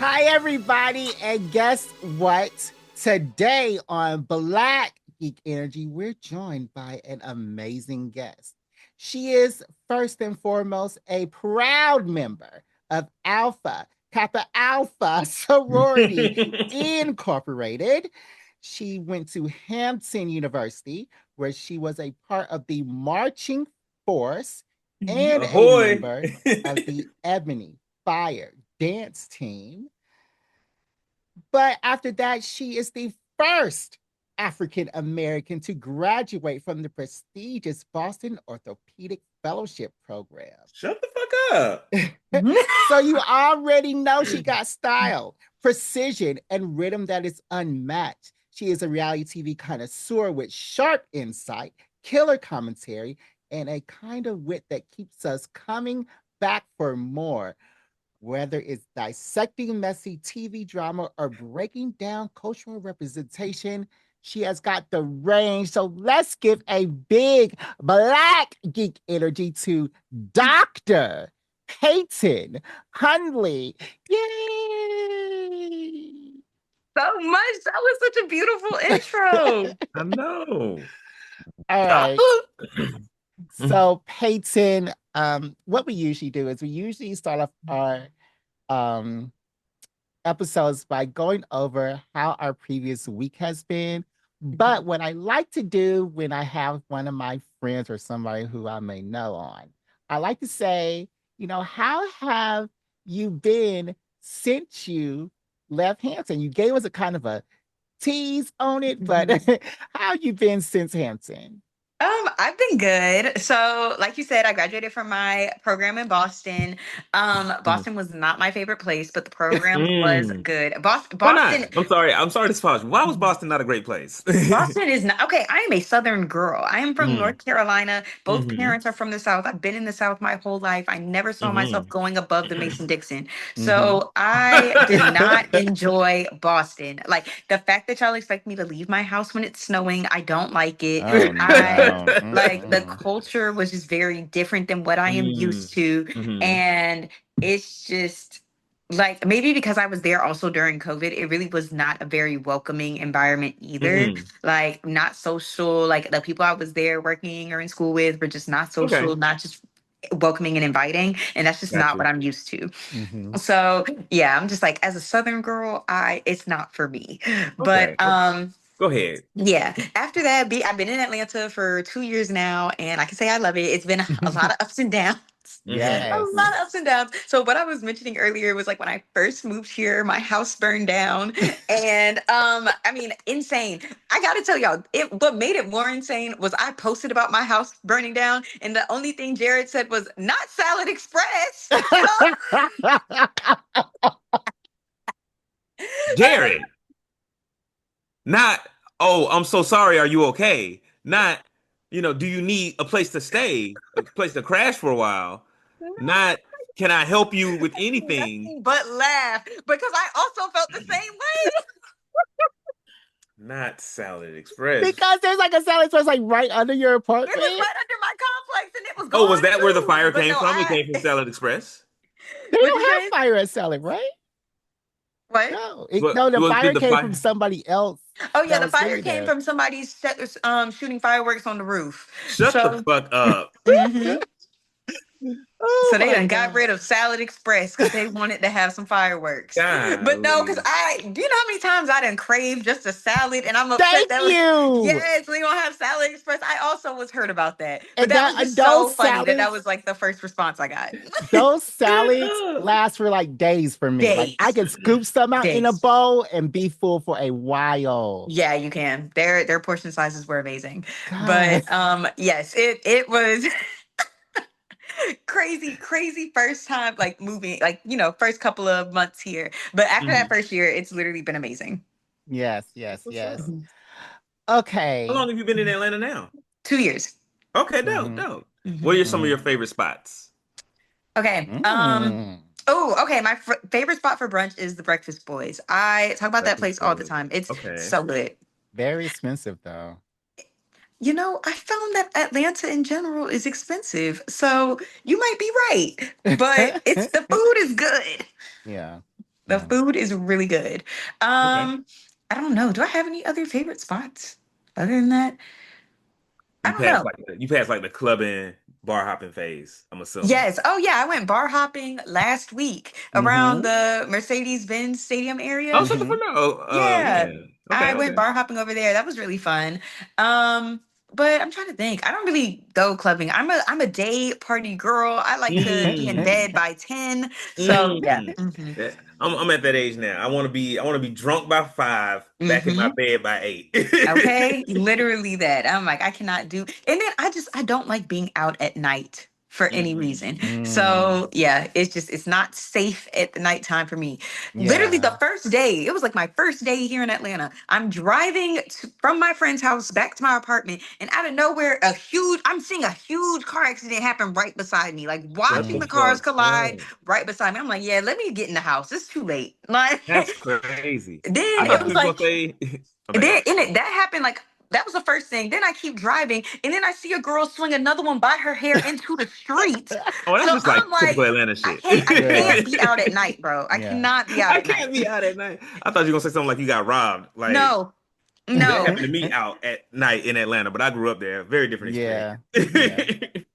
Hi, everybody. And guess what? Today on Black Geek Energy, we're joined by an amazing guest. She is first and foremost a proud member of Alpha Kappa Alpha Sorority Incorporated. She went to Hampton University, where she was a part of the marching force and a Ahoy! member of the Ebony Fire dance team. But after that, she is the first African American to graduate from the prestigious Boston Orthopedic Fellowship Program. Shut the fuck up. So you already know she got style, precision, and rhythm that is unmatched. She is a reality TV connoisseur with sharp insight, killer commentary, and a kind of wit that keeps us coming back for more. Whether it's dissecting messy TV drama or breaking down cultural representation, she has got the range. So let's give a big Black Geek Energy to Dr. Peyton Hundley. Yay! So much. That was such a beautiful intro. I know. All right. So Peyton, what we usually do is we usually start off our episodes by going over how our previous week has been. But what I like to do when I have one of my friends or somebody who I may know on, I like to say, how have you been since you left Hampton? You gave us a kind of a tease on it, but how have you been since Hampton? I've been good. So, like you said, I graduated from my program in Boston. Boston was not my favorite place, but the program was good. Why Boston, not? I'm sorry to pause. Why was Boston not a great place? Boston is not okay. I am a Southern girl. I am from Mm, North Carolina. Both hmm parents are from the South. I've been in the South my whole life. I never saw myself hmm going above the Mason Dixon. mhm. So I did not enjoy Boston. Like the fact that y'all expect me to leave my house when it's snowing, I don't like it. Oh I no. like the Mm-mm. culture was just very different than what I am used to. hmm And it's just like maybe because I was there also during COVID, it really was not a very welcoming environment either. hmm Like not social, like the people I was there working or in school with were just not Okay. social, not just welcoming and inviting. And that's just not Gotcha. what I'm used to. Mhm. So yeah, I'm just like as a Southern girl, it's not for me. But Okay. Go ahead. yeah, after that, I've been in Atlanta for 2 years now, and I can say I love it. It's been a lot of ups and downs. A hmm Yes. lot of ups and downs. So what I was mentioning earlier was like when I first moved here, my house burned down. And I mean, insane. I gotta tell y'all, what made it more insane was I posted about my house burning down, and the only thing Jared said was not Salad Express. Jared, not, oh, I'm so sorry. Are you okay? Not, do you need a place to stay, a place to crash for a while? Not, can I help you with anything? Nothing but laugh because I also felt the same way. Not Salad Express. Because there's like a salad source like right under your It was apartment. right under my complex and it was Oh, was gone that where the too. fire But came no, from? It came from Salad Express. They what'd don't you have say? fire at salad, right? What? No, But no, the fire did the came from fire somebody else Oh yeah, that the was fire living came there. from somebody shooting fireworks on the roof. shut the So, fuck up? mhm. Oh So they my done got god! rid of Salad Express because they wanted to have some fireworks. But no, because Golly. do you know how many times I done craved just a salad and I'm upset Thank that you. yes, we don't have Salad Express. I also was hurt about that. But And that that was and just those so funny that that salads, was like the first response I got. those Shut salads up. last for like days for me. Like I Days. can scoop some out in a Days. bowl and be full for a while. Yeah, you can. Their portion sizes were amazing. God. But yes, it was crazy first time like moving, like first couple of months here. But after that Mhm. first year, it's literally been amazing. Yes, yes, What's yes. up? Mhm. How Okay. long have you been in Atlanta now? 2 years. Okay, dope, Mhm, dope. What Mhm. are some of your mhm, favorite spots? Okay. mm. Oh, okay. My favorite spot for brunch is the Breakfast Boys. I talk about that Breakfast place all the boys. time. It's Okay. so good. Very expensive though. I found that Atlanta in general is expensive. So you might be right, but it's the food is good. Yeah. The food is really good. Okay. I don't know. Do I have any other favorite spots other than that? I You don't passed know. like the clubbing, bar hopping phase, I'm assuming. Yes. Oh, yeah. I went bar hopping last week around Mm-hmm. the Mercedes-Benz Stadium Oh, area. shut the Mm-hmm. fuck up. Oh, Yeah. yeah. Okay, I went okay. bar hopping over there. That was really fun. Um, but I'm trying to think. I don't really go clubbing. I'm a day party girl. I like to be in Mm. bed by 10. So yeah. Mm. Mm-hmm. Yeah, I'm at that age now. I want to be drunk by 5, back in my Mm-hmm. bed by 8. Okay, literally that. I'm like, I cannot do. And then I don't like being out at night for any reason. Mm-mm. Mm. So yeah, it's not safe at the nighttime for me. Literally the Yeah. first day, it was like my first day here in Atlanta. I'm driving from my friend's house back to my apartment, and out of nowhere, I'm seeing a huge car accident happen right beside me. Like What watching the the cars fuck? collide Oh, right beside me. I'm like, yeah, let me get in the house. It's too late. Like that's crazy. then I it thought you was Yeah. was gonna like say, my and bad. then in it that happened like that was the first thing. Then I keep driving, and then I see a girl swing another one by her hair into the street. Oh, that's So just like I'm typical like, Atlanta shit. I Yeah. can't be out at night, bro. I Yeah. cannot be out I at night. can't be out at night. I thought you were gonna say something like you got robbed. Like No, that no. happened to me out at night in Atlanta, but I grew up there. Very different Yeah. Yeah. experience.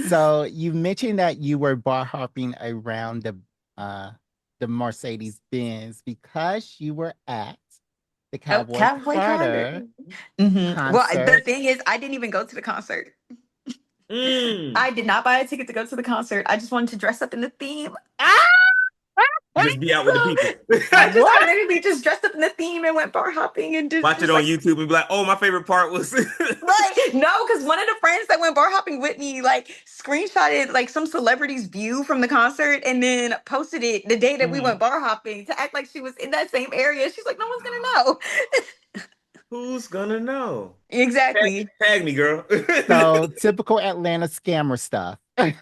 So you mentioned that you were bar hopping around the Mercedes Benz because you were at the Oh, Cowboy Cowboy Carter. Carter Well, the concert. thing is, I didn't even go to the concert. Mm. I did not buy a ticket to go to the concert. I just wanted to dress up in the theme. Just be out with the So people. I What? literally just dressed up in the theme and went bar hopping and Watch it just on like YouTube and be like, "Oh, my favorite part was." right. No, because one of the friends that went bar hopping with me like screenshotted like some celebrity's view from the concert and then posted it the day that we Mhm. went bar hopping to act like she was in that same area. She's like, no one's gonna know. Who's gonna know? Exactly. Tag me, girl. So typical Atlanta scammer stuff.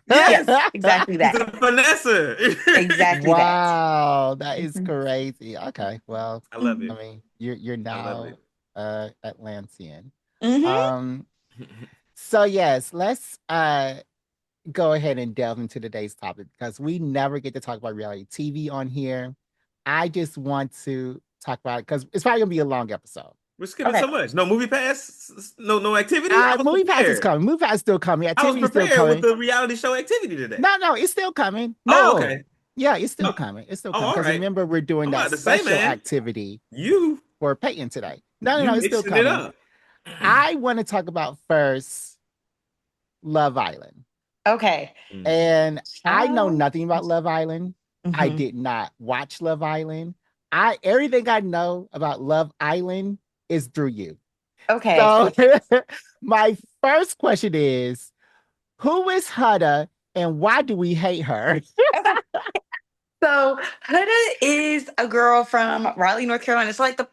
Yes, exactly He's that. a finesser. Exactly that. Wow, that is Mhm. crazy. Okay, well, I love I it. mean, you're I love now it. Atlantean. Mhm. Um, so yes, let's go ahead and delve into today's topic because we never get to talk about reality TV on here. I just want to talk about it because it's probably gonna be a long episode. We're skipping Okay. so much. No movie pass. No activity. I was Movie Pass is prepared. coming. Movie Pass is still coming. I was Activity is still prepared with coming. the reality show activity today. No, it's still coming. Oh, No, okay. yeah, it's still Oh, coming. It's still oh, coming all because right. remember we're doing I'm that about to say, special man, activity you for Peyton today. you No, it's still mixing it coming. up. I want to talk about first Love Island. Okay. Mm. And I know Um, nothing about Love Island. I mhm. did not watch Love Island. I everything I know about Love Island is through you. Okay. So my first question is, who is Huda and why do we hate her? So Huda is a girl from Raleigh, North Carolina. So like the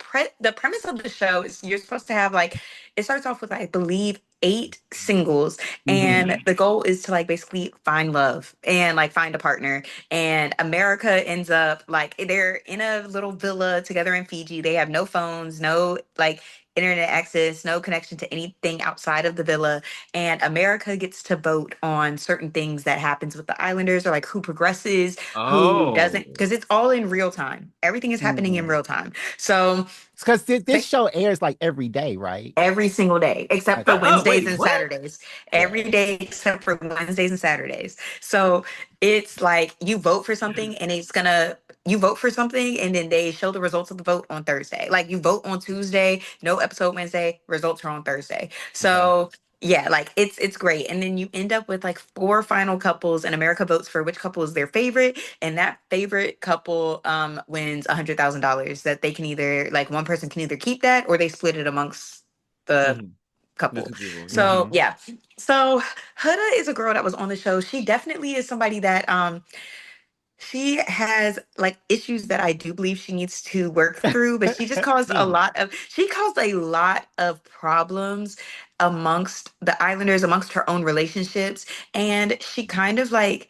premise of the show is you're supposed to have like it starts off with I believe 8 singles, Mhm. and the goal is to like basically find love and like find a partner. And America ends up like they're in a little villa together in Fiji. They have no phones, no like internet access, no connection to anything outside of the villa, and America gets to vote on certain things that happens with the islanders or like who progresses, who Oh, doesn't, because it's all in real time. Everything is happening in Mm. real time. So Because this show airs like every day, right? every single day except for Okay. Wednesdays wait, and what? Saturdays. Yeah. Every day except for Wednesdays and Saturdays. So it's like you vote for something and you vote for something and then they show the results of the vote on Thursday. Like you vote on Tuesday, no episode Wednesday, results are on Thursday. Okay. So yeah, like it's great. And then you end up with like 4 final couples and America votes for which couple is their favorite. And that favorite couple wins $100,000 that they can either like one person can either keep that or they split it amongst the Mhm. The couple. two people. Yeah. So Hmm. yeah. So Huda is a girl that was on the show. She definitely is somebody that she has like issues that I do believe she needs to work through, but Mhm. she caused a lot of problems amongst the islanders, amongst her own relationships. And she kind of like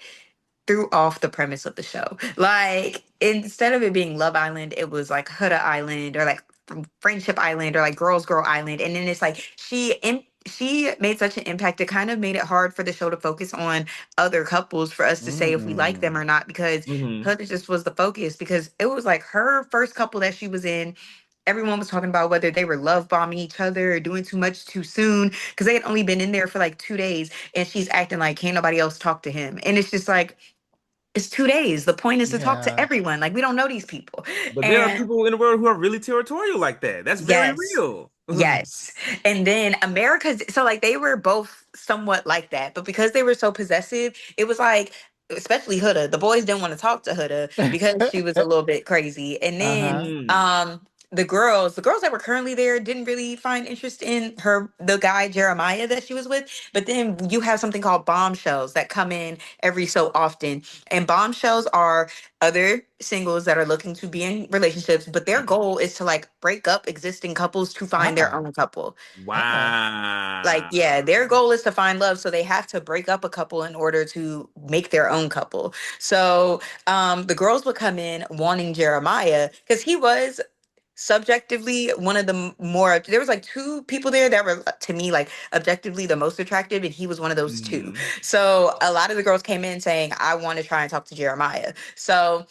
threw off the premise of the show. Like instead of it being Love Island, it was like Huda Island or like Friendship Island or like Girls Girl Island. And then it's like she made such an impact. It kind of made it hard for the show to focus on other couples for us to say if we like them or not, because Huda just was the focus, because it was like her first couple that she was in. Everyone was talking about whether they were love bombing each other or doing too much too soon, because they had only been in there for like 2 days, and she's acting like can't nobody else talk to him. And it's just like, it's 2 days. The point is to talk to Yeah. everyone. Like, we don't know these people. But there are And people in the world who are really territorial like that. That's very yes. real. Yes. And then America's, so like they were both somewhat like that, but because they were so possessive, it was like, especially Huda, the boys didn't want to talk to Huda because she was a little bit crazy. And then Uh-huh. Mm. the girls that were currently there didn't really find interest in her, the guy Jeremiah that she was with. But then you have something called bombshells that come in every so often. And bombshells are other singles that are looking to be in relationships, but their goal is to like break up existing couples to find their Ah, own couple. okay. Like, Wow. yeah, their goal is to find love, so they have to break up a couple in order to make their own couple. So the girls would come in wanting Jeremiah because he was subjectively one of the more, there was like two people there that were to me like objectively the most attractive, and he was one of those two. Mm. So a lot of the girls came in saying, I want to try and talk to Jeremiah. So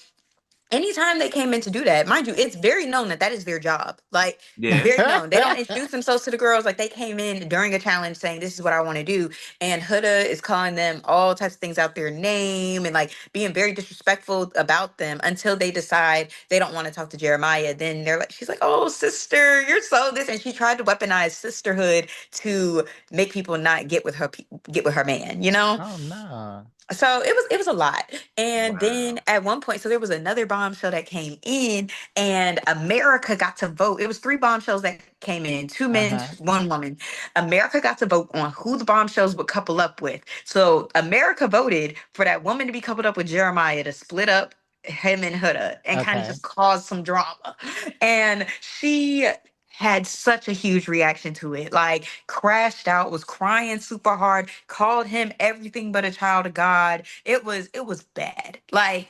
anytime they came in to do that, mind you, it's very known that that is their job. Like, Yeah. very known. They don't introduce themselves to the girls. Like, they came in during a challenge saying, this is what I want to do. And Huda is calling them all types of things out their name and like being very disrespectful about them until they decide they don't want to talk to Jeremiah. Then they're like, she's like, oh, sister, you're so this. And she tried to weaponize sisterhood to make people not get with her man, you know? Oh no. So it was a lot. And then Wow. at one point, so there was another bombshell that came in, and America got to vote. It was three bombshells that came in, two men, Uh-huh. one woman. America got to vote on who the bombshells would couple up with. So America voted for that woman to be coupled up with Jeremiah, to split up him and Huda and kind of Okay. just cause some drama. And she had such a huge reaction to it, like crashed out, was crying super hard, called him everything but a child of God. It was bad. Like,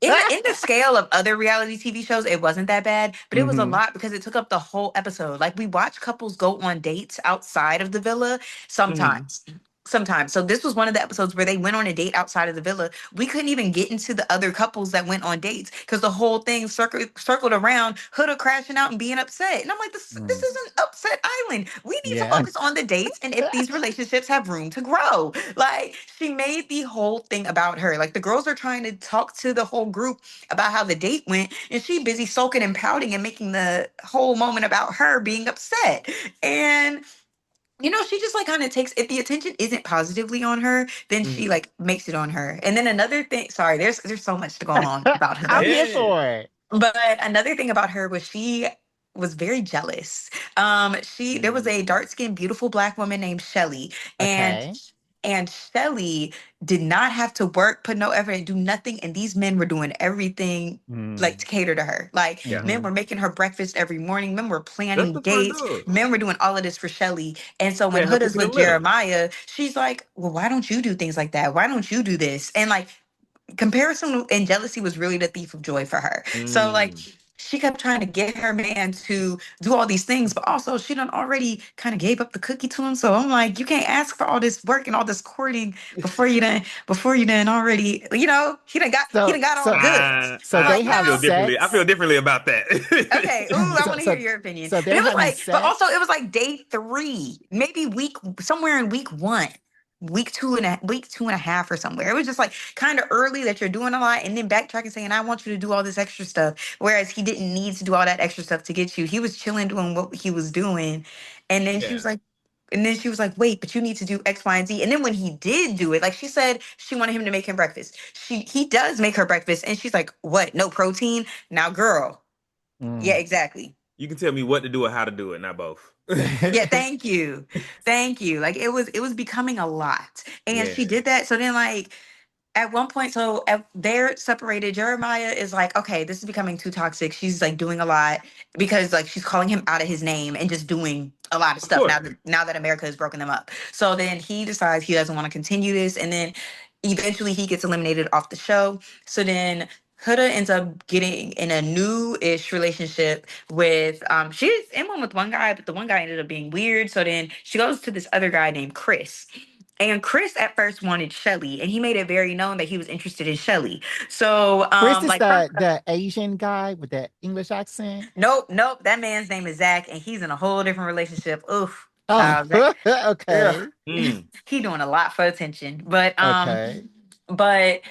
in the scale of other reality TV shows, it wasn't that bad, but it was a Hmm. lot because it took up the whole episode. Like, we watch couples go on dates outside of the villa Hmm. sometimes. Sometimes. So this was one of the episodes where they went on a date outside of the villa. We couldn't even get into the other couples that went on dates because the whole thing circled around Huda crashing out and being upset. And I'm like, this Mm. is an upset island. We need to Yeah. focus on the dates and if these relationships have room to grow. Like, she made the whole thing about her. Like, the girls are trying to talk to the whole group about how the date went, and she busy sulking and pouting and making the whole moment about her being upset. And she just like kind of takes, if the attention isn't positively on her, then she Hmm. like makes it on her. And then another thing, sorry, there's so much to go on about I'm her. here Yeah. for it. But another thing about her was she was very jealous. There was a Mm. dark-skinned, beautiful black woman named Shelly, and Okay. Shelly did not have to work, put no effort, and do nothing. And these men were doing everything like Mm. to cater to her. Like, Yeah. men Mm-hmm. were making her breakfast every morning. Men were That's planning what fun dates. does. Men were doing all of this for Shelly. And so when Yeah, her Huda's cooking with them litter. Jeremiah, she's like, well, why don't you do things like that? Why don't you do this? And like, comparison and jealousy was really the thief of joy for her. So like, Mm. she kept trying to get her man to do all these things, but also she done already kind of gave up the cookie to him. So I'm like, you can't ask for all this work and all this courting before you done already, he So done got all so good. so Like, they I have feel differently. I sex. feel differently about okay, ooh, that. I So want to hear so your opinion. so But they're it was having like, but also sex. it was like day 3, maybe somewhere in week 1. Week two and a half or somewhere. It was just like kind of early that you're doing a lot and then backtracking saying, I want you to do all this extra stuff. Whereas he didn't need to do all that extra stuff to get you. He was chilling doing what he was doing. And then she Yeah. was like, wait, but you need to do X, Y, and Z. And then when he did do it, like she said, she wanted him to make him breakfast. He does make her breakfast. And she's like, what? No protein? Now, girl. Yeah, Mm. exactly. You can tell me what to do or how to do it, not both. Yeah, thank you. Thank you. Like, it was becoming a lot. And Yeah. she did that. So then like at one point, they're separated. Jeremiah is like, okay, this is becoming too toxic. She's like doing a lot because like she's calling him out of his name and just doing a lot of Of stuff course. now that America has broken them up. So then he decides he doesn't want to continue this, and then eventually he gets eliminated off the show. So then Huda ends up getting in a new-ish relationship with she's in one with one guy, but the one guy ended up being weird. So then she goes to this other guy named Chris. And Chris at first wanted Shelly, and he made it very known that he was interested in Shelly. So Chris is like the Asian guy with the English accent. nope, that man's name is Zach, and he's in a whole different relationship. Oof. Oh, Zach, ugh. okay. He doing a lot for attention. Okay. But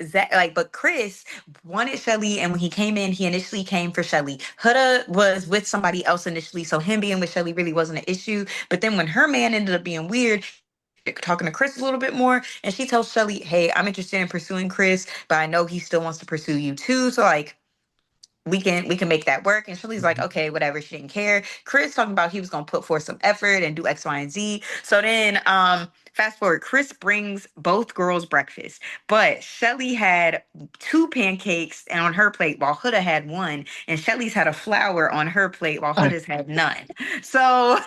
Zach, but Chris wanted Shelly, and when he came in, he initially came for Shelly. Huda was with somebody else initially, so him being with Shelly really wasn't an issue. But then when her man ended up being weird, talking to Chris a little bit more, and she tells Shelly, "Hey, I'm interested in pursuing Chris, but I know he still wants to pursue you too. So like we can make that work." And Shelly's like, okay, whatever. She didn't care. Chris talking about he was gonna put forth some effort and do X, Y, and Z. So then fast forward, Chris brings both girls breakfast, but Shelly had 2 pancakes and on her plate while Huda had one, and Shelly's had a flower on her plate while Huda's had none. So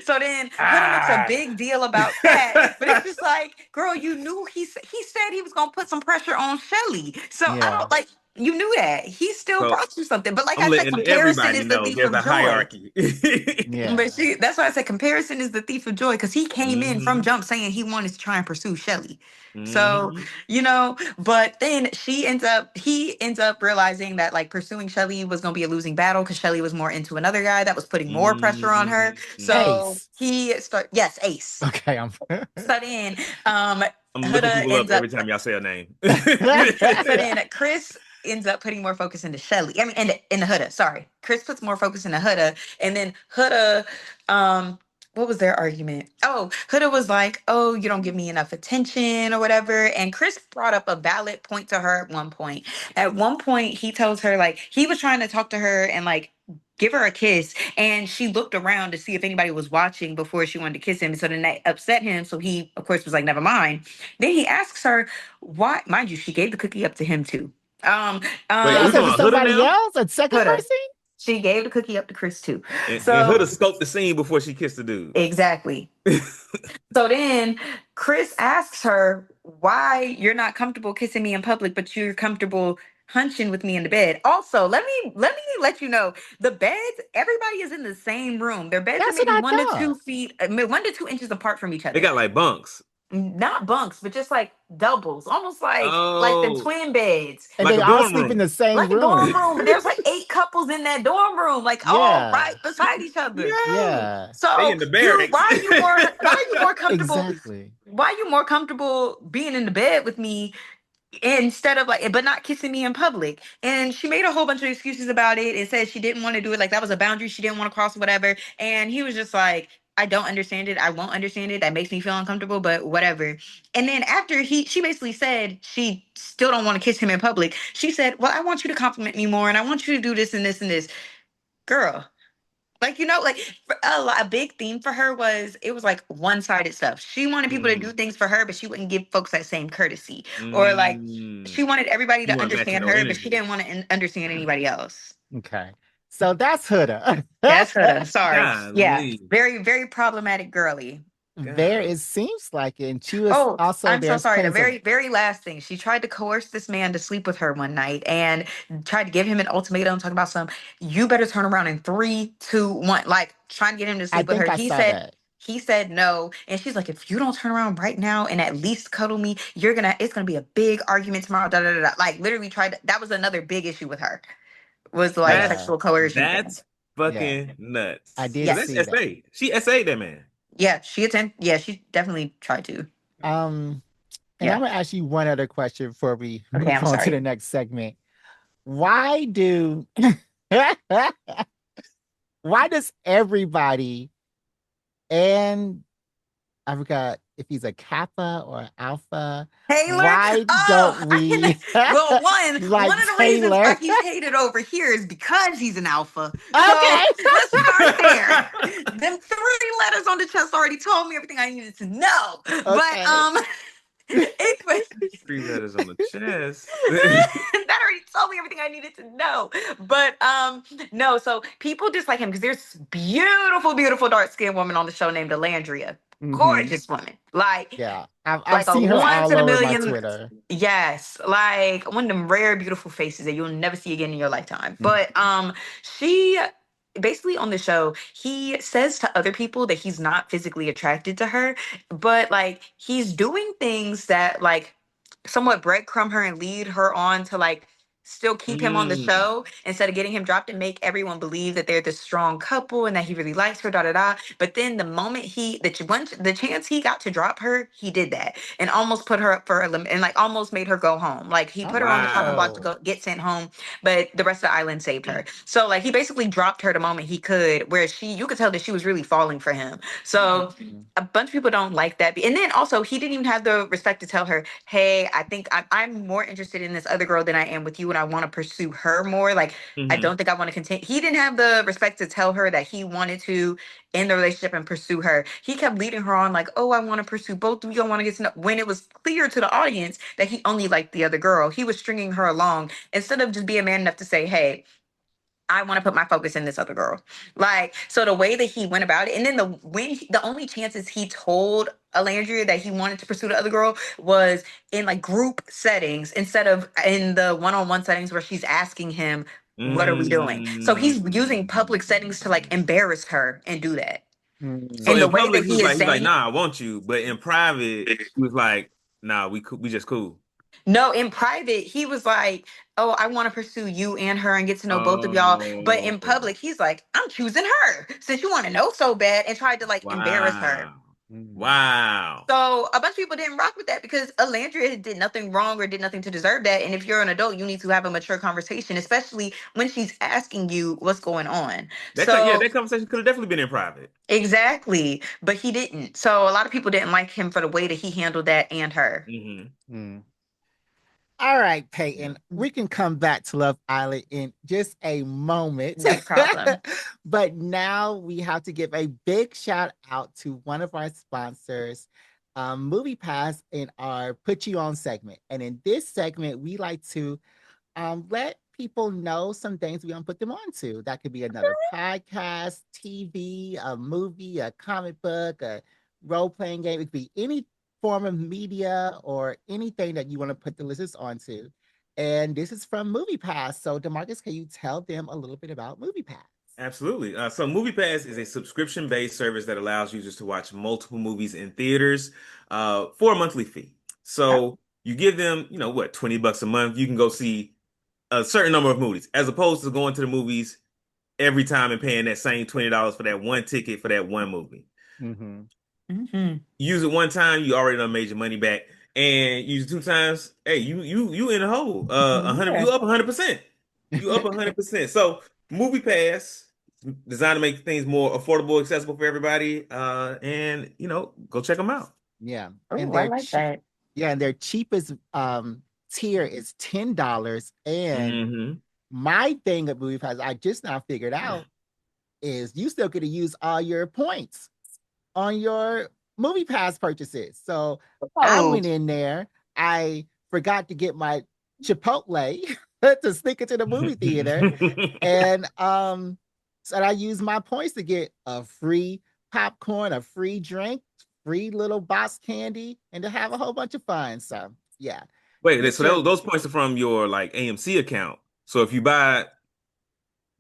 then Huda makes a big deal about that, but it's just like, girl, you knew he said he was gonna put some pressure on Shelly. So I Yeah. don't like, you knew that. He still So brought you something. But like I'm I said, letting comparison everybody is the know thief there's of a joy. hierarchy. Yeah. But that's why I said comparison is the thief of joy, because he came in from Mhm. jump saying he wanted to try and pursue Shelly. So, Mhm. but then he ends up realizing that like pursuing Shelly was gonna be a losing battle because Shelly was more into another guy that was putting more pressure on her. Mhm. So Ace. yes, Ace. Okay, I'm So then I'm looking Huda people up ends up every time y'all say a name. so then Chris ends up putting more focus into Shelly. I mean, in the Huda. Sorry, Chris puts more focus into Huda, and then Huda. What was their argument? Oh, Huda was like, "Oh, you don't give me enough attention or whatever." And Chris brought up a valid point to her at one point. At one point, he tells her like he was trying to talk to her and like give her a kiss, and she looked around to see if anybody was watching before she wanted to kiss him. So then that upset him. So he, of course, was like, "Never mind." Then he asks her, why, mind you, she gave the cookie up to him too. Wait, She are we asked talking that to about Huda somebody now? else, a second Huda. person? She gave the cookie up to Chris too. And So Huda scoped the scene before she kissed the dude. exactly. So then Chris asks her why you're not comfortable kissing me in public, but you're comfortable hunching with me in the bed. Also, let you know, the beds, everybody is in the same room. Their beds are That's what maybe I 1 to 2 feet, 1 to 2 inches apart from each They other. got like bunks. Not bunks, but just like doubles, almost like the Oh, twin beds. And like they a all dorm sleep in room. the same Like a dorm room. room. There's like 8 couples in that dorm room, like all Yeah. right beside each other. No, Yeah. they So in the barracks. why are you more comfortable? Exactly. Why are you more comfortable being in the bed with me instead of like, but not kissing me in public? And she made a whole bunch of excuses about it and said she didn't want to do it, like that was a boundary she didn't want to cross, whatever. And he was just like, I don't understand it. I won't understand it. That makes me feel uncomfortable, but whatever. And then after she basically said she still don't want to kiss him in public, she said, well, I want you to compliment me more and I want you to do this and this and this. Girl, like, like a big theme for her was it was like one-sided stuff. She wanted people to do Mm, things for her, but she wouldn't give folks that same courtesy. Or like mm. she wanted everybody You to weren't matching understand no her, but she energy. didn't want to understand anybody else. Okay. So that's Huda. That's her. Sorry. Yeah. Golly. Very, very problematic girly. There, God. it seems like it. And she was Oh, also, I'm so there's sorry. The claims of, very, very last thing. She tried to coerce this man to sleep with her one night and tried to give him an ultimatum, talking about you better turn around in 3, 2, 1, like trying to get him to I sleep with her. think I saw that. He said no. And she's like, if you don't turn around right now and at least cuddle me, it's gonna be a big argument tomorrow. Da, da, da, da. Like literally that was another big issue with her. Was the like That's Yeah. sexual coercion thing. that's Yeah. fucking I nuts. did Cause Yeah. that's see that. SA. She SA that man. Yeah, she definitely tried to. Um, and Yeah. I'm gonna ask you one other question before we Okay, move I'm on to the sorry. next segment. Why do why does everybody, and I forgot if he's a Kappa or Alpha, Taylor? why Oh, don't I can. we Well, one like of the reasons why Taylor? he's hated over here is because he's an alpha. So Okay. let's start there. Them 3 letters on the chest already told me everything I needed to know. But Okay. anyway, 3 letters on the chest. that already told me everything I needed to know. But no, so people dislike him because there's this beautiful, beautiful dark skinned woman on the show named Alandria. gorgeous woman. Yeah, I've Like a seen her once all in a over my million. Twitter. Yes, like one of them rare, beautiful faces that you'll never see again in your lifetime. But she basically on the show, he says to other people that he's not physically attracted to her, but like he's doing things that like somewhat breadcrumb her and lead her on to like still keep him on the Mm. show instead of getting him dropped and make everyone believe that they're this strong couple and that he really likes her, da da da. But then the moment the chance he got to drop her, he did that and almost put her up for a limit and like almost made her go home. Like he put her on the chopping block to Wow. go get sent home, but the rest of the island saved her. So like he basically dropped her the moment he could, where you could tell that she was really falling for him. So a bunch of people don't like that. And then also he didn't even have the respect to tell her, hey, I think I'm more interested in this other girl than I am with you, and I want to pursue her more. Like I Mm-hmm. don't think I want to continue. He didn't have the respect to tell her that he wanted to end the relationship and pursue her. He kept leading her on like, oh, I want to pursue both of you. I want to get to know. When it was clear to the audience that he only liked the other girl, he was stringing her along instead of just being man enough to say, hey, I want to put my focus in this other girl. Like, so the way that he went about it, and then the only chances he told Alandria that he wanted to pursue the other girl was in like group settings instead of in the one-on-one settings where she's asking him, what are we doing? So he's using public settings to like embarrass her and do that. So And the in way public, that he is he's like, saying, nah, I want you. But in private, he was like, nah, we just cool. no, in private, he was like, oh, I want to pursue you and her and get to know both of y'all. But in Oh, public, he's like, I'm choosing her since you want to know so bad, and tried to like embarrass her. wow. Wow. So a bunch of people didn't rock with that because Alandria did nothing wrong or did nothing to deserve that. And if you're an adult, you need to have a mature conversation, especially when she's asking you what's going on. Yeah, So that conversation could have definitely been in private. exactly, but he didn't. So a lot of people didn't like him for the way that he handled that and her. Mm-hmm. All right, Peyton, we can come back to Love Island in just a moment. No problem. But now we have to give a big shout out to one of our sponsors, Movie Pass, in our Put You On segment. And in this segment, we like to let people know some things we want to put them on to. That could be another podcast, TV, a movie, a comic book, a role playing game. It could be any form of media or anything that you want to put the listeners onto. And this is from Movie Pass. So, Demarcus, can you tell them a little bit about Movie Pass? Absolutely. So MoviePass is a subscription-based service that allows users to watch multiple movies in theaters for a monthly fee. Oh, So you give them, what, $20 a month. You can go see a certain number of movies, as opposed to going to the movies every time and paying that same $20 for that one ticket for that one movie. Mm-hmm. mm-hmm. Use it one time, you already done made your money back. And use it two times, hey, you in the hole. Yeah. You up 100%. You up 100%. So Movie Pass designed to make things more affordable, accessible for everybody. And go check them out. Yeah. And Oh, I their like that. yeah, and their cheapest tier is $10. And Hmm. my thing at Movie Pass, I just now figured out, is you still get to use all your points on your Movie Pass purchases. So I Oh, went in there, I forgot to get my Chipotle to sneak into the movie theater, and so I used my points to get a free popcorn, a free drink, free little box candy, and to have a whole bunch of fun. So yeah, Wait, get so your those points are from your like AMC account. So if you buy,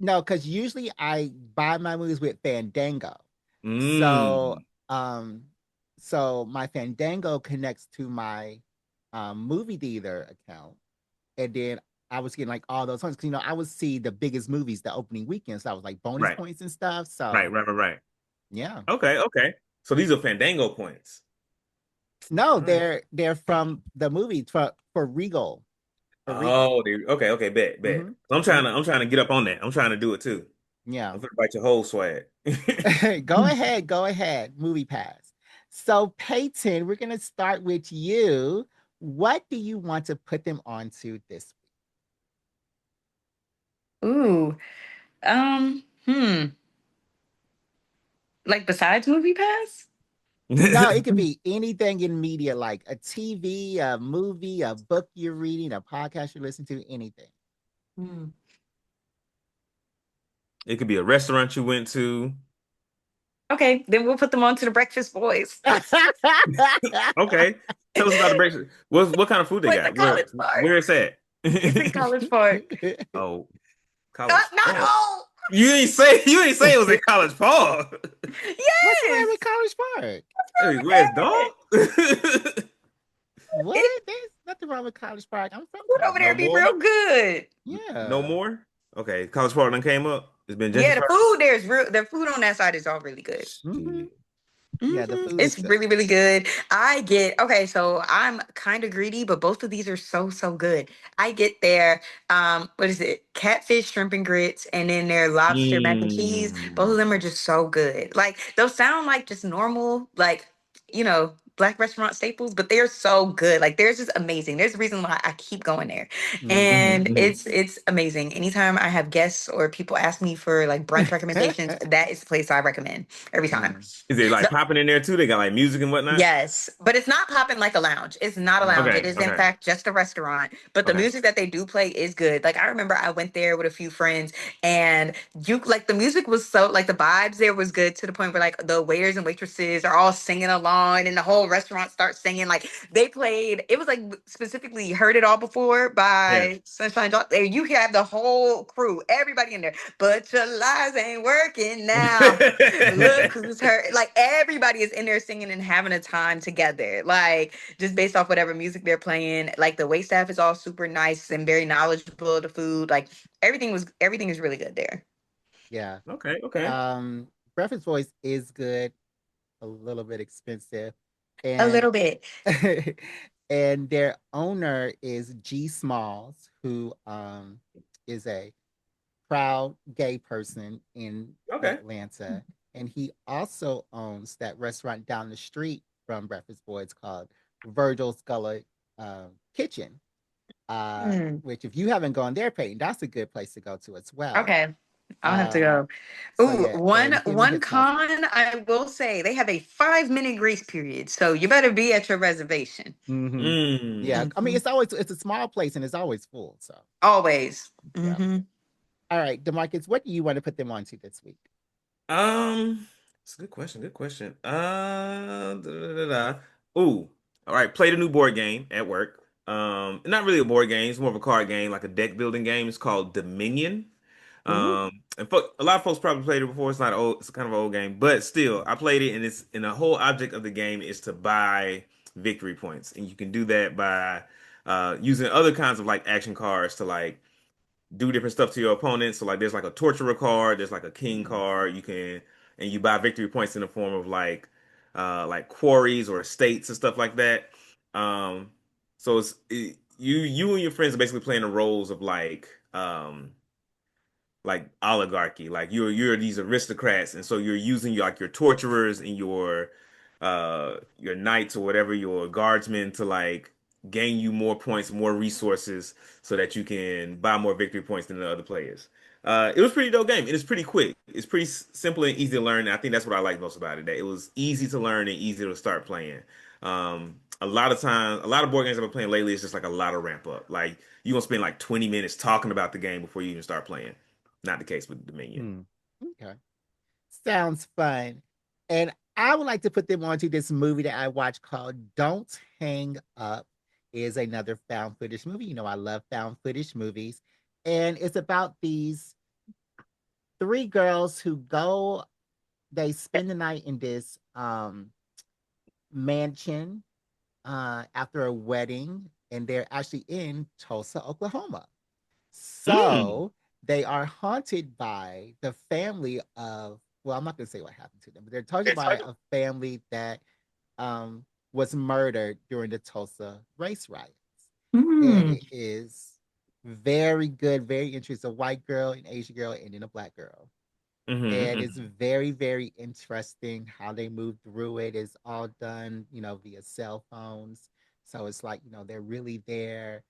no, because usually I buy my movies with Fandango. So mm, um so my Fandango connects to my movie theater account. And then I was getting like all those points. 'Cause, I would see the biggest movies the opening weekend. So I was like bonus right, points and stuff. right, So right, right, right. yeah. Okay, okay. So these are Fandango points. No, All right. they're from the movie for Regal. For Regal. Oh, okay, okay, bet, bet. Hmm. I'm trying to get up on that. I'm trying to do it too. Yeah. I'm gonna bite your whole swag. Go ahead. Movie Pass. So Peyton, we're gonna start with you. What do you want to put them onto this ooh. Hmm. Like besides Movie Pass? No, it could be anything in media, like a TV, a movie, a book you're reading, a podcast you listen to, anything. Hmm. It could be a restaurant you went to. Okay, then we'll put them on to the Breakfast Boys. Okay. Tell us about the breakfast. What kind of food they Like the got? College Park. Where it's at? It's in College Park. Oh, College Not Park. all. You ain't say it was in College Park. What's wrong with Yes. College Park? Hey, where's dog? What? It, There's nothing wrong with College Park. I'm from food over College there No be Park. more? real good. No Yeah. more? Okay, College Park done came up. It's been Yeah, the gentrified. food there is real. The food on that side is all really good. Hmm. Shit. Yeah, the food is It's good. really, really good. I get okay, so I'm kind of greedy, but both of these are so, so good. I get their what is it? Catfish, shrimp and grits, and then their lobster mac and cheese. Both of Mm. them are just so good. Like they'll sound like just normal, like black restaurant staples, but they're so good. Like they're just amazing. There's a reason why I keep going there. And Mm-hmm. it's amazing. Anytime I have guests or people ask me for like brunch recommendations, that is the place I recommend every time. Is it like popping in there too? They got like music and whatnot? Yes, but it's not popping like a lounge. It's not a lounge. No. It Okay, is in okay, fact just a restaurant. But the okay. music that they do play is good. Like I remember I went there with a few friends and you like the music was so like the vibes there was good to the point where like the waiters and waitresses are all singing along and the whole restaurant starts singing. Like they played it was like specifically Heard It All Before Yeah. by Sunshine Dog. There you have the whole crew, everybody in there. But your lies ain't working now. Look who's hurt. Like everybody is in there singing and having a time together. Like just based off whatever music they're playing. Like the wait staff is all super nice and very knowledgeable of the food. Like everything is really good there. Yeah. Okay, okay. Breakfast Voice is good, a little bit expensive. A And little bit. and their owner is G Smalls, who is a proud gay person in Okay. Atlanta. And he also owns that restaurant down the street from Breakfast Boys called Virgil's Gullet Kitchen. Mm, Which if you haven't gone there, Peyton, that's a good place to go to as well. okay. I'll have to Um, go. so Ooh, yeah, one and him and one his wife. con I will say they have a 5 minute grace period. So you better be at your reservation. Hmm. Yeah, I mean Mhm. it's a small place and it's always full. So Always. yeah. Hmm. All right, Demarcus, what do you want to put them on to this week? It's a good question. Good question. Ooh, all right. Played a new board game at work. Not really a board game. It's more of a card game, like a deck building game. It's called Dominion. Ooh. And a lot of folks probably played it before. It's not old. It's kind of an old game, but still, I played it, and the whole object of the game is to buy victory points, and you can do that by using other kinds of like action cards to like do different stuff to your opponent. So like there's like a torturer card, there's like a king card. And you buy victory points in the form of like quarries or estates and stuff like that. So you and your friends are basically playing the roles of like oligarchy. Like you're these aristocrats, and so you're using your torturers and your knights or whatever, your guardsmen to like gain you more points, more resources, so that you can buy more victory points than the other players. It was a pretty dope game. It is pretty quick. It's pretty simple and easy to learn. And I think that's what I like most about it. That it was easy to learn and easy to start playing. A lot of times, a lot of board games I've been playing lately is just like a lot of ramp up. Like you're gonna spend like 20 minutes talking about the game before you even start playing. Not the case with Dominion. Hmm. Okay. Sounds fun. And I would like to put them onto this movie that I watched called Don't Hang Up. Is another found footage movie. You know, I love found footage movies. And it's about these three girls who they spend the night in this mansion after a wedding, and they're actually in Tulsa, Oklahoma. Mm. So they are haunted by the family of, well, I'm not going to say what happened to them, but they're haunted It's by hard. a family that was murdered during the Tulsa race riots. And Mm. it is very good, very interesting. A white girl, an Asian girl, and then a black girl. And it's Hmm. very, very interesting how they move through it. It's all done, via cell phones. So it's like, they're really there.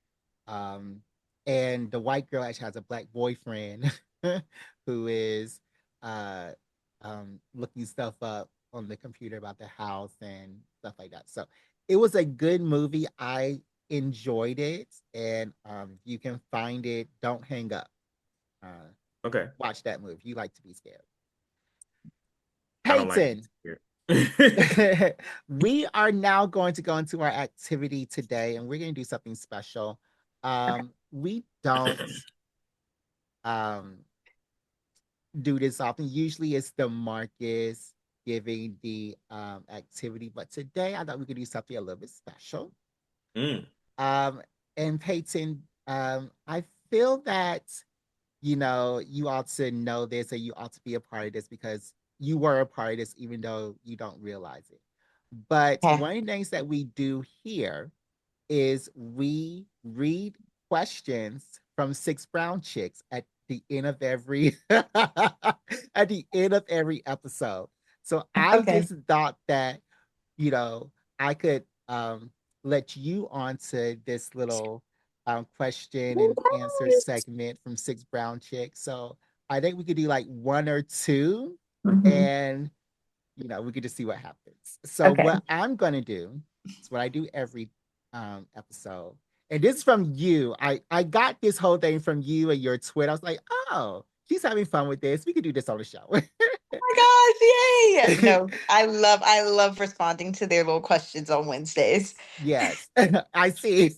Um, and the white girl actually has a black boyfriend who is uh, looking stuff up on the computer about the house and stuff like that. So it was a good movie. I enjoyed it. And you can find it. Don't hang up. Uh, Okay. watch that movie. You like to be scared. All don't like Peyton, it. we are now going to go into our activity today, and we're going to do something special. We don't um, do this often. Usually, it's the Marcus giving the activity, but today I thought we could do something a little bit special. Mm. Um, and Peyton, I feel that you ought to know this, and you ought to be a part of this because you were a part of this, even though you don't realize it. But Okay. one of the things that we do here is we read questions from Six Brown Chicks at the end of every at the end of every episode. So I Okay. just thought that you know I could let you onto this little question and answer Yes. segment from Six Brown Chicks. So I think we could do like one or two, Mhm. and we could just see what happens. So Okay. what I'm gonna do is what I do every episode. And this is from you. I got this whole thing from you and your Twitter. I was like, oh, she's having fun with this. We could do this on the show. Oh my gosh, yay! No, I love responding to their little questions on Wednesdays. Yes, I see.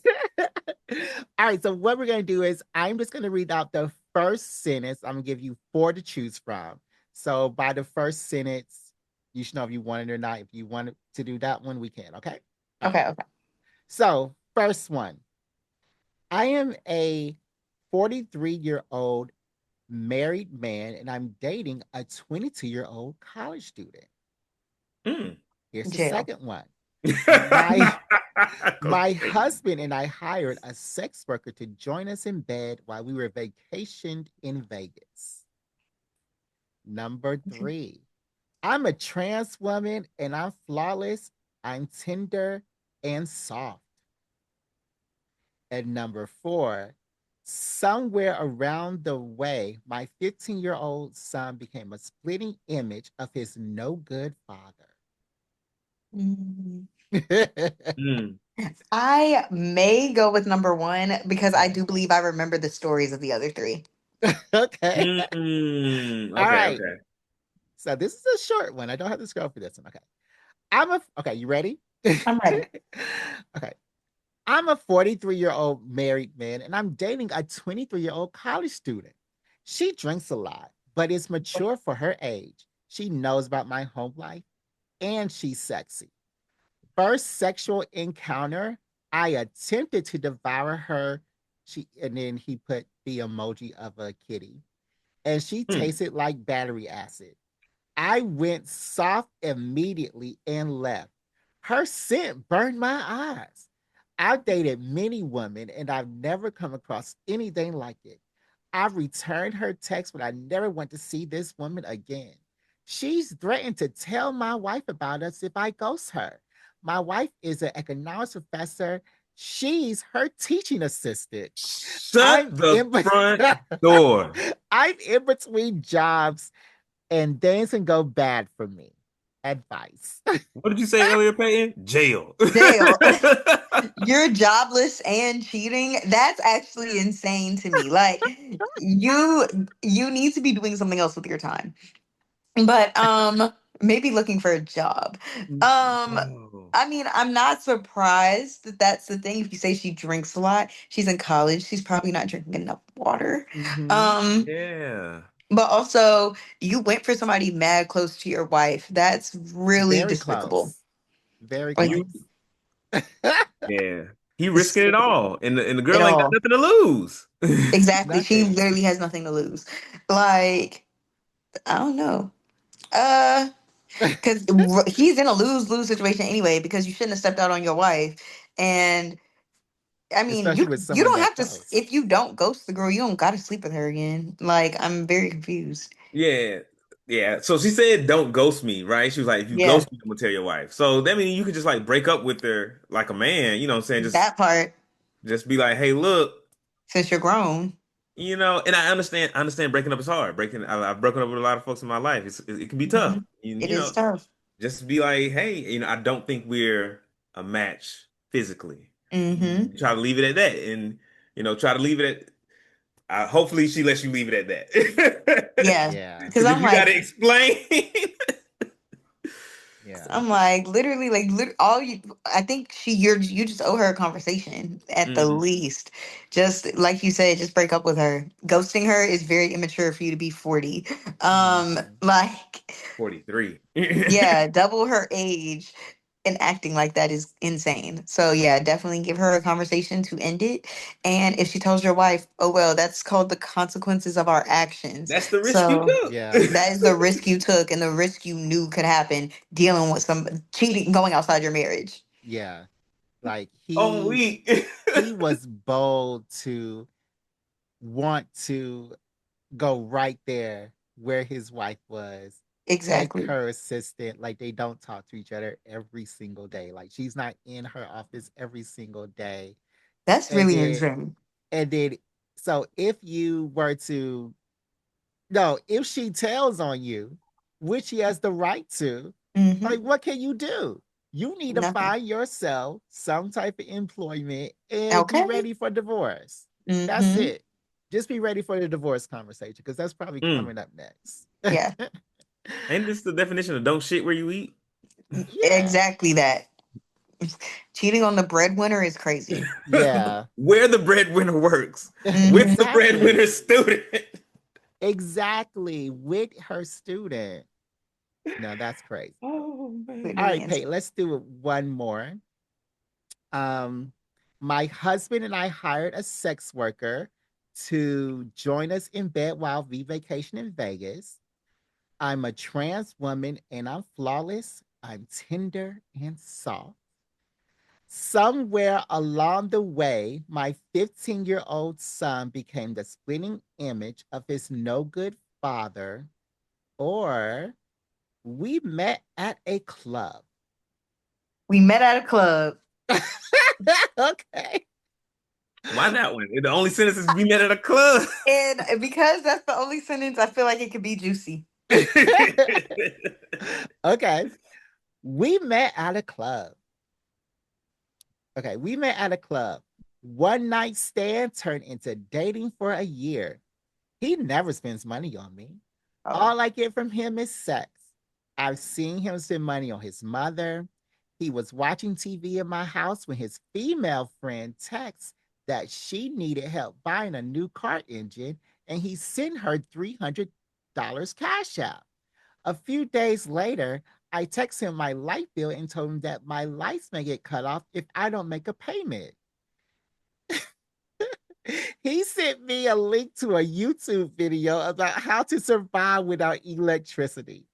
All right, so what we're gonna do is I'm just gonna read out the first sentence. I'm gonna give you four to choose from. So by the first sentence, you should know if you want it or not. If you want to do that one, we can. Okay. All right. Okay, okay. So first one, I am a 43-year-old married man, and I'm dating a 22-year-old college student. Mm. Here's the Jail. second one. My My Okay. husband and I hired a sex worker to join us in bed while we were vacationed in Vegas. Number three, I'm a trans woman and I'm flawless. I'm tender and soft. And number four, somewhere around the way, my 15-year-old son became a splitting image of his no good father. Mm. Okay. Mm. I may go with number one because I do believe I remember the stories of the other three. Okay. Mm. All Okay. right. Okay. So this is a short one. I don't have to scroll for this one. Okay. You ready? I'm ready. Okay. I'm a 43-year-old married man and I'm dating a 23-year-old college student. She drinks a lot, but is mature for her age. She knows about my home life and she's sexy. First sexual encounter, I attempted to devour her. And then he put the emoji of a kitty. And she Mm. tasted like battery acid. I went soft immediately and left. Her scent burned my eyes. I've dated many women and I've never come across anything like it. I've returned her text, but I never want to see this woman again. She's threatened to tell my wife about us if I ghost her. My wife is an economics professor. She's her teaching assistant. Shut I'm the in, front door. I'm in between jobs and things can go bad for me. Advice. What did you say earlier, Peyton? Jail. Jail. You're jobless and cheating. That's actually insane to me. Like you need to be doing something else with your time. But maybe looking for a job. Um Oh. I mean, I'm not surprised that that's the thing. If you say she drinks a lot, she's in college, she's probably not drinking enough water. Mm-hmm. Um Yeah. but also you went for somebody mad close to your wife. That's really Very despicable. close. Very Like You close. yeah. He risking it despicable all. And the at girl ain't got all. nothing to lose. Exactly. She Nothing. literally has nothing to lose. Like, I don't know. Uh, because he's in a lose-lose situation anyway, because you shouldn't have stepped out on your wife. And I mean, Especially you with you someone don't that have to close. if you don't ghost the girl, you don't gotta sleep with her again. Like, I'm very confused. Yeah. Yeah. So she said, don't ghost me, right? She was like, if you Yeah, ghost me, I'm gonna tell your wife. So that means you could just like break up with her like a man, you know what I'm saying? that part, Just be like, hey, look, since you're grown. and I understand breaking up is hard. I've broken up with a lot of folks in my life. It can be tough. Mhm. It is tough. Just be like, hey, I don't think we're a match physically. Mm-hmm. Try to leave it at that, and try to leave it at. Hopefully, she lets you leave it at that. Yeah. Yeah. Because Because if I'm you got to like, explain, Yeah. I'm like, literally, all you. I think you just owe her a conversation at the Mhm. least. Just like you said, just break up with her. Ghosting her is very immature for you to be 40. Mhm. Like, 43. yeah, double her age and acting like that is insane. So yeah, definitely give her a conversation to end it. And if she tells your wife, oh well, that's called the consequences of our actions. That's the risk you So Yeah. took. that is the risk you took and the risk you knew could happen dealing with some cheating going outside your marriage. Yeah. Like Oh, he was bold to want to go right there where his wife was, take Exactly. her assistant. Like they don't talk to each other every single day. Like she's not in her office every single day. That's And really then insane. and then so if you were to no, if she tells on you, which she has the right to, like Hmm. what can you do? You need to Nothing. find yourself some type of employment and be Okay. ready for divorce. That's Hmm. it. Just be ready for the divorce conversation because that's probably Mm. coming up next. Yeah. Ain't this the definition of don't shit where you eat? Yeah. Exactly that. Cheating on the breadwinner is crazy. Yeah. Where the breadwinner works with Hmm. the Exactly. breadwinner student. Exactly. With her student. No, that's crazy. Oh All man. Literally right, insane. Peyton, let's do one more. Um, my husband and I hired a sex worker to join us in bed while we vacation in Vegas. I'm a trans woman and I'm flawless. I'm tender and soft. Somewhere along the way, my 15-year-old son became the splitting image of his no good father, or we met at a club. We met at a club. Okay. Why that one? The only sentence is we met at a club. And because that's the only sentence, I feel like it could be juicy. Okay. We met at a club. Okay. We met at a club. One night stand turned into dating for a year. He never spends money on me. Oh. All I get from him is sex. I've seen him spend money on his mother. He was watching TV in my house when his female friend texted that she needed help buying a new car engine, and he sent her $300 cash out. A few days later, I text him my light bill and told him that my lights may get cut off if I don't make a payment. He sent me a link to a YouTube video about how to survive without electricity.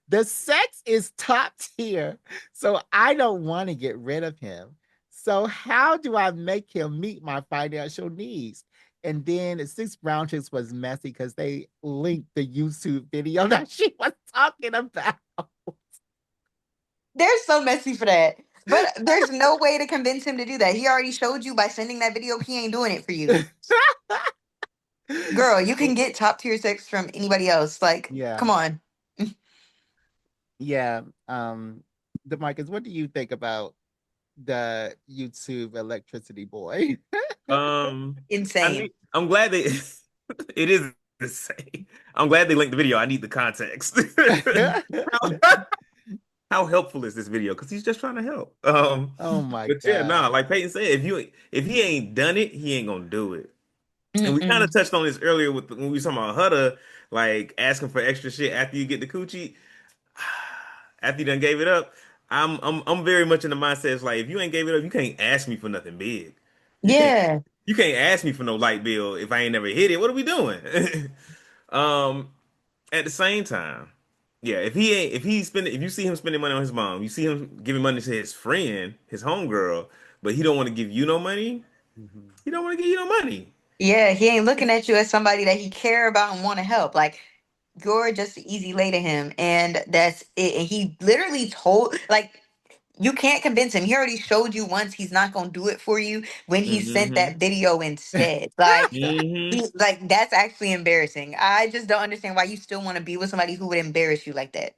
The sex is top tier, so I don't want to get rid of him. So, how do I make him meet my financial needs? And then the Six Brown Chicks was messy because they linked the YouTube video that she was talking about. They're so messy for that. But there's no way to convince him to do that. He already showed you by sending that video he ain't doing it for you. Girl, you can get top tier sex from anybody else. Like, Yeah. come on. Yeah. DeMarcus, what do you think about the YouTube electricity boy? I Insane. need. I'm glad they. It is the same. I'm glad they linked the video. I need the context. how, how helpful is this video? Because he's just trying to help. Oh my But yeah, nah. God. Like Peyton said, if he ain't done it, he ain't gonna do it. And we kind Mm-mm. of touched on this earlier when we were talking about Huda, like asking for extra shit after you get the coochie. After you done gave it up, I'm very much in the mindset. It's like if you ain't gave it up, you can't ask me for nothing big. You can't Yeah. you can't ask me for no light bill if I ain't never hit it. What are we doing? um, at the same time, yeah, if you see him spending money on his mom, you see him giving money to his friend, his homegirl, but he don't want to give you no money. Mhm. He don't want to give you no money. Yeah. He ain't looking at you as somebody that he care about and want to help. Like, you're just an easy lay to him. And that's it. And he literally told, like, you can't convince him. He already showed you once he's not gonna do it for you when he sent Hmm. that video instead. Like, Hmm. that's actually embarrassing. I just don't understand why you still want to be with somebody who would embarrass you like that.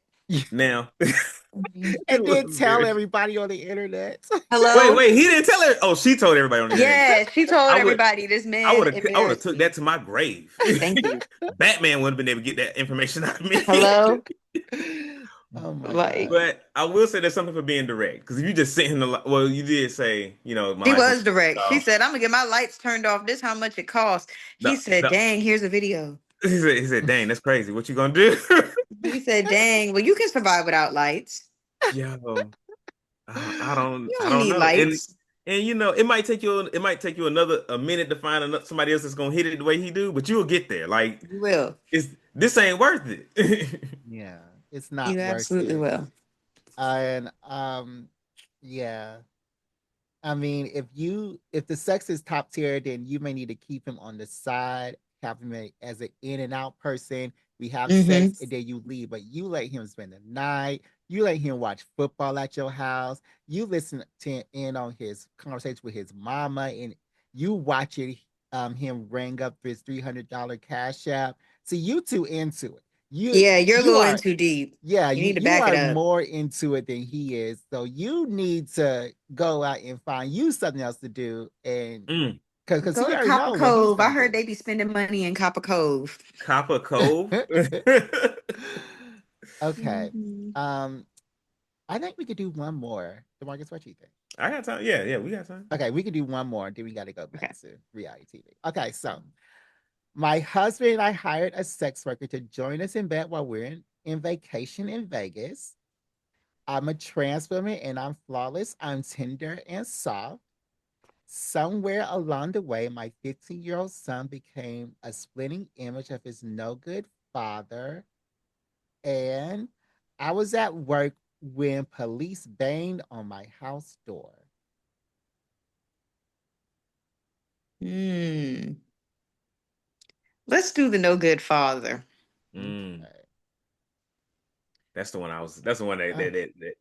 Now, Mhm. it And was then tell embarrassing. everybody on the internet. Hello? Wait, he didn't tell her. Oh, she told everybody on the internet. Yeah, she told I would, everybody this I man would have, I would have embarrassed took that me. to my grave. Thank you. Batman wouldn't have been able to get that information out of me. Hello? Oh my Like, God. But I will say there's something for being direct. Because if you just sit in the well, you did say, my she lights were was direct. She off. said, I'm gonna get my lights turned off. This how much it costs. He No, said, no. dang, here's a video. He said, dang, that's crazy. What you gonna do? He said, dang, well, you can survive without lights. Yo, You I don't don't need know. lights. And it might take you a minute to find somebody else that's gonna hit it the way he do, but you'll get there. Like You will. this ain't worth it. Yeah, it's not You worth absolutely it. will. And yeah. I mean, if the sex is top tier, then you may need to keep him on the side, have him as an in and out person. We have Mm-hmm. sex and then you leave, but you let him spend the night. You let him watch football at your house. You listen to in on his conversation with his mama, and you watch him ring up his $300 cash app. See, you two into it. You Yeah, you're a you little in are too deep. yeah, You need to you back it are up. more into it than he is. So you need to go out and find you something else to do, and Mm. because Go he to already Copper know what he's Cove. I gonna heard do. they be spending money in Copper Cove. Copper Cove. Okay, Mhm. um, I think we could do one more. Demarcus, what you think? I got time. Yeah, yeah, we got time. Okay, we could do one more. Then we got to go back Okay. to reality TV. Okay, so my husband and I hired a sex worker to join us in bed while we're in vacation in Vegas. I'm a trans woman and I'm flawless. I'm tender and soft. Somewhere along the way, my 15-year-old son became a splitting image of his no good father. And I was at work when police banged on my house door. Hmm. Let's do the no good father. Mm. Okay. That's the one That's the one Uh,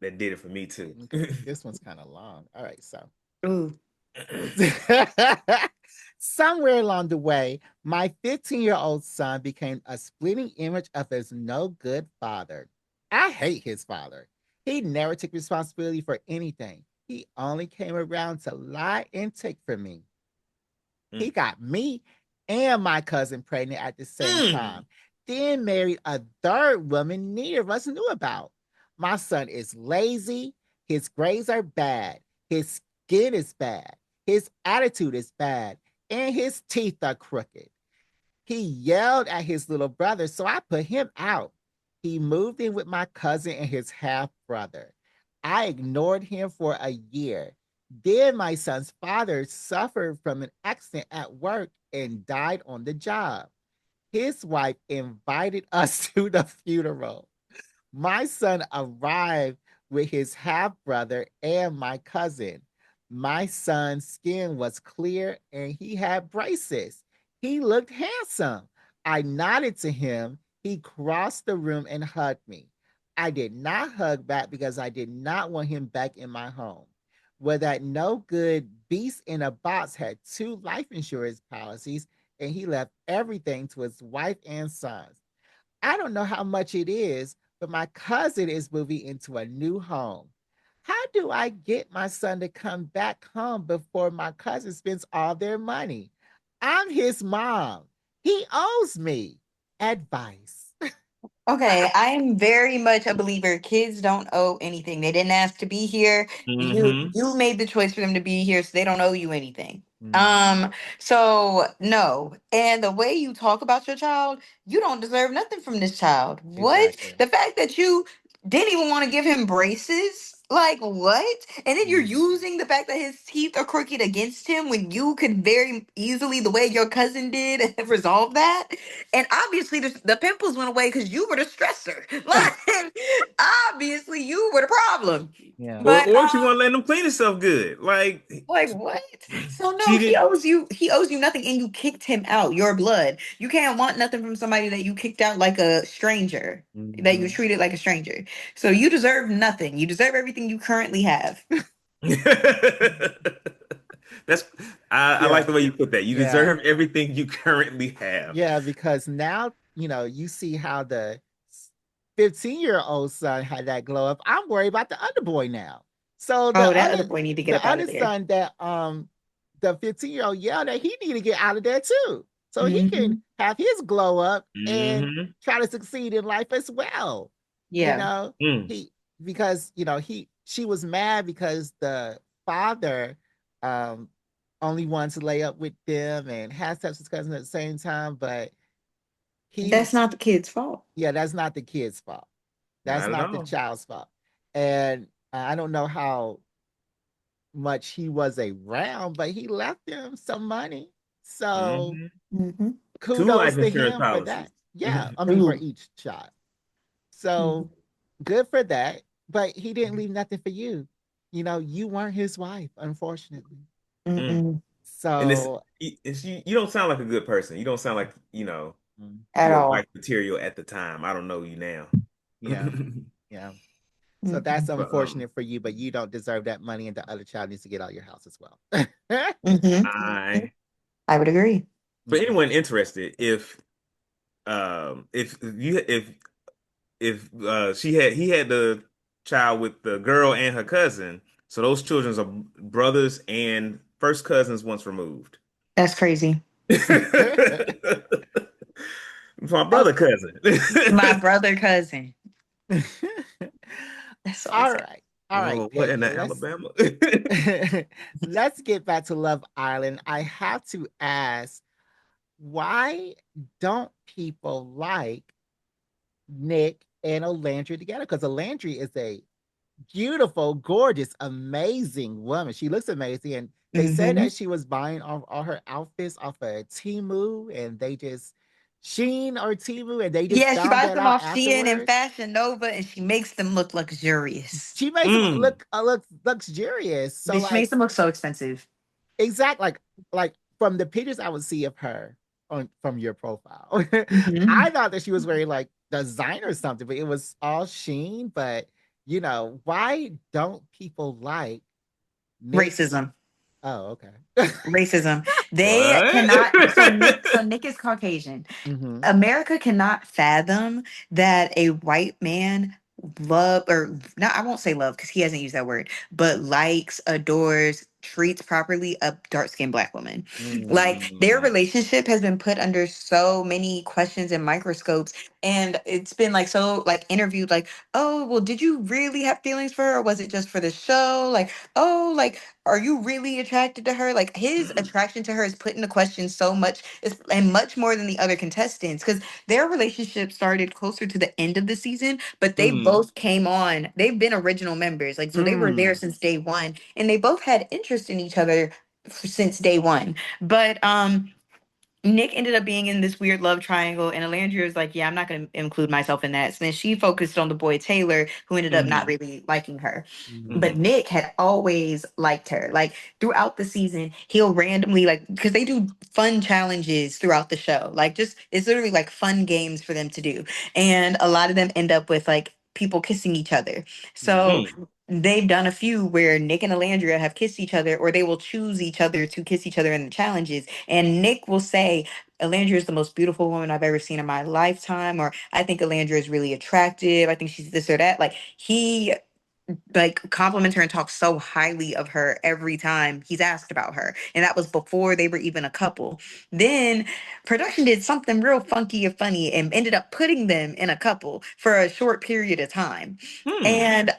that did it for me too. okay. This one's kind of long. All right. So Ooh. somewhere along the way, my 15-year-old son became a splitting image of his no good father. I hate his father. He never took responsibility for anything. He only came around to lie and take from me. He Mm. got me and my cousin pregnant at the same Mm. time, then married a third woman neither of us knew about. My son is lazy. His grades are bad. His skin is bad. His attitude is bad. And his teeth are crooked. He yelled at his little brother, so I put him out. He moved in with my cousin and his half brother. I ignored him for a year. Then my son's father suffered from an accident at work and died on the job. His wife invited us to the funeral. My son arrived with his half brother and my cousin. My son's skin was clear and he had braces. He looked handsome. I nodded to him. He crossed the room and hugged me. I did not hug back because I did not want him back in my home. Well, that no good beast in a box had two life insurance policies and he left everything to his wife and sons. I don't know how much it is, but my cousin is moving into a new home. How do I get my son to come back home before my cousin spends all their money? I'm his mom. He owes me advice. Okay, I'm very much a believer. Kids don't owe anything. They didn't ask to be here. You Mm-hmm. you made the choice for them to be here, so they don't owe you anything. Mm, So no. And the way you talk about your child, you don't deserve nothing from this child. What? exactly. The fact that you didn't even want to give him braces? Like what? And then you're Mm, using the fact that his teeth are crooked against him when you could very easily, the way your cousin did, resolve that. And obviously the pimples went away because you were the stressor. Like obviously you were the problem. yeah. But Or she won't let him clean himself good. like what? So no, She he did. owes you nothing and you kicked him out. Your blood. You can't want nothing from somebody that you kicked out like a stranger. That you Mhm. treated like a stranger. So you deserve nothing. You deserve everything you currently have. That's I Yeah. like the way you put that. You Yeah. deserve everything you currently have. Yeah, because now, you see how the 15-year-old son had that glow up. I'm worried about the other boy now. So Oh, that other boy need to get the up out of other there. son that the 15-year-old yelled at, he need to get out of there too. So he can Hmm. have his glow up and Hmm. try to succeed in life as well. You Yeah. know, Mm. he because she was mad because the father um only wanted to lay up with them and had sex with his cousin at the same time, but he That's not the kid's fault. yeah, that's not the kid's fault. That's Not at not the all. child's fault. And I don't know how much he was around, but he left them some money. So Hmm. Mm-hmm. Two life kudos to insurance him for policies. that. Yeah, I mean for Ooh. each child. So good for that. But he didn't leave nothing for you. You weren't his wife, unfortunately. Mm. Mm-mm. And So you don't sound like a good person. You don't sound like, mm, At your all. wife material at the time. I don't know you now. yeah, yeah. So that's Mm-mm. But unfortunate for you, but you don't deserve that money, and the other child needs to get out of your house as well. Mm-hmm. I I would agree. for Mhm. anyone interested, if you if he had the child with the girl and her cousin, so those children are brothers and first cousins once removed. That's crazy. My That's brother cousin. My brother cousin. That's so all insane. right. All right, Oh, what in the Peyton. Let's Alabama? let's get back to Love Island. I have to ask, why don't people like Nick and Olandri together? Because Olandri is a beautiful, gorgeous, amazing woman. She looks amazing. And they said Mm-hmm. that she was buying all her outfits off of Timu, and they just Sheen or Timu, and they just Yeah, she found buys that them out off Shein and afterwards. Fashion Nova, and she makes them look luxurious. She makes them Mm. look luxurious. So Bitch, she like makes them look so expensive. exact like from the pictures I would see of her on from your profile, Mm-hmm. I thought that she was wearing like designer or something, but it was all Sheen. But why don't people like Nick? Racism. Oh, okay. Racism. They What? cannot. So Nick is Caucasian. Hmm. America cannot fathom that a white man love or not, I won't say love because he hasn't used that word, but likes, adores, treats properly a dark-skinned black woman. Like their Mm. relationship has been put under so many questions and microscopes, and it's been like so like interviewed like, oh well, did you really have feelings for her or was it just for the show? Like, oh, like are you really attracted to her? Like his attraction to her is put into question so much and much more than the other contestants because their relationship started closer to the end of the season, but they Mm. both came on. They've been original members. Like so they were there Mm. since day one and they both had interest in each other since day one. But Nick ended up being in this weird love triangle, and Alandria was like, "Yeah, I'm not going to include myself in that." So then she focused on the boy Taylor, who ended up not Mhm. really liking her. But Mhm. Hmm. Nick had always liked her. Like throughout the season, he'll randomly like because they do fun challenges throughout the show. Like just it's literally like fun games for them to do, and a lot of them end up with like people kissing each other. So Mm. they've done a few where Nick and Alandria have kissed each other, or they will choose each other to kiss each other in the challenges. And Nick will say, Alandria is the most beautiful woman I've ever seen in my lifetime, or I think Alandria is really attractive. I think she's this or that. Like he like compliments her and talks so highly of her every time he's asked about her. And that was before they were even a couple. Then production did something real funky and funny and ended up putting them in a couple for a short period of time. Hmm. And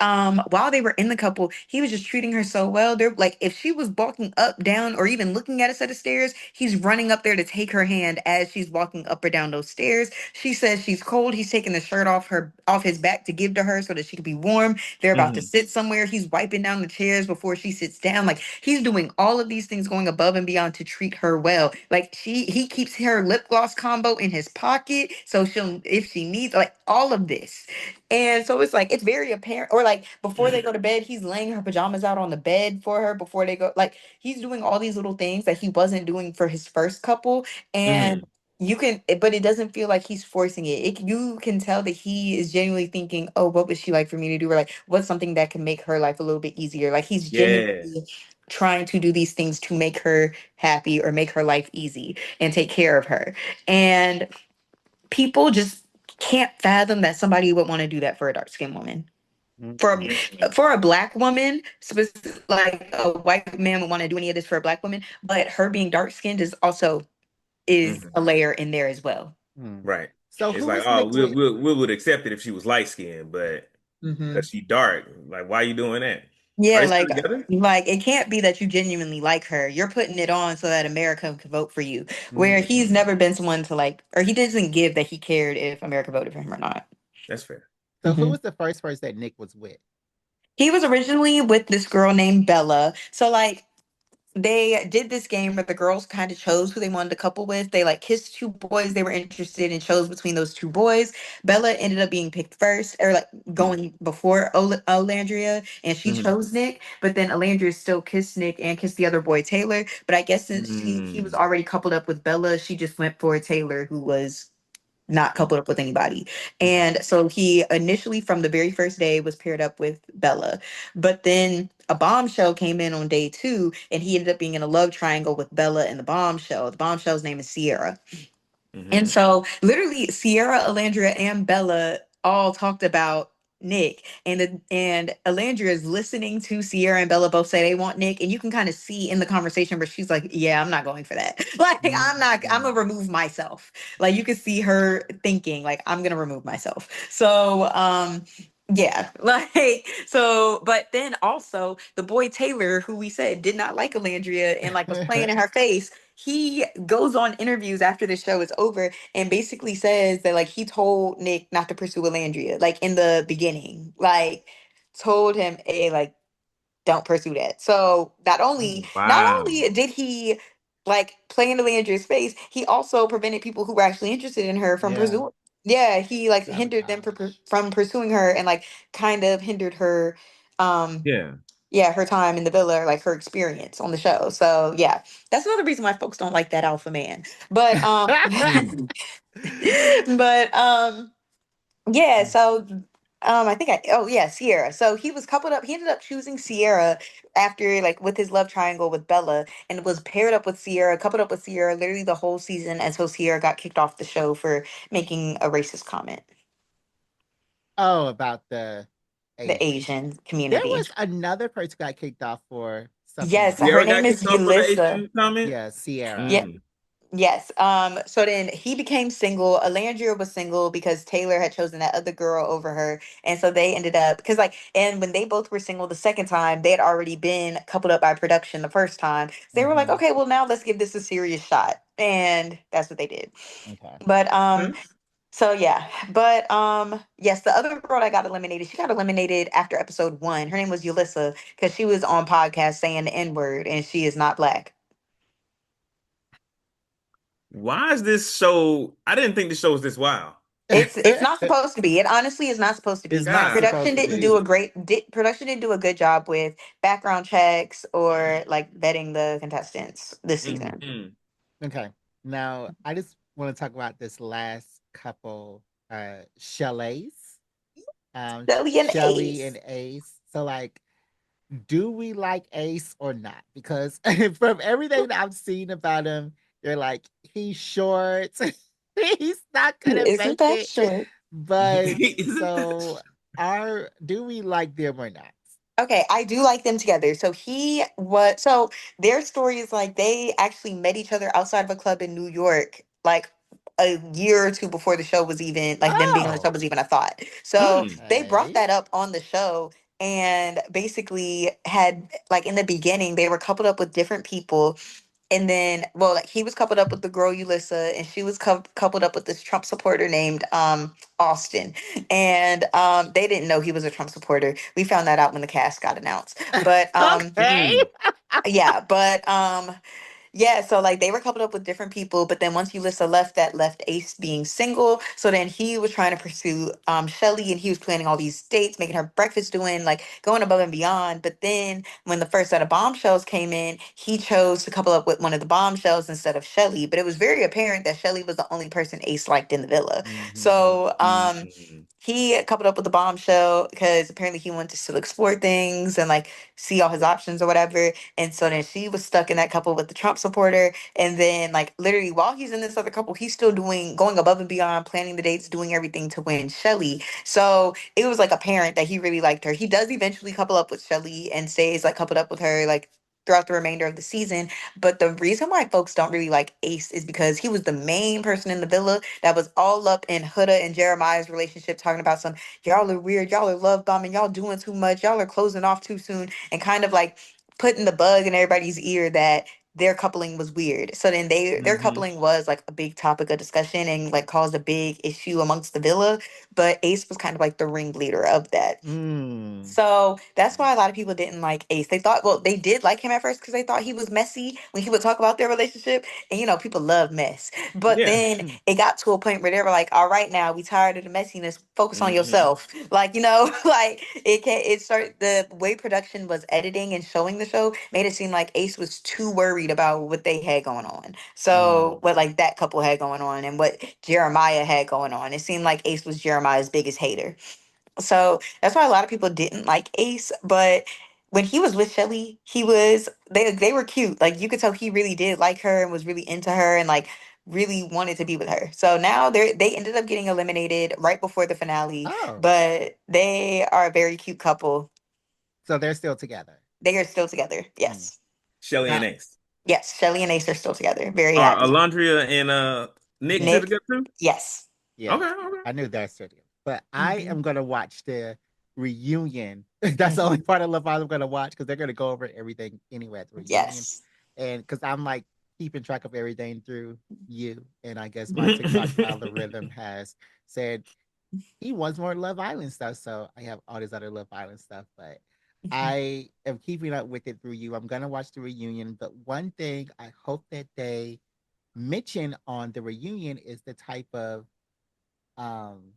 while they were in the couple, he was just treating her so well. They're like if she was walking up, down, or even looking at a set of stairs, he's running up there to take her hand as she's walking up or down those stairs. She says she's cold. He's taking the shirt off his back to give to her so that she could be warm. They're about to Mhm. sit somewhere. He's wiping down the chairs before she sits down. Like he's doing all of these things going above and beyond to treat her well. Like he keeps her lip gloss combo in his pocket. So she'll if she needs like all of this. And so it's like it's very apparent. Or like before they go to bed, he's laying her pajamas out on the bed for her before they go. Like he's doing all these little things that he wasn't doing for his first couple. And Mhm. but it doesn't feel like he's forcing you can tell that he is genuinely thinking, oh, what would she like for me to do? Or like, what's something that can make her life a little bit easier? Like, he's Yeah. genuinely trying to do these things to make her happy or make her life easy and take care of her. And people just can't fathom that somebody would want to do that for a dark skinned woman. For Mhm. for a black woman, like a white man would want to do any of this for a black woman, but her being dark skinned is also is Mhm. a layer in there as well. Hmm. Right. So It's who like, is oh, Nick with? we would accept it if she was light skinned, but Hmm. because she dark, like, why are you doing that? Are Yeah, they still together? like it can't be that you genuinely like her. You're putting it on so that America can vote for you. Where he's Mhm. never been someone to like, or he doesn't give that he cared if America voted for him or not. That's fair. So who Hmm. was the first person that Nick was with? He was originally with this girl named Bella. So like they did this game where the girls kind of chose who they wanted to couple with. They like kissed two boys they were interested in, chose between those two boys. Bella ended up being picked first, or like going before Olandria, and she Mm-hmm. chose Nick. But then Olandria still kissed Nick and kissed the other boy Taylor. But I guess since he was Mm-hmm. already coupled up with Bella, she just went for Taylor, who was not coupled up with anybody. Okay. And so he initially, from the very first day, was paired up with Bella. But then a bombshell came in on day two, and he ended up being in a love triangle with Bella and the bombshell. The bombshell's name is Sierra. And Mm-hmm. so literally Sierra, Alandria, and Bella all talked about Nick. And Alandria is listening to Sierra and Bella both say they want Nick. And you can kind of see in the conversation where she's like, yeah, I'm not going for that. Like, I'm gonna Mhm. remove myself. Like you can see her thinking, like, I'm gonna remove myself. So yeah, like so, but then also the boy Taylor, who we said did not like Alandria and like was playing in her face, he goes on interviews after the show is over and basically says that like he told Nick not to pursue Alandria, like in the beginning, like told him, hey, like don't pursue that. So Oh, not wow. only did he like play into Landry's face, he also prevented people who were actually interested in her from Yeah. pursuing. Yeah, he like hindered them Sabotage. from pursuing her and like kind of hindered her, um, Yeah. yeah, her time in the villa, or, like her experience on the show. So yeah, that's another reason why folks don't like that alpha man. But Mm. but yeah, so I think I oh yeah, Sierra. So he was coupled up, he ended up choosing Sierra after like with his love triangle with Bella and was paired up with Sierra, coupled up with Sierra literally the whole season until Sierra got kicked off the show for making a racist comment. Oh, about the The Asian. Asian There community. was another person who got kicked off for something Yes, about her Sierra name got is kicked off for the Yulissa. Asian comment. yeah, Sierra. Yeah. Mm. Yes. So then he became single. Alandria was single because Taylor had chosen that other girl over her. And so they ended up because like and when they both were single the second time, they had already been coupled up by production the first time. So they were like, Hmm. okay, well now let's give this a serious shot. And that's what they did. Okay. But Okay. so yeah. But yes, the other girl that got eliminated, she got eliminated after episode one. Her name was Yulissa because she was on podcast saying the N-word and she is not black. Why is this show? I didn't think the show was this wild. It's not supposed to be. It honestly is not supposed to It's be. not God, supposed Production to didn't do be. a production didn't do a good job with background checks or like vetting the contestants this season. mm-hmm. Okay. Now I just want to talk about this last couple, Shelley's. Shelly and Shelly Ace. and Ace. So like, do we like Ace or not? Because from everything that I've seen about him, they're like, he's short, he's not He gonna isn't make that it. short. But so are do we like them or not? Okay, I do like them together. So their story is like they actually met each other outside of a club in New York, like a year or two before the show was even like them being on the show Oh, was even a thought. So Mm. they brought okay. that up on the show and basically had like in the beginning they were coupled up with different people and then, well, like he was coupled up with the girl Ulissa, and she was coupled up with this Trump supporter named Austin. And they didn't know he was a Trump supporter. We found that out when the cast got announced. But Okay. Mm. yeah, but yeah, so like they were coupled up with different people, but then once Ulissa left, that left Ace being single. So then he was trying to pursue Shelly and he was planning all these dates, making her breakfast, doing like going above and beyond. But then when the first set of bombshells came in, he chose to couple up with one of the bombshells instead of Shelly. But it was very apparent that Shelly was the only person Ace liked in the villa. Mhm. So Mm. he coupled up with the bombshell because apparently he wanted to still explore things and like see all his options or whatever. And so then she was stuck in that couple with the Trump supporter. And then, like, literally, while he's in this other couple, he's still going above and beyond, planning the dates, doing everything to win Shelly. So it was like apparent that he really liked her. He does eventually couple up with Shelly and stays like coupled up with her, like, throughout the remainder of the season. But the reason why folks don't really like Ace is because he was the main person in the villa that was all up in Huda and Jeremiah's relationship, talking about some, y'all are weird, y'all are love bombing, y'all doing too much, y'all are closing off too soon, and kind of like putting the bug in everybody's ear that their coupling was weird. So then their coupling was like a big topic of discussion and like caused a big issue amongst the villa. But Ace was kind of like the ringleader of that. Mm. So that's why a lot of people didn't like Ace. They thought, well, they did like him at first because they thought he was messy when he would talk about their relationship. And, you know, people love mess. But Yeah. then it got to a point where they were like, all right, now we tired of the messiness. Focus on Mhm. yourself. Like, you know, like it started, the way production was editing and showing the show made it seem like Ace was too worried about what they had going on. So what like that couple had going on and what Jeremiah had going on. It seemed like Ace was Jeremiah's biggest hater. So that's why a lot of people didn't like Ace. But when he was with Shelly, they were cute. Like you could tell he really did like her and was really into her and like really wanted to be with her. So now they ended up getting eliminated right before the finale. Oh. But they are a very cute couple. So they're still together. They are still together. Yes. Shelly and Now, Ace. Yes. Shelly and Ace are still together. Very Are happy. Alondria and Nick still Nick, together too? yes. yeah, Okay, okay. I knew they're still together. But I Mhm. am gonna watch the reunion. That's the only part of Love Island I'm gonna watch because they're gonna go over everything anyway at the reunion. Yes. And because I'm like keeping track of everything through you, and I guess my TikTok algorithm has said he wants more Love Island stuff. So I have all this other Love Island stuff, but I am keeping up with it through you. I'm gonna watch the reunion, but one thing I hope that they mention on the reunion is the type of um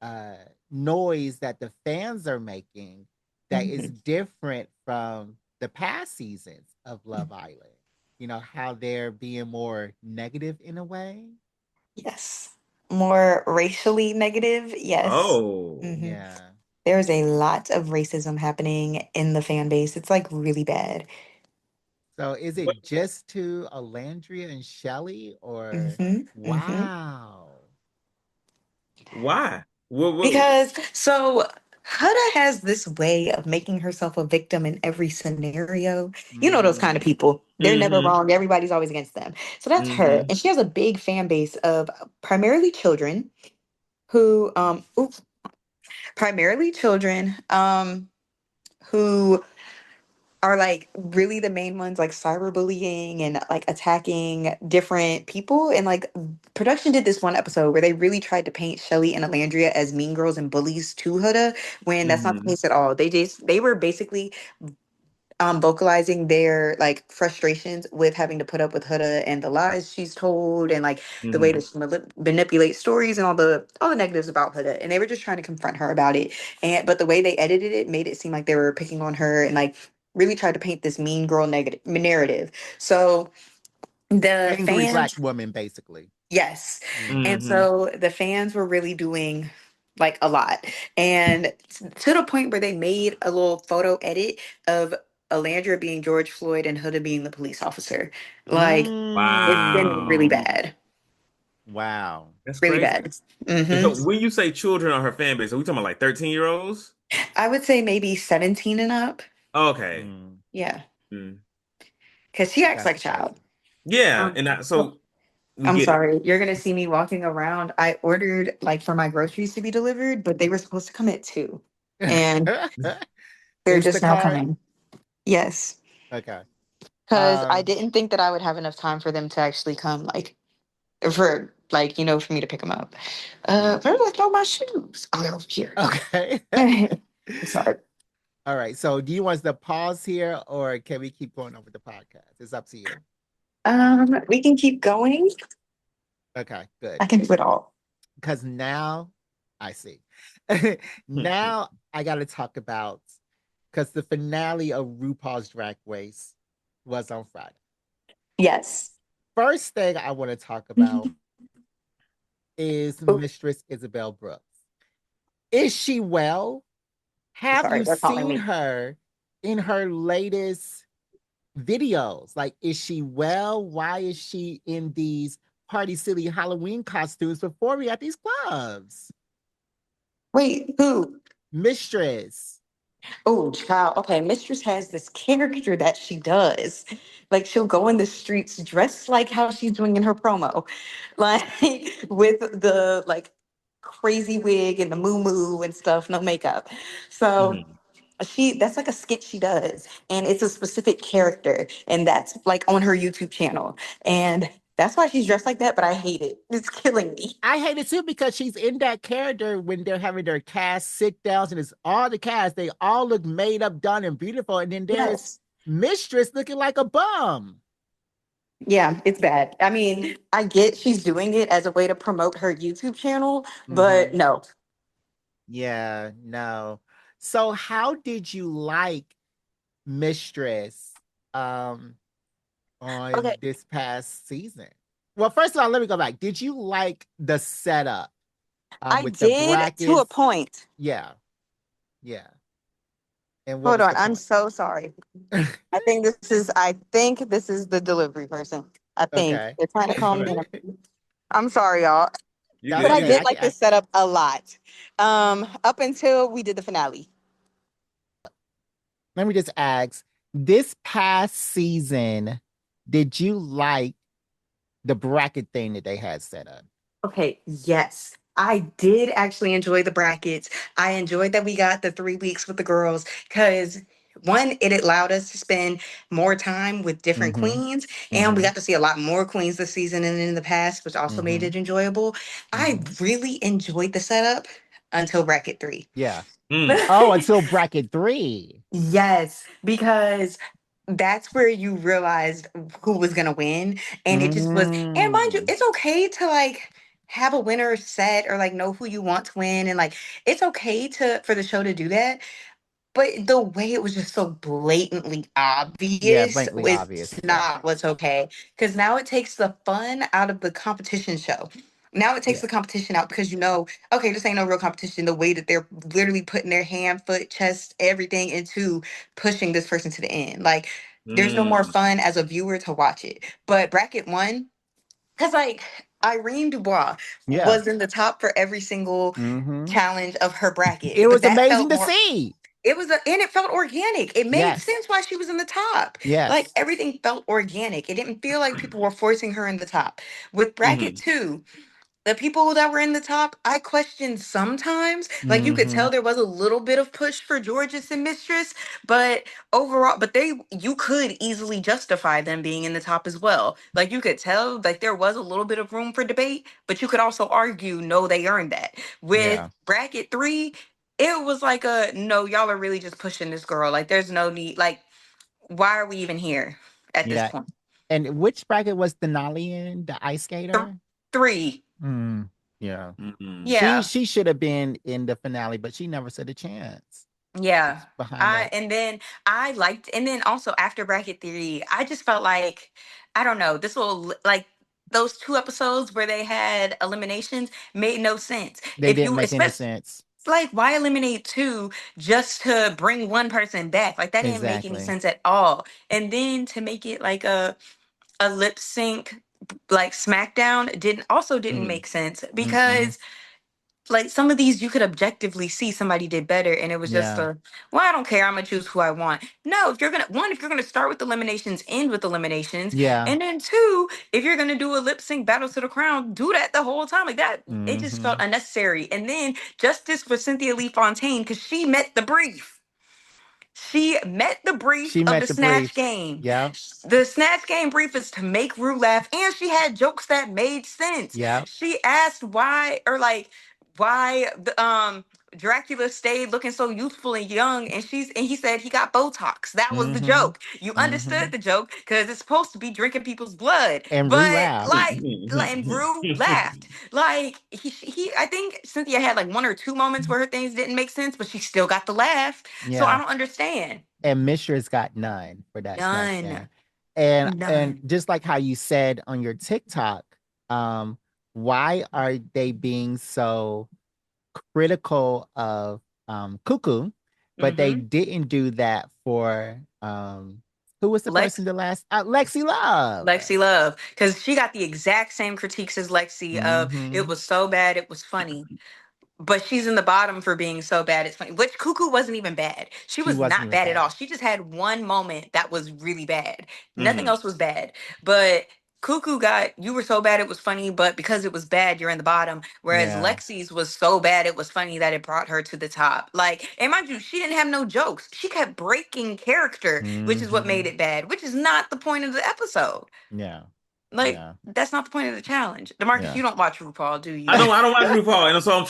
uh noise that the fans are making that is Mhm. different from the past seasons of Love Island. You know, how they're being more negative in a way. Yes. More racially negative. Yes. Oh. Hmm. Yeah. There's a lot of racism happening in the fan base. It's like really bad. So is What? it just to Alandria and Shelly or Hmm. Hmm. wow. Why? What? Because so Huda has this way of making herself a victim in every scenario. You know those kind of Mm. people. They're never Mm-hmm. wrong. Everybody's always against them. So that's her. Mm-hmm. And she has a big fan base of primarily children who primarily children who are like really the main ones, like cyberbullying and like attacking different people. And like production did this one episode where they really tried to paint Shelly and Alandria as mean girls and bullies to Huda when that's not the Mm-hmm. case at all. They were basically vocalizing their like frustrations with having to put up with Huda and the lies she's told and like the way Mm-hmm. that she manipulate stories and all the negatives about Huda, and they were just trying to confront her about it. And but the way they edited it made it seem like they were picking on her and like really tried to paint this mean girl negative narrative. So the Angry black fans, woman, basically. yes. Mm. And Mm-hmm. so the fans were really doing like a lot. And to the point where they made a little photo edit of Alandra being George Floyd and Huda being the police officer. Like it's been really Wow. Mm. bad. Wow. That's Really crazy. bad. And Hmm. so when you say children are her fan base, are we talking about like 13-year-olds? I would say maybe 17 and up. Okay. Mm. Yeah. Mm. Because she acts That's like a child. crazy. Yeah. Um, And oh, so we I'm get it. sorry. You're going to see me walking around. I ordered like for my groceries to be delivered, but they were supposed to come at 2. And they're just now Instacart. coming. Yes. Okay. Because I Um, didn't think that I would have enough time for them to actually come, like, for, like, for me to pick them up. mm, Where did I throw my shoes? Oh, they're over here. okay. Sorry. All right. So do you want us to pause here or can we keep going over the podcast? It's up to you. We can keep going. Okay, good. I can do it all. Because now I see. Now I got to talk about because the finale of RuPaul's Drag Race was on Friday. Yes. First thing I want to talk about is Oh, Mistress Isabel Brooks. Is she well? Have sorry, you they're calling seen me. her in her latest videos? Like, is she well? Why is she in these party city Halloween costumes performing at these clubs? Wait, who? Mistress. Oh, child. Okay, Mistress has this character that she does. Like she'll go in the streets dressed like how she's doing in her promo, like with the like crazy wig and the moo moo and stuff, no makeup. So Mhm. that's like a skit she does, and it's a specific character, and that's like on her YouTube channel, and that's why she's dressed like that. But I hate it. It's killing me. I hate it too because she's in that character when they're having their cast sit downs and it's all the cast. They all look made up, done, and beautiful. And then there's Yes. Mistress looking like a bum. Yeah, it's bad. I mean, I get she's doing it as a way to promote her YouTube channel, but Mm-hmm. no. Yeah, no. So how did you like Mistress on Okay, this past season? Well, first of all, let me go back. Did you like the setup I with the did to a brackets? point. Yeah, yeah. And what Hold was on, the I'm point? so sorry. I think this is the delivery person. I think Okay. they're trying to call me. I'm sorry, y'all. You That's But good? I You okay. did good? like this setup a lot. Up until we did the finale. Let me just ask, this past season, did you like the bracket thing that they had set up? Okay, yes. I did actually enjoy the brackets. I enjoyed that we got the 3 weeks with the girls because one, it allowed us to spend more time with different Mm-hmm. queens, and we Mm-hmm. got to see a lot more queens this season than in the past, which also made Mm-hmm. it enjoyable. I Mm-hmm. really enjoyed the setup until bracket three. Yeah. Mm. Oh, until bracket 3. Yes, because that's where you realized who was gonna win. And it just was, and mind you, Mm. it's okay to like have a winner set or like know who you want to win. And like it's okay to for the show to do that. But the way it was just so blatantly Yeah, obvious blatantly is obvious. Yeah. not what's okay. Because now it takes the fun out of the competition show. Now it takes Yeah. the competition out because you know, okay, this ain't no real competition. The way that they're literally putting their hand, foot, chest, everything into pushing this person to the end. Like, there's no more Mm. fun as a viewer to watch it. But bracket one, because like Irene Dubois Yeah. was in the top for every single Mm-hmm. challenge of her It bracket, but was that amazing felt to more see. and it felt organic. It made Yes. sense why she was in the top. Like Yes. everything felt organic. It didn't feel like people were forcing her in the top. With bracket Mhm. two, the people that were in the top, I questioned sometimes. Like you could Mm-hmm. tell there was a little bit of push for Georges and Mistress, but overall, but you could easily justify them being in the top as well. Like you could tell, like there was a little bit of room for debate, but you could also argue, no, they earned that. With Yeah. bracket three, it was like a no, y'all are really just pushing this girl. Like there's no need. Like why are we even here at this Yeah. point? And which bracket was Denali in? The ice Th- skater? three, Mm. Yeah. Mhm. She yeah. she should have been in the finale, but she never stood a chance. Yeah. She's behind I that. and then I liked and then also after bracket theory, I just felt like I don't know, this will like those 2 episodes where they had eliminations made no sense. They If didn't you make any especially sense. like why eliminate two just to bring one person back? Like that didn't make any Exactly. sense at all. And then to make it like a lip sync like SmackDown didn't Mhm. make sense Mm-mm. because like some of these you could objectively see somebody did better and it was just Yeah. a well I don't care, I'm gonna choose who I want. No, if you're gonna start with eliminations, end with eliminations, Yeah. and then two, if you're gonna do a lip sync battle to the crown, do that the whole time. Like that it just felt Mm-hmm. unnecessary. And then justice for Cynthia Lee Fontaine because she met the brief She of met the the Snatch brief. Game. Yeah. The Snatch Game brief is to make Rue laugh, and she had jokes that made sense. Yeah. She asked why, or like, why the Dracula stayed looking so youthful and young, and he said he got Botox. That was the Mm-hmm. joke. You Mm-hmm. understood the joke because it's supposed to be drinking people's blood, And Rue but laughed. and Rue laughed. Like I think Cynthia had like 1 or 2 moments where her things didn't make sense, but she still got the laugh. So I Yeah. don't understand. And Mistress got none for that Snatch None. Game. And None. just like how you said on your TikTok, um, why are they being so critical of Cuckoo, but they Mm-hmm. didn't do that for who was the person Lex the last Lexi Love. Lexi Love. Because she got the exact same critiques as Lexi of Mm-hmm. it was so bad, it was funny. but she's in the bottom for being so bad it's funny. Which Cuckoo wasn't even bad. She was wasn't not even bad at all. bad. She just had one moment that was really bad. Nothing Mhm. else was bad. But Cuckoo got you were so bad it was funny, but because it was bad, you're in the bottom. Whereas Yeah. Lexi's was so bad it was funny that it brought her to the top. Like, and mind you, she didn't have no jokes. She kept breaking character, which is what made Mhm. it bad, which is not the point of the episode. Yeah. Like, Yeah. that's not the point of the challenge. DeMarcus, Yeah. you don't watch RuPaul, do you? I don't watch RuPaul, and so I'm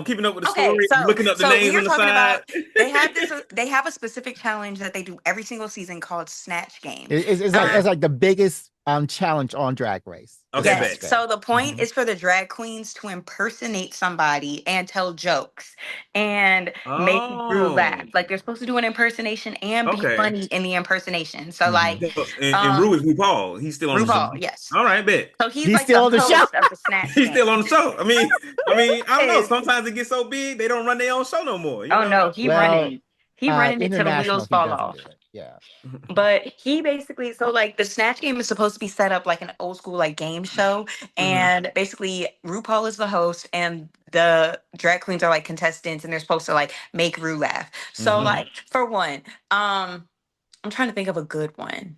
keeping up with the Okay, story. I'm so looking up the so names we are on the talking side. about they have a specific challenge that they do every single season called Snatch Game. It's like Okay. it's like the biggest challenge on Drag Race. The Okay, Yes. Snatch bet. Game. So the point Mhm. is for the drag queens to impersonate somebody and tell jokes and make Drew laugh. Oh, Like they're supposed to do an impersonation and be okay. funny in the impersonation. So Mhm. like And Ru is RuPaul. He's still on the show. RuPaul, yes. All right, bet. So he's He's like still the on the show. host of the Snatch He's Game. still on the show. I don't know. Yes. Sometimes it gets so big they don't run their own show no more. Oh no, Well, he running it till the international, wheels he fall doesn't off. do it. Yeah. But he basically, so like the Snatch Game is supposed to be set up like an old school like game show, Mhm. and basically RuPaul is the host, and the drag queens are like contestants, and they're supposed to like make Ru laugh. So Mhm. like for one, I'm trying to think of a good one.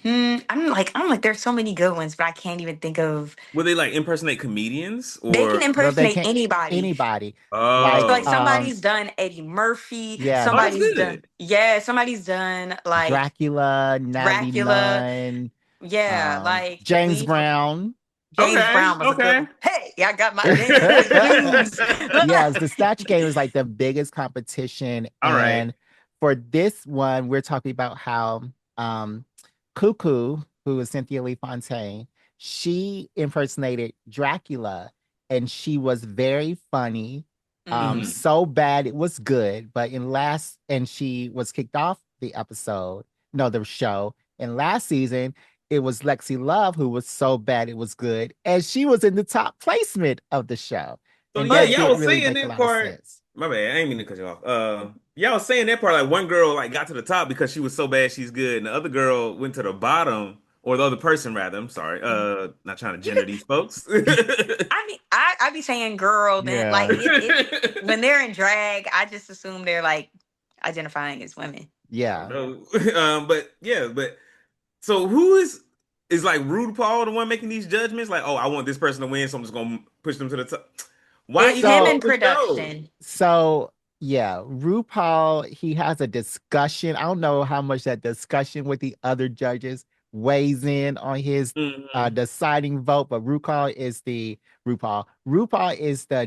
I'm like, there's so many good ones, but I can't even think of. Will they like impersonate comedians They can or? Well, they impersonate can't anybody. anybody. So Like like Oh, somebody's done Eddie Murphy, yeah, oh, that's somebody's done good. somebody's done like Dracula, Natalie Dracula. Nunn, Yeah, like James we Brown. James Okay, Brown was a good okay. one. Hey, I got my James. Yes, the Snatch Game is like the biggest competition. All right. And for this one, we're talking about how Cuckoo, who is Cynthia Lee Fontaine, she impersonated Dracula and she was very funny. Mhm. So bad it was good, but and she was kicked off the episode, no, the show. In last season, it was Lexi Love who was so bad it was good, and she was in the top placement of the show. So And yeah, that But y'all didn't was really saying make a that lot of part. sense. My bad. I ain't mean to cut you off. Y'all was saying that part. Like one girl like got to the top because she was so bad she's good, and the other girl went to the bottom, or the other person rather. I'm sorry. Not trying to you gender could, these folks. I mean, I be saying girl, then like Yeah. it when they're in drag, I just assume they're like identifying as women. I don't Yeah. know. But yeah, but so who is like RuPaul the one making these judgments? Like, oh, I want this person to win, so I'm just gonna push them to the top. Why It's even him go So in on the show? production. so yeah, RuPaul, he has a discussion. I don't know how much that discussion with the other judges weighs in on his Mhm. deciding vote, but RuPaul is the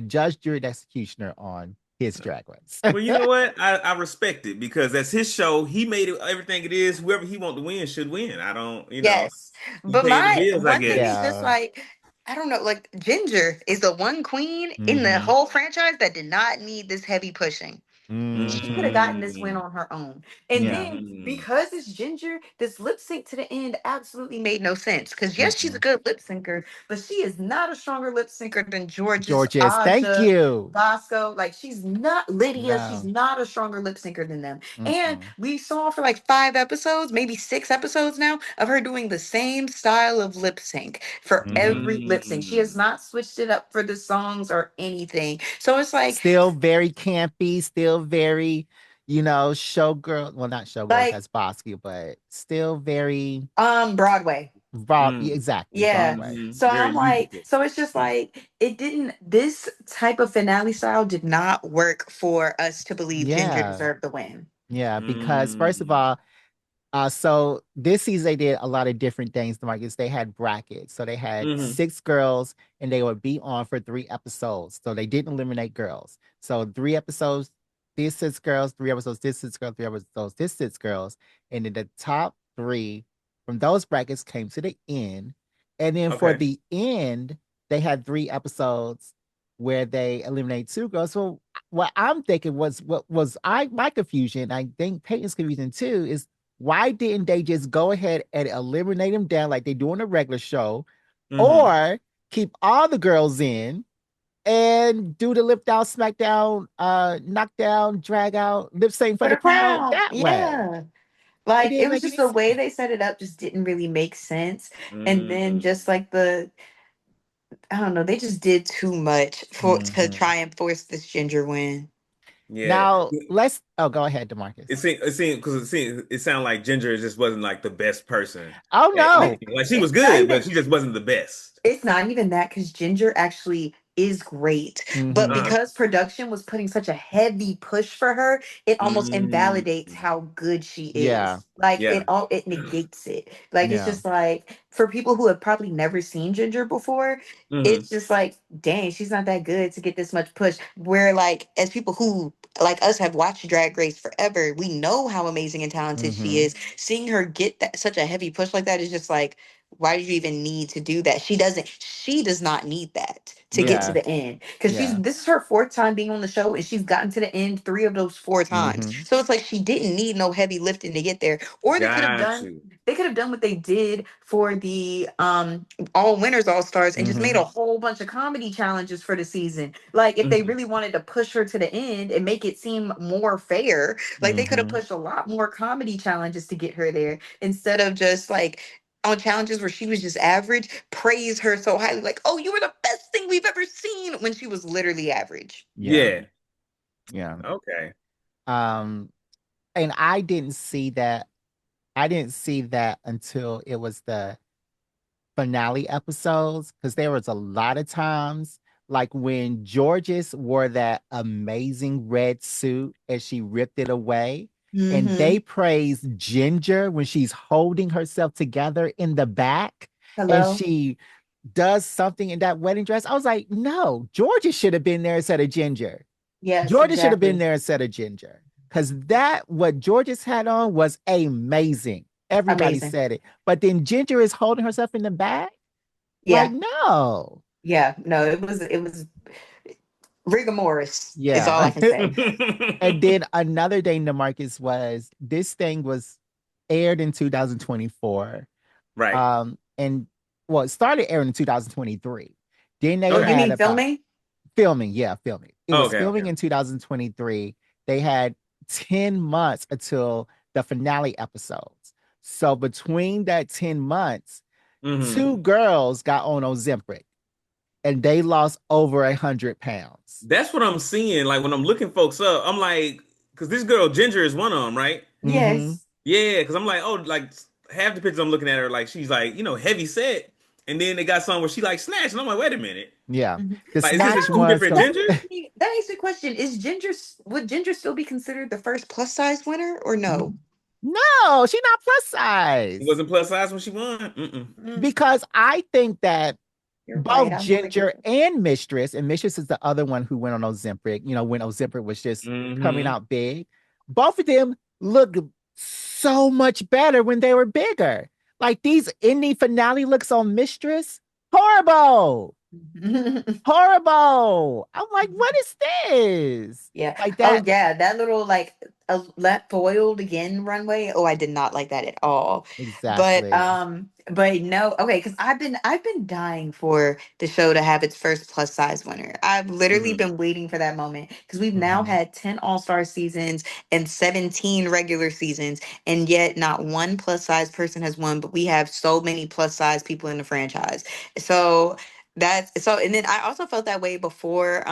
judge, jury, and executioner on his drag race. Well, you know what? I respect it because that's his show. He made it everything it is. Whoever he want to win should win. I don't, Yes. he But paid the my bills, I one thing guess. is just Yeah. like, I don't know, like Ginger is the one queen in the Hmm. whole franchise that did not need this heavy pushing. She could have Hmm. gotten this win Mm, on her own. And Yeah. then mm, because it's Ginger, this lip sync to the end absolutely made no sense. Because yes, she's a Mm-mm. good lip syncer, but she is not a stronger lip syncer than George's Georges, thank Aja, you. Bosco. Like she's not Lydia, she's No. not a stronger lip syncer than them. And Mm-mm. we saw for like 5 episodes, maybe 6 episodes now, of her doing the same style of lip sync for Hmm. every lip sync. She has mm. not switched it up for the songs or anything. So it's like Still very campy, still very, showgirl. Well, not showgirls, like that's Bosky, but still very Broadway. exactly, Yeah. Broadway. So Very I'm like, musical. so it's just like this type of finale style did not work for us to believe Ginger Yeah. deserved the win. Yeah, because first of Mm. all, so this season they did a lot of different things, Marcus. They had brackets. So they had Hmm. 6 girls and they would be on for 3 episodes. So they didn't eliminate girls. So 3 episodes, this 6 girls, 3 episodes, this 6 girls, 3 episodes, this 6 girls. And then the top three from those brackets came to the end. And then for Okay. the end, they had 3 episodes where they eliminate 2 girls. So what I'm thinking was what was I my confusion, I think Peyton's confusion too, is why didn't they just go ahead and eliminate them down like they do on a regular show, Hmm. or keep all the girls in and do the lip down, smack down, knock down, drag out, lip sync for For the the crown crown. that way? Yeah. It Like it didn't was make just any the way sense. they set it up just didn't really make sense. And then Mm. just like the I don't know. They just did too much to Mhm. try and force this Ginger win. Yeah. Now go ahead, DeMarcus. It seemed because it sounded like Ginger just wasn't like the best person Oh at no. anything. Like she was It's not good, but even. she just wasn't the best. It's not even that because Ginger actually is great, but Mhm. Uh-huh. because production was putting such a heavy push for her, it almost Mm. invalidates how good she Yeah. is. Like Yeah. it negates it. Like it's Yeah. just like for people who have probably never seen Ginger before, Hmm. it's just like, dang, she's not that good to get this much push. Where like as people who like us have watched Drag Race forever, we know how amazing and talented she Mhm. is. Seeing her get that such a heavy push like that is just like, why did you even need to do that? She does not need that to get to Yeah. the end. Because Yeah. this is her fourth time being on the show and she's gotten to the end three of those four times. Mhm. So it's like she didn't need no heavy lifting to get there. Or Got you. they could have done what they did for the all winners, all stars, and just made Mhm. a whole bunch of comedy challenges for the season. Like if they Mhm. really wanted to push her to the end and make it seem more fair, like they could have Mhm. pushed a lot more comedy challenges to get her there instead of just like on challenges where she was just average, praise her so highly, like, oh, you were the best thing we've ever seen when she was literally average. Yeah. Yeah. Yeah. Okay. Um and I didn't see that. I didn't see that until it was the finale episodes because there was a lot of times like when Georges wore that amazing red suit and she ripped it away and Mm-hmm. they praised Ginger when she's holding herself together in the back and Hello? she does something in that wedding dress. I was like, no, Georges should have been there instead of Ginger. Yes, Georgia should have been exactly. there instead of Ginger. Because that, what George's had on was amazing. Everybody Amazing. said it. But then Ginger is holding herself in the back. Like, Yeah. no. Yeah. No, it was rigor mortis is all I Yeah. can say. And then another day, DeMarcus was this thing was aired in 2024. Right. And well, it started airing in 2023. Then they Oh, you Okay. had mean about filming? filming, yeah, filming. It Oh, was okay. Okay. filming in 2023. They had 10 months until the finale episodes. So between that 10 months, Hmm. two girls got on Ozempic and they lost over 100 pounds. That's what I'm seeing. Like when I'm looking folks up, I'm like, because this girl Ginger is one of them, right? Mm-hmm. Yes. Yeah. Because I'm like, oh, like half the pictures I'm looking at her, like she's like, heavy set, and then they got some where she like snatch, and I'm like, wait a minute, Yeah. Mhm. The like is this snatch Now, two ones different because Gingers? that makes me question: would Ginger still be considered the first plus size winner or no? no, she's not plus She size. wasn't plus size when she won. Mm-mm. Mm, Because I think that you're right. both I'm gonna look at Ginger and Mistress, and Mistress is the other one who went on Ozempic, when Ozempic was just coming Mm-hmm. out big. Both of them look so much better when they were bigger. Like these indie finale looks on Mistress, horrible, it. horrible. I'm like, what is this? Yeah. Like Oh, that. yeah. That little like a left foiled again runway. Oh, I did not like that at all. Exactly. But no. Okay, because I've been dying for the show to have its first plus size winner. I've literally Mm-hmm. been waiting for that moment because we've now Mhm. had 10 all-star seasons and 17 regular seasons, and yet not one plus size person has won. But we have so many plus size people in the franchise. So and then I also felt that way before.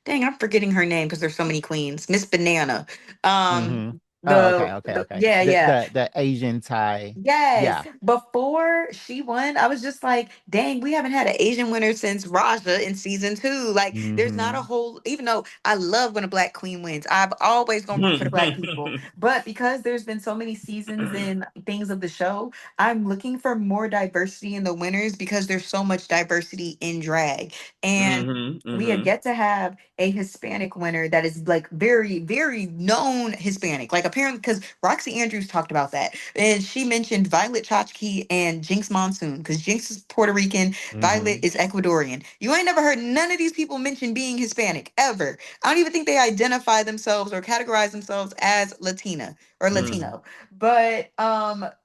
Dang, I'm forgetting her name because there's so many queens. Miss Banana. Um, Mhm. Oh, okay, okay, the okay. yeah, The yeah. the the Asian Thai. Yes. Yeah. Before she won, I was just like, dang, we haven't had an Asian winner since Raja in season two. Like, there's not a Mhm. whole, even though I love when a black queen wins, I've always gonna root for the black people. But because there's been so many seasons and things of the show, I'm looking for more diversity in the winners because there's so much diversity in drag. And Mm-hmm. we have Mm-hmm. yet to have a Hispanic winner that is like very, very known Hispanic. Like apparently, because Roxy Andrews talked about that. And she mentioned Violet Chachki and Jinx Monsoon because Jinx is Puerto Rican, Violet Mm-hmm. is Ecuadorian. You ain't never heard none of these people mention being Hispanic ever. I don't even think they identify themselves or categorize themselves as Latina or Mm-hmm. Latino. But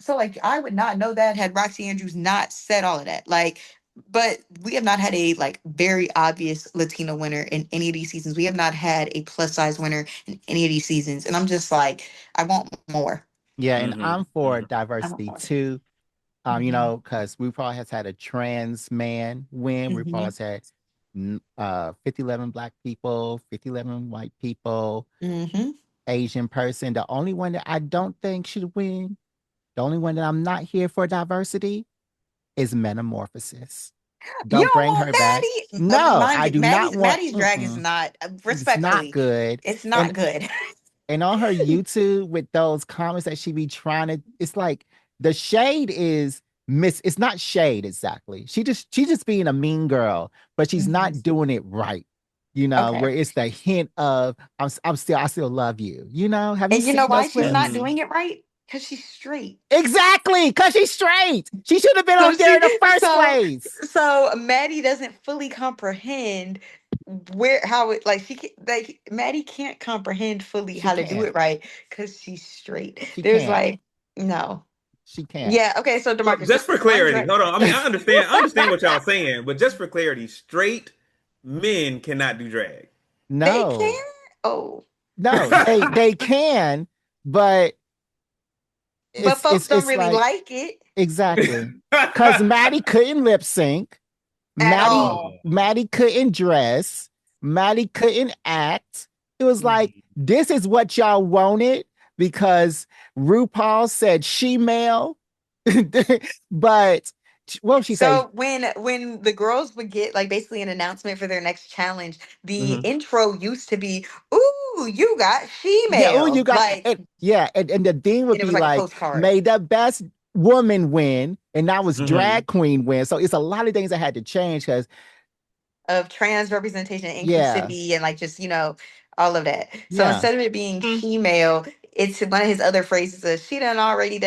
so like I would not know that had Roxy Andrews not said all of that. Like, but we have not had a like very obvious Latino winner in any of these seasons. We have not had a plus size winner in any of these seasons. And I'm just like, I want more. Yeah, and Mm-hmm. I'm for Mm-hmm. I want diversity more. too. You know, because RuPaul has had a trans man win. RuPaul has had 5011 black people, 5011 white people, Asian person. The only one that I don't think should win, the only one that I'm not here for diversity is Metamorphosis. You Don't don't bring want her back. No, I do not want. Maddie's drag is not It's not respectfully. good. It's not good. And on her YouTube with those comments that she be trying to, it's like the shade is it's not shade exactly. She's just being a mean girl, but she's not doing it right. You know, Okay. where it's the hint of I still love you. You know, have And you you seen know why those she's clips? not doing it right? Because she's straight. Exactly, because she's straight. She should have been on there in the first place. So Maddie doesn't fully comprehend how it Maddie can't comprehend fully how to do it right because she's straight. There's like no. She can't. Yeah. Okay. So Well, DeMarcus, just for clarity, hold on. I mean, I understand what y'all saying, but just for clarity, straight men cannot do drag. No, they can. Oh, no, they can, but folks don't it's really like it exactly because Maddie couldn't lip sync. at all. Maddie couldn't dress. Maddie couldn't act. It was like, this is what y'all wanted because RuPaul said she male. But what she say? So when the girls would get like basically an announcement for their next challenge, the intro used to be, "Ooh, you got she-male." Yeah, oh, you got like, and the theme would it be was like a like, postcard. may the best woman win, and that was drag queen win. So it's a lot of things that had to change because of trans representation and inclusivity and like just all of that. So instead of it being female, it's one of his other phrases of she done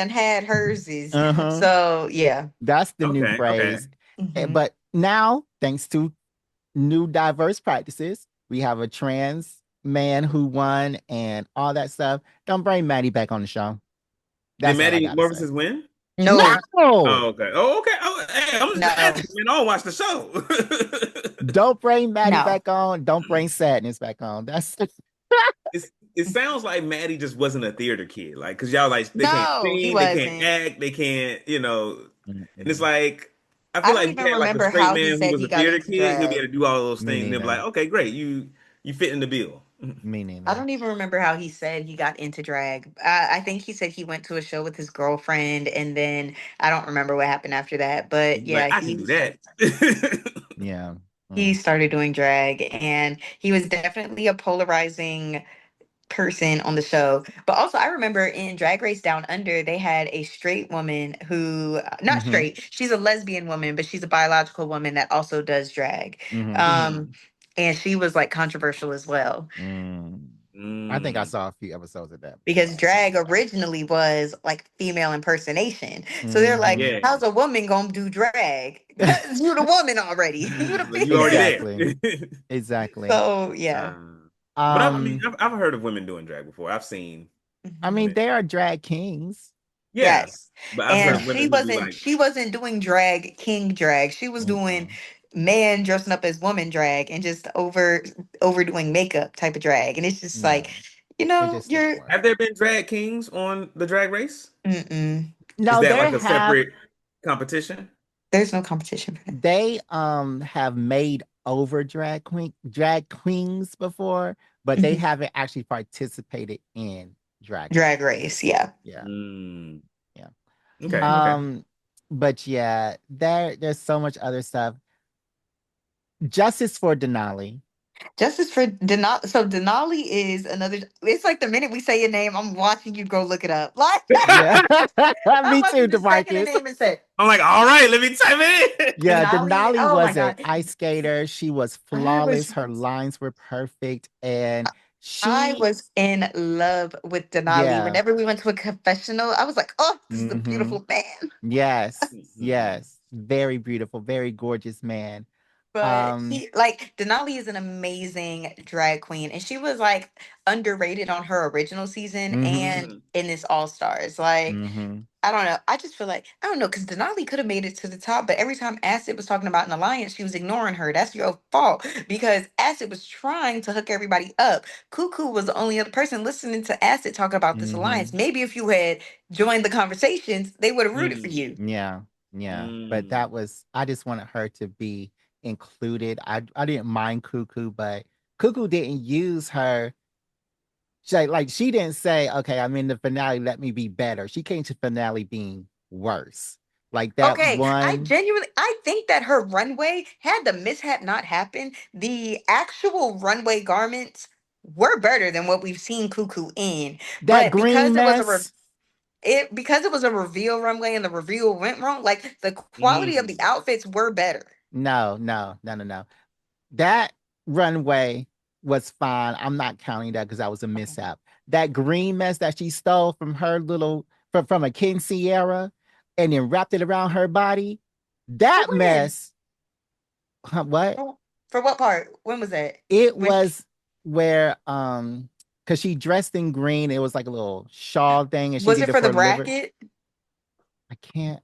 had hers is. So yeah. That's the new phrase. But now, thanks to new diverse practices, we have a trans man who won and all that stuff. Don't bring Maddie back on the show. Did Maddie Morphosis win? No. Oh, okay. Oh, okay. Oh, hey, I'm just asking. I don't watch the show. Don't bring Maddie back on. Don't bring Sadness back on. That's it sounds like Maddie just wasn't a theater kid. Like, cause y'all like they can't he sing, they can't act, they can't, and it's like I feel like if you had like a straight man who was a theater kid, he'll be able to do all those things. And they'll be like, okay, great, you fit in the bill. Meaning I don't even remember how he said he got into drag. I think he said he went to a show with his girlfriend, and then I don't remember what happened after that. But yeah, like, I can do that. Yeah. He started doing drag, and he was definitely a polarizing person on the show. But also, I remember in Drag Race Down Under, they had a straight woman who, not straight, she's a lesbian woman, but she's a biological woman that also does drag. And she was like controversial as well. I think I saw a few episodes of that. Because drag originally was like female impersonation. So they're like, how's a woman gonna do drag? You're the woman already. You already there. Exactly. So yeah. But I've heard of women doing drag before. I've seen. I mean, they are drag kings. Yes. But I've and heard women she wasn't doing king drag. She was doing man dressing up as woman drag and just overdoing makeup type of drag. And it's just like, have there been drag kings on the Drag Race? No, is that like a separate competition? There's no competition for that. They have made over drag queens before, but they haven't actually participated in drag race. Yeah. Yeah. Yeah. Okay. But yeah, there's so much other stuff. Justice for Denali. Justice for Denali. So Denali is another. It's like the minute we say your name, I'm watching you go look it up. Like, me too, DeMarcus. I'm like, all right, let me type it in. Yeah, Denali was an ice skater. She was flawless. Her lines were perfect, and I was in love with Denali. Yeah. Whenever we went to a confessional, I was like, oh, this is a beautiful man. Yes, yes. Very beautiful, very gorgeous man. But Um, she like Denali is an amazing drag queen, and she was like underrated on her original season mm-hmm, and in this All Stars. Like mm-hmm. I don't know. I just feel like I don't know because Denali could have made it to the top, but every time Acid was talking about an alliance, she was ignoring her. That's your fault because Acid was trying to hook everybody up. Cuckoo was the only other person listening to Acid talk about this alliance. Mm-hmm. Maybe if you had joined the conversations, they would have rooted for Mm, you. Yeah, yeah. But mm, that was I just wanted her to be included. I didn't mind Cuckoo, but Cuckoo didn't use her. She didn't say, "Okay, I'm in the finale. Let me be better." She came to finale being worse. Like that Okay, one. I think that her runway, had the mishap not happened, the actual runway garments were better than what we've seen Cuckoo in. That But green mess. because it was a reveal runway and the reveal went wrong, like the quality of the mm. outfits were better. No, no, no, no, no. That runway was fine. I'm not counting that because that was a Okay. mishap. That green mess that she stole from her little from a King Sierra and then wrapped it around her body. For That when? mess, what? For what part? When was that? It When was where because she dressed in green, it was like a little shawl thing, and she was did it it for the for liver. bracket?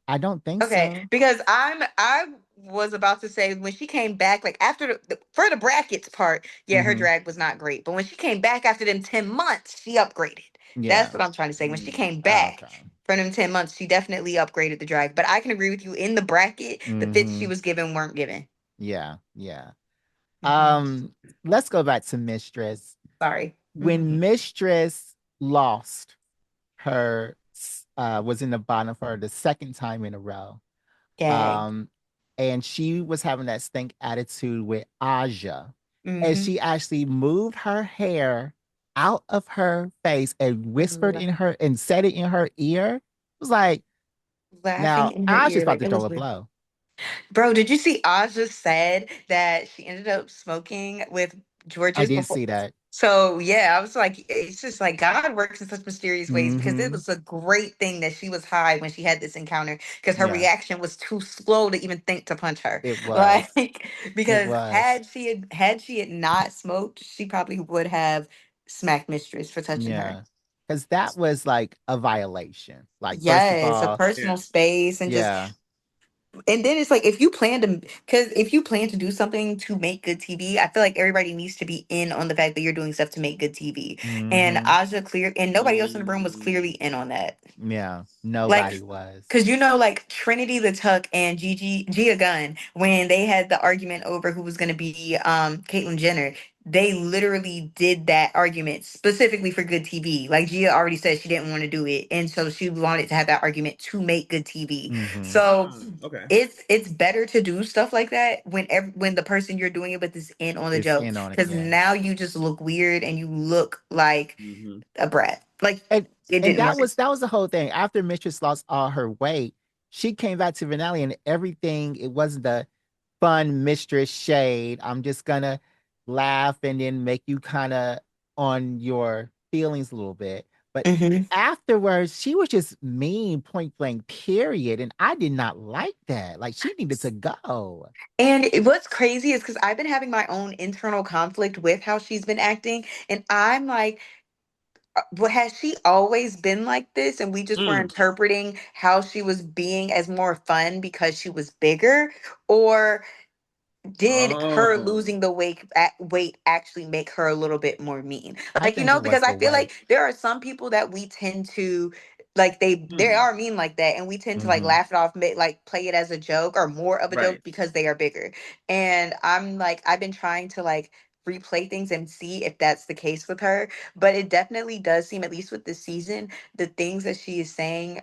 I don't think Okay, so. because I was about to say when she came back, like after for the brackets part, yeah, her Hmm. drag was not great. But when she came back after them 10 months, she upgraded. That's Yeah. what I'm trying to say. When she Mm. came Oh, back okay. for them 10 months, she definitely upgraded the drag. But I can agree with you in the bracket, the fits she Hmm. was given weren't given. Yeah, yeah. Mhm. Let's go back to Mistress. Sorry. Mhm. When Mistress lost her was in the bottom for the second time in a row. Gag. Um, and she was having that stink attitude with Aja. And Hmm. she actually moved her hair out of her face and whispered in her and said it in her ear. It was like, Laughing now in her Aja's ear, about like to it throw was a weird. blow. Bro, did you see Aja said that she ended up smoking with I George's did before? see that. So yeah, I was like, it's just like God works in such mysterious ways because it Mm-hmm. was a great thing that she was high when she had this encounter because her Yeah, reaction was too slow to even think to punch her. it was. Like It because was. had she had not smoked, she probably would have smacked Mistress for touching her. Yeah. Because that was like a violation. Like, first of Yes, a all, Yeah. personal space and just yeah. and then it's like if you plan to because if you plan to do something to make good TV, I feel like everybody needs to be in on the fact that you're doing stuff to make good TV. And Mm-hmm. Aja clear and nobody else in the room was clearly Mm. in on that. Yeah. Like Nobody was. because like Trinity the Tuck and Gigi Gia Gunn, when they had the argument over who was gonna be Caitlyn Jenner, they literally did that argument specifically for good TV. Like Gia already said she didn't want to do it. And so she wanted to have that argument to make good TV. Mm-hmm. So Okay. it's better to do stuff like that when when the person you're doing it with is in on the It's joke. in on it. Because Yeah. now you just look weird and you look like Hmm. a brat. Like and it and didn't work. that was the whole thing. After Mistress lost all her weight, she came back to Finale and everything. It wasn't the fun Mistress shade. I'm just gonna laugh and then make you kind of on your feelings a little bit. But Mhm. afterwards, she was just mean, point blank, period. And I did not like that. Like she needed to go. And what's crazy is because I've been having my own internal conflict with how she's been acting, and I'm like, what has she always been like this? And we just were Mm. interpreting how she was being as more fun because she was bigger, or did her Oh. losing the weight actually make her a little bit more mean? I Like, think it because was I the feel weight. like there are some people that we tend to like they Hmm. are mean like that and we tend to like Mm-hmm. laugh it off, like play it as a joke or more of a joke Right. because they are bigger. And I'm like I've been trying to like replay things and see if that's the case with her, but it definitely does seem, at least with this season, the things that she is saying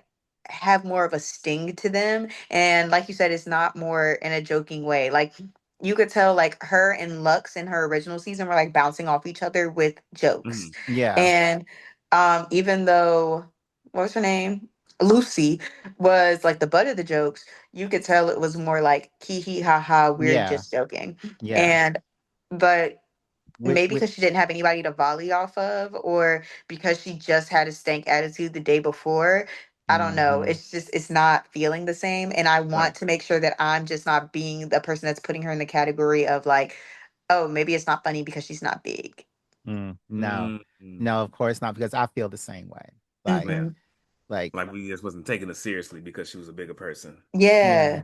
have more of a sting to them, and like you said, it's not more in a joking way. Like you could tell like her and Lux in her original season were like bouncing off each other with jokes. Hmm. Yeah. And even though what was her name? Lucy was like the butt of the jokes, you could tell it was more like hee hee ha ha, we're Yeah. just joking. Yeah. And but maybe With because she didn't have anybody to volley off of, or because she just had a stank attitude the day before, I don't know. Mhm. It's not feeling the same. And I want to make sure that I'm just not being the person that's putting her in the category of like, oh, maybe it's not funny because she's not big. No, Mm. no, of course not, because I feel the same way. Like, Yeah. Hmm. like, Like we just wasn't taking it seriously because she was a bigger person. yeah,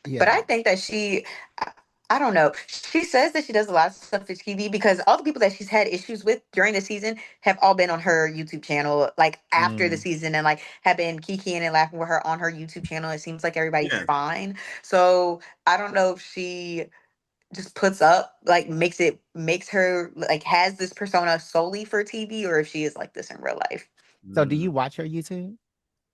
Yeah. But yeah. I think that I I don't know. She says that she does a lot of stuff for TV because all the people that she's had issues with during the season have all been on her YouTube channel, like after the Mm. season, and like have been kikiing and laughing with her on her YouTube channel. It seems like everybody's Yeah. fine. So I don't know if she just puts up, like makes her like has this persona solely for TV, or if she is like this in real life. So, do Mm. you watch her YouTube?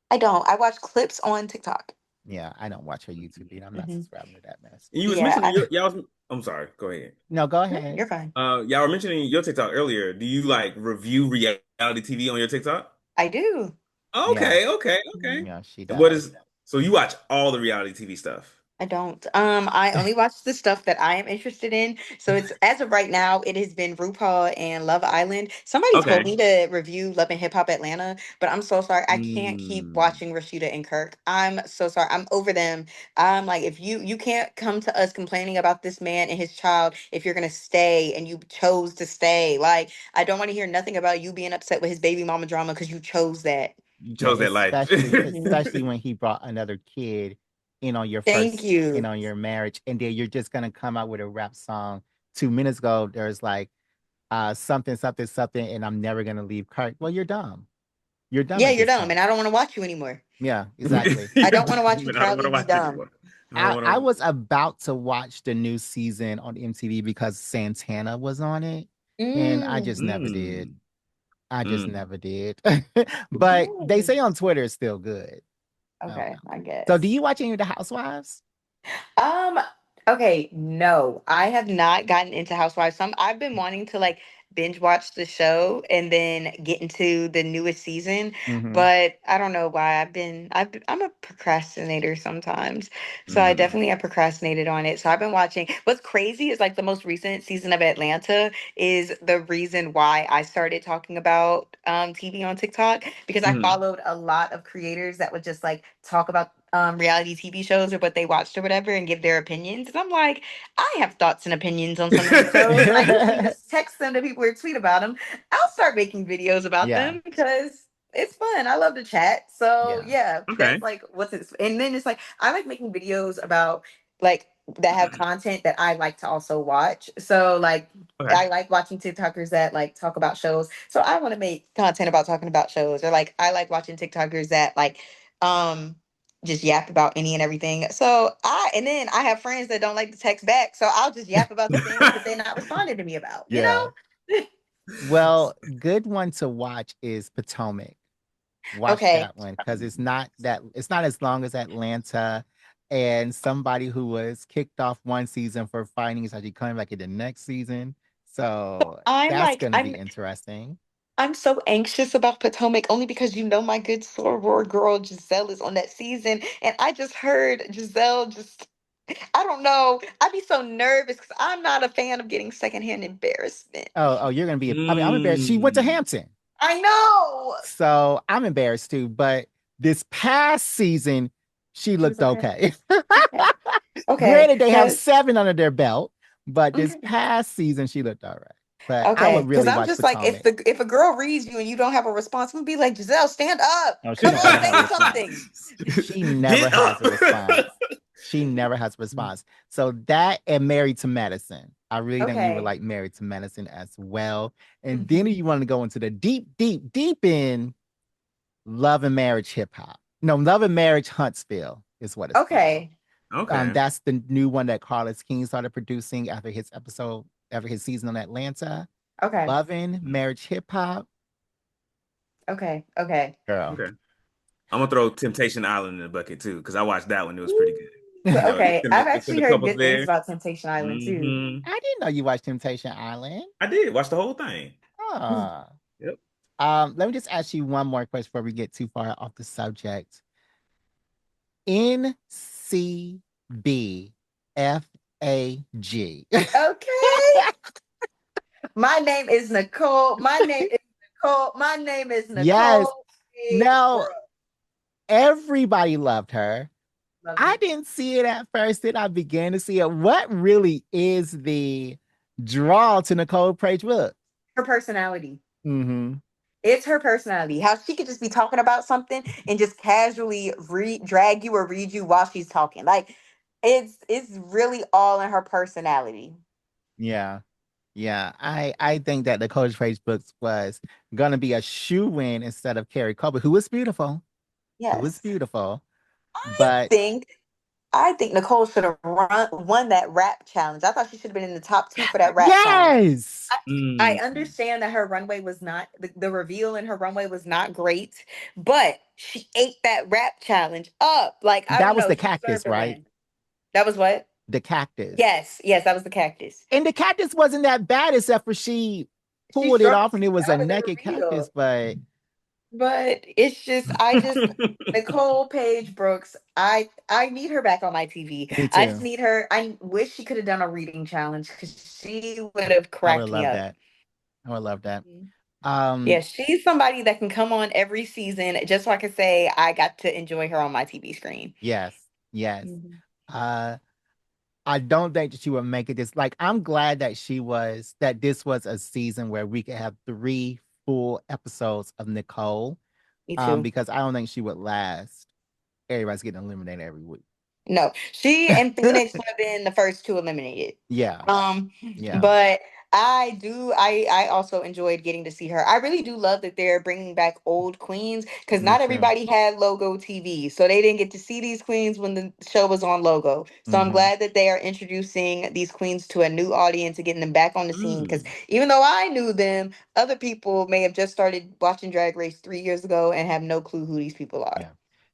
I don't. I watch clips on TikTok. Yeah, I don't watch her YouTube either. I'm not Hmm. subscribing to that mess. And you was Yeah, mentioning y'all was, I'm sorry, go ahead. No, go no, ahead. you're fine. Y'all were mentioning your TikTok earlier. Do you like review reality TV on your TikTok? I do. Yeah, Okay, okay, okay. Mhm. yeah, she And what does. is so you watch all the reality TV stuff? I don't. I only watch the stuff that I am interested in. So it's as of right now, it has been RuPaul and Love Island. Somebody told Okay. me to review Love and Hip Hop Atlanta, but I'm so sorry. I can't keep Mm. watching Rashida and Kirk. I'm so sorry. I'm over them. I'm like, if you can't come to us complaining about this man and his child if you're gonna stay and you chose to stay. Like, I don't want to hear nothing about you being upset with his baby mama drama because you chose that. You Yeah, chose that life. Mhm. especially when he brought another kid in on your Thank first in you. on your marriage, and then you're just gonna come out with a rap song. 2 minutes ago, there's like something, something, something, and I'm never gonna leave Kirk. Well, you're dumb. You're dumb Yeah, at you're this dumb, and point. I don't want to watch you anymore. Yeah, exactly. I You're don't want to watch dumb, you and I don't want proudly to be watch dumb. anymore. I don't I want was about to watch the new season on MTV because Santana was on it, and I Mm. just to. never did. I just Mm. never did. But they say on Twitter it's still good. I don't Okay, know. I So, do guess. you watch any of the Housewives? Um, okay, no, I have not gotten into Housewives. I've been wanting to like binge watch the show and then get into the newest season, Mm-hmm. but I don't know why I'm a procrastinator sometimes. So I Mm. definitely have procrastinated on it. So I've been watching. What's crazy is like the most recent season of Atlanta is the reason why I started talking about TV on TikTok because I Mm. followed a lot of creators that would just like talk about reality TV shows or what they watched or whatever and give their opinions. And I'm like, I have thoughts and opinions on some of these shows, and I usually just text them to people or tweet about them. I'll start making videos about Yeah, them because it's fun. I love to chat. So yeah. yeah, that's Okay. like what's it. And then it's like I like making videos about like that have content that I like to also watch. So like Okay. I like watching TikTokers that like talk about shows. So I want to make content about talking about shows. Or like I like watching TikTokers that like um just yap about any and everything. So and then I have friends that don't like to text back. So I'll just yap about the things that they're not responding to me about, you Yeah. know? Well, good one to watch is Potomac. Watch Okay. that one because it's not as long as Atlanta. And somebody who was kicked off one season for fighting is actually coming back in the next season. So I'm that's like, gonna be interesting. I'm so anxious about Potomac only because you know my good soror girl Giselle is on that season. And I just heard Giselle just I don't know. I'd be so nervous because I'm not a fan of getting secondhand embarrassment. Oh, you're gonna be. I mean, I'm embarrassed. She went to Mm. Hampton. I know. So I'm embarrassed too. But this past season, she She was looked okay. okay. Okay. Okay. Granted, they have Because 7 under their belt, but this past season, she looked all right. But I okay, would because really I'm watch just like, Potomac. if a girl reads you and you don't have a response, we'll be like, Giselle, stand up. No, she Come don't on, ever have say a response. something. She never Get has up. a response. She never has a response. So that and Married to Medicine. I really think you would Okay. like Married to Medicine as well. And then Mhm. you want to go into the deep, deep, deep in Love and Marriage Hip Hop. No, Love and Marriage Huntsville is what it's called. Okay. Okay. That's the new one that Carlos King started producing after his season on Atlanta. Okay. Loving Marriage Hip Hop, Okay. Okay. girl. Okay. I'm gonna throw Temptation Island in the bucket too, because I watched that one. It was pretty good. You know, Okay. I've it's in actually the heard couples good things there. about Temptation Island too. I didn't know you watched Temptation Island. I did watch the whole thing. Ah. Yep. Let me just ask you one more question before we get too far off the subject. NCBFAG. Okay. My name is Nicole. My name is Nicole. My name is Yes. Nicole. Big Now, Bro. everybody loved her. I didn't see it at first, then I began to see it. What really is the draw to Nicole Prage's book? Her personality. Mm-hmm. It's her personality. How she could just be talking about something and just casually drag you or read you while she's talking. Like it's really all in her personality. Yeah. Yeah. I think that Nicole Prage's books was gonna be a shoe-in instead of Carrie Colbert, who was beautiful. Who was Yes. beautiful. I But think I think Nicole should have won that rap challenge. I thought she should have been in the top 2 for that rap challenge. yes. I understand that her runway was not the reveal in her runway was not great, but she ate that rap challenge up. Like I That don't was know, the she deserved cactus, a right? win. That was what? The cactus. Yes, that was the cactus. And the cactus wasn't that bad, except for she She pulled it struck off and it was a out of the naked reveal. cactus, but But it's just I just Nicole Page Brooks, I need her back on my TV. me I just too. need her. I wish she could have done a reading challenge because she would have I would cracked me love up. that. I would love that. Mhm. Um, Yeah, she's somebody that can come on every season just so I can say I got to enjoy her on my TV screen. yes, yes. Mhm. Uh, I don't think that she would make it this. Like, I'm glad that this was a season where we could have 3 full episodes of Nicole. Me too. Because I don't think she would last. Everybody's getting eliminated every week. No, she and Phoenix would have been the first 2 eliminated. Yeah, Um, yeah. but I also enjoyed getting to see her. I really do love that they're bringing back old queens because Me not too. everybody had Logo TV, so they didn't get to see these queens when the show was on Logo. So I'm Mhm. glad that they are introducing these queens to a new audience and getting them back on the scene. Because even though I knew them, other people may have just started watching Drag Race 3 years ago and have no clue who these people are. Yeah.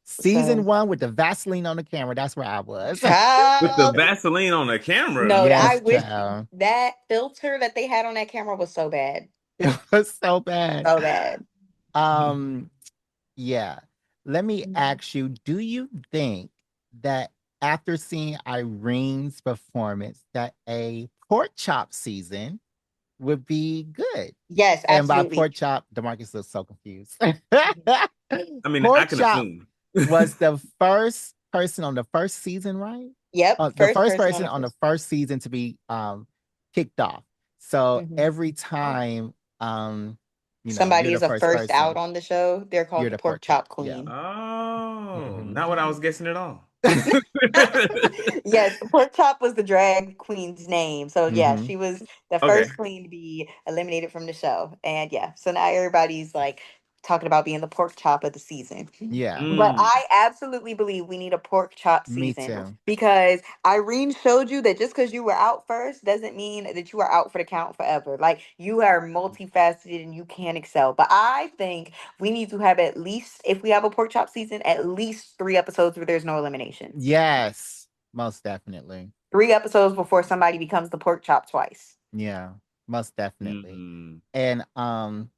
Season So, 1 with the Vaseline on the camera. That's where I was. With the child. Vaseline on the camera. No, I Yes, wish child. that filter that they had on that camera was so bad. It was so bad. So bad. Um, yeah. Let me Mhm. ask you, do you think that after seeing Irene's performance, that a pork chop season would be good? Yes, And by absolutely. pork chop, DeMarcus looks so confused. I mean, I Pork can chop assume. was the first person on the first season, right? Yep, The first first person on person the on the first. first season to be kicked off. So Mhm. every time Somebody you're the is a first first out person, on the show, they're called you're the the pork pork chop. chop Yeah. queen. Oh, Mhm. not what I was guessing at all. Yes, the pork chop was the drag queen's name. So yeah, Mhm. she was the Okay. first queen to be eliminated from the show. And yeah, so now everybody's like talking about being the pork chop of the season. Yeah. But Mm. I absolutely believe we need a pork chop Me season too. because Irene showed you that just because you were out first doesn't mean that you are out for the count forever. Like you are multifaceted and you can excel. But I think we need to have at least, if we have a pork chop season, at least 3 episodes where there's no eliminations. Yes. Most definitely. 3 episodes before somebody becomes the pork chop twice. Yeah. Most definitely. Mm.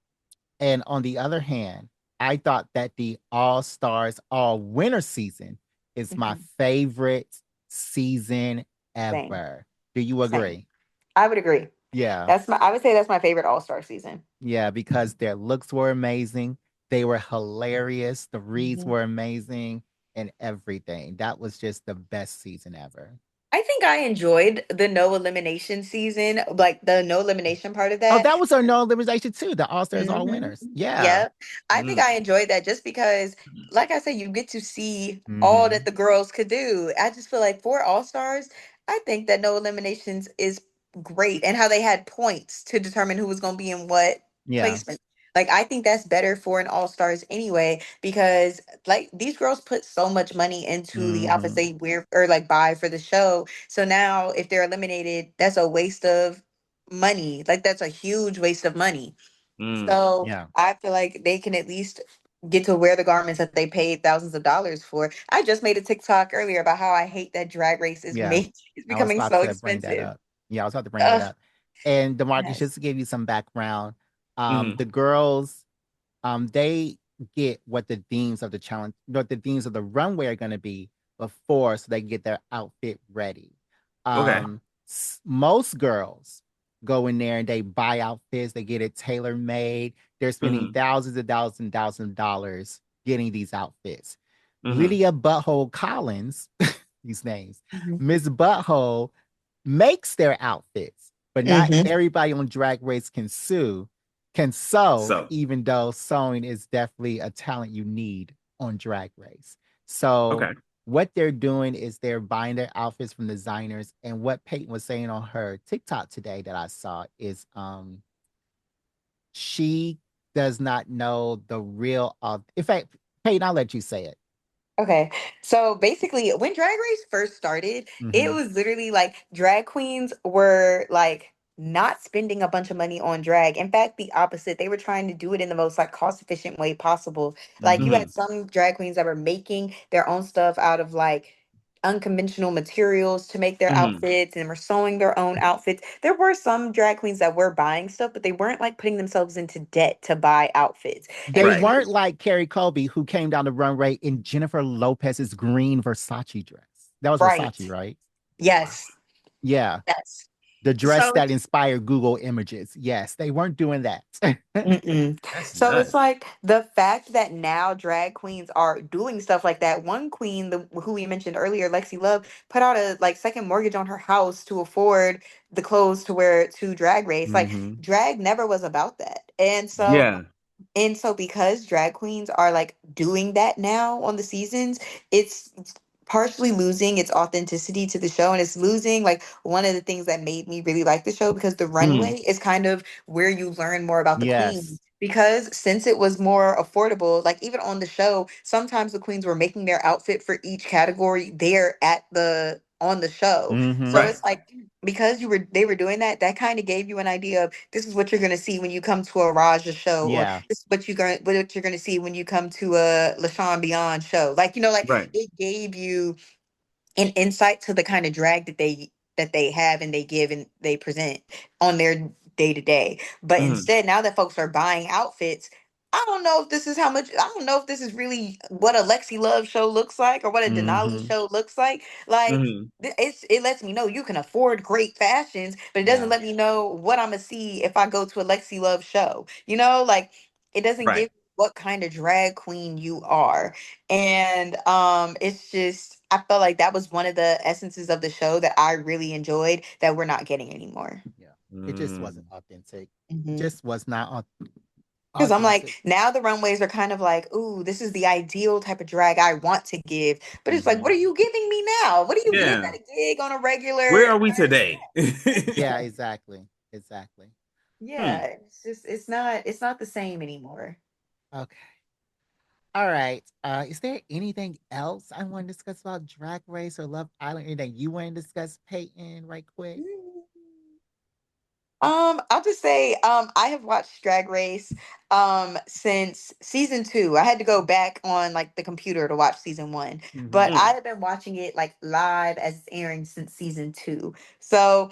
And on the other hand, I thought that the All Stars All Winter season is my Mhm. favorite season Same. ever. Do you Same. agree? I would agree. Yeah. I would say that's my favorite All-Star season. Yeah, because their looks were amazing. They were hilarious. The reads Mhm. were amazing and everything. That was just the best season ever. I think I enjoyed the no elimination season, like the no elimination part of Oh, that. that was our no limitation too. The All Stars All Hmm. Winners. Yeah. Yep. I think Mm. I enjoyed that just because, like I said, you get to see all that Mhm. the girls could do. I just feel like for All Stars, I think that no eliminations is great and how they had points to determine who was going to be in what Yeah. placement. Like, I think that's better for an All Stars anyway, because like these girls put so much money into the outfits Mhm. they wear or like buy for the show. So now if they're eliminated, that's a waste of money. Like, that's a huge waste of money. Mm. So Yeah. I feel like they can at least get to wear the garments that they paid thousands of dollars for. I just made a TikTok earlier about how I hate that drag race is Yeah. made is I was becoming about so to bring that expensive. up. Yeah, I was about to bring that Ugh, up. And DeMarcus, yes. just to give you some background, Mhm. the girls, they get what the themes of the challenge, what the themes of the runway are going to be before, so they can get their outfit ready. Okay. Most girls go in there and they buy outfits, they get it tailor made. They're spending Mhm. thousands and thousands and thousands of dollars getting these outfits. Lydia Butthole Collins, these names, Mhm. Miss Butthole makes their outfits, but not Mhm. everybody on Drag Race can sew, So even though sewing is definitely a talent you need on Drag Race. So okay. what they're doing is they're buying their outfits from designers. And what Peyton was saying on her TikTok today that I saw is she does not know the real in fact, Peyton, I'll let you say it. Okay. So basically, when Drag Race first started, it Mhm. was literally like drag queens were like not spending a bunch of money on drag. In fact, the opposite. They were trying to do it in the most like cost efficient way possible. Like you Mhm. had some drag queens that were making their own stuff out of like unconventional materials to make their outfits and were sewing their own outfits. There were some drag queens that were buying stuff, but they weren't like putting themselves into debt to buy outfits. And They Right. weren't because like Carrie Colby, who came down the runway in Jennifer Lopez's green Versace dress. That was right. Versace, right? Wow. Yes. Yeah. Yes. The dress So that inspired Google images. Yes, they weren't doing that. mm-mm. That's So it's nuts. like the fact that now drag queens are doing stuff like that. One queen, who we mentioned earlier, Lexi Love, put out a like second mortgage on her house to afford the clothes to wear to Drag Race. Like Mhm. drag never was about that. Yeah. And so because drag queens are like doing that now on the seasons, it's partially losing its authenticity to the show, and it's losing like one of the things that made me really like the show, because the Mm. runway is kind of where you learn more about the queen. Yes. Because since it was more affordable, like even on the show, sometimes the queens were making their outfit for each category there at the on the show. So Mhm. Right. it's like because they were doing that, that kind of gave you an idea of this is what you're gonna see when you come to a Raja show, or Yeah. this is what you're gonna see when you come to a LaShawn Beyond show. Like, you know, like Right. it gave you an insight to the kind of drag that they have and they give and they present on their day to day. But Mm. instead, now that folks are buying outfits, I don't know if this is how much. I don't know if this is really what a Lexi Love show looks like or what a Denali Mhm. show looks like. Like Mm. it lets me know you can afford great fashions, but it doesn't Yeah. let me know what I'm gonna see if I go to a Lexi Love show. You know, like it doesn't Right. give what kind of drag queen you are. And it's just I felt like that was one of the essences of the show that I really enjoyed that we're not getting anymore. Yeah. It just wasn't Mm. authentic. Because Just was not I'm like, authentic. now the runways are kind of like, ooh, this is the ideal type of drag I want to give. But it's like, what Mhm. are you giving me now? What do you give Yeah. at a gig on a regular? Where are we today? Yeah, exactly. Exactly. Yeah, Hmm. it's just it's not the same anymore. Okay. All right. Is there anything else I want to discuss about Drag Race or Love Island? Anything you want to discuss, Peyton, right quick? I'll just say, I have watched Drag Race since season two. I had to go back on like the computer to watch season one, but Mhm. I Mm. have been watching it like live as it's airing since season two. So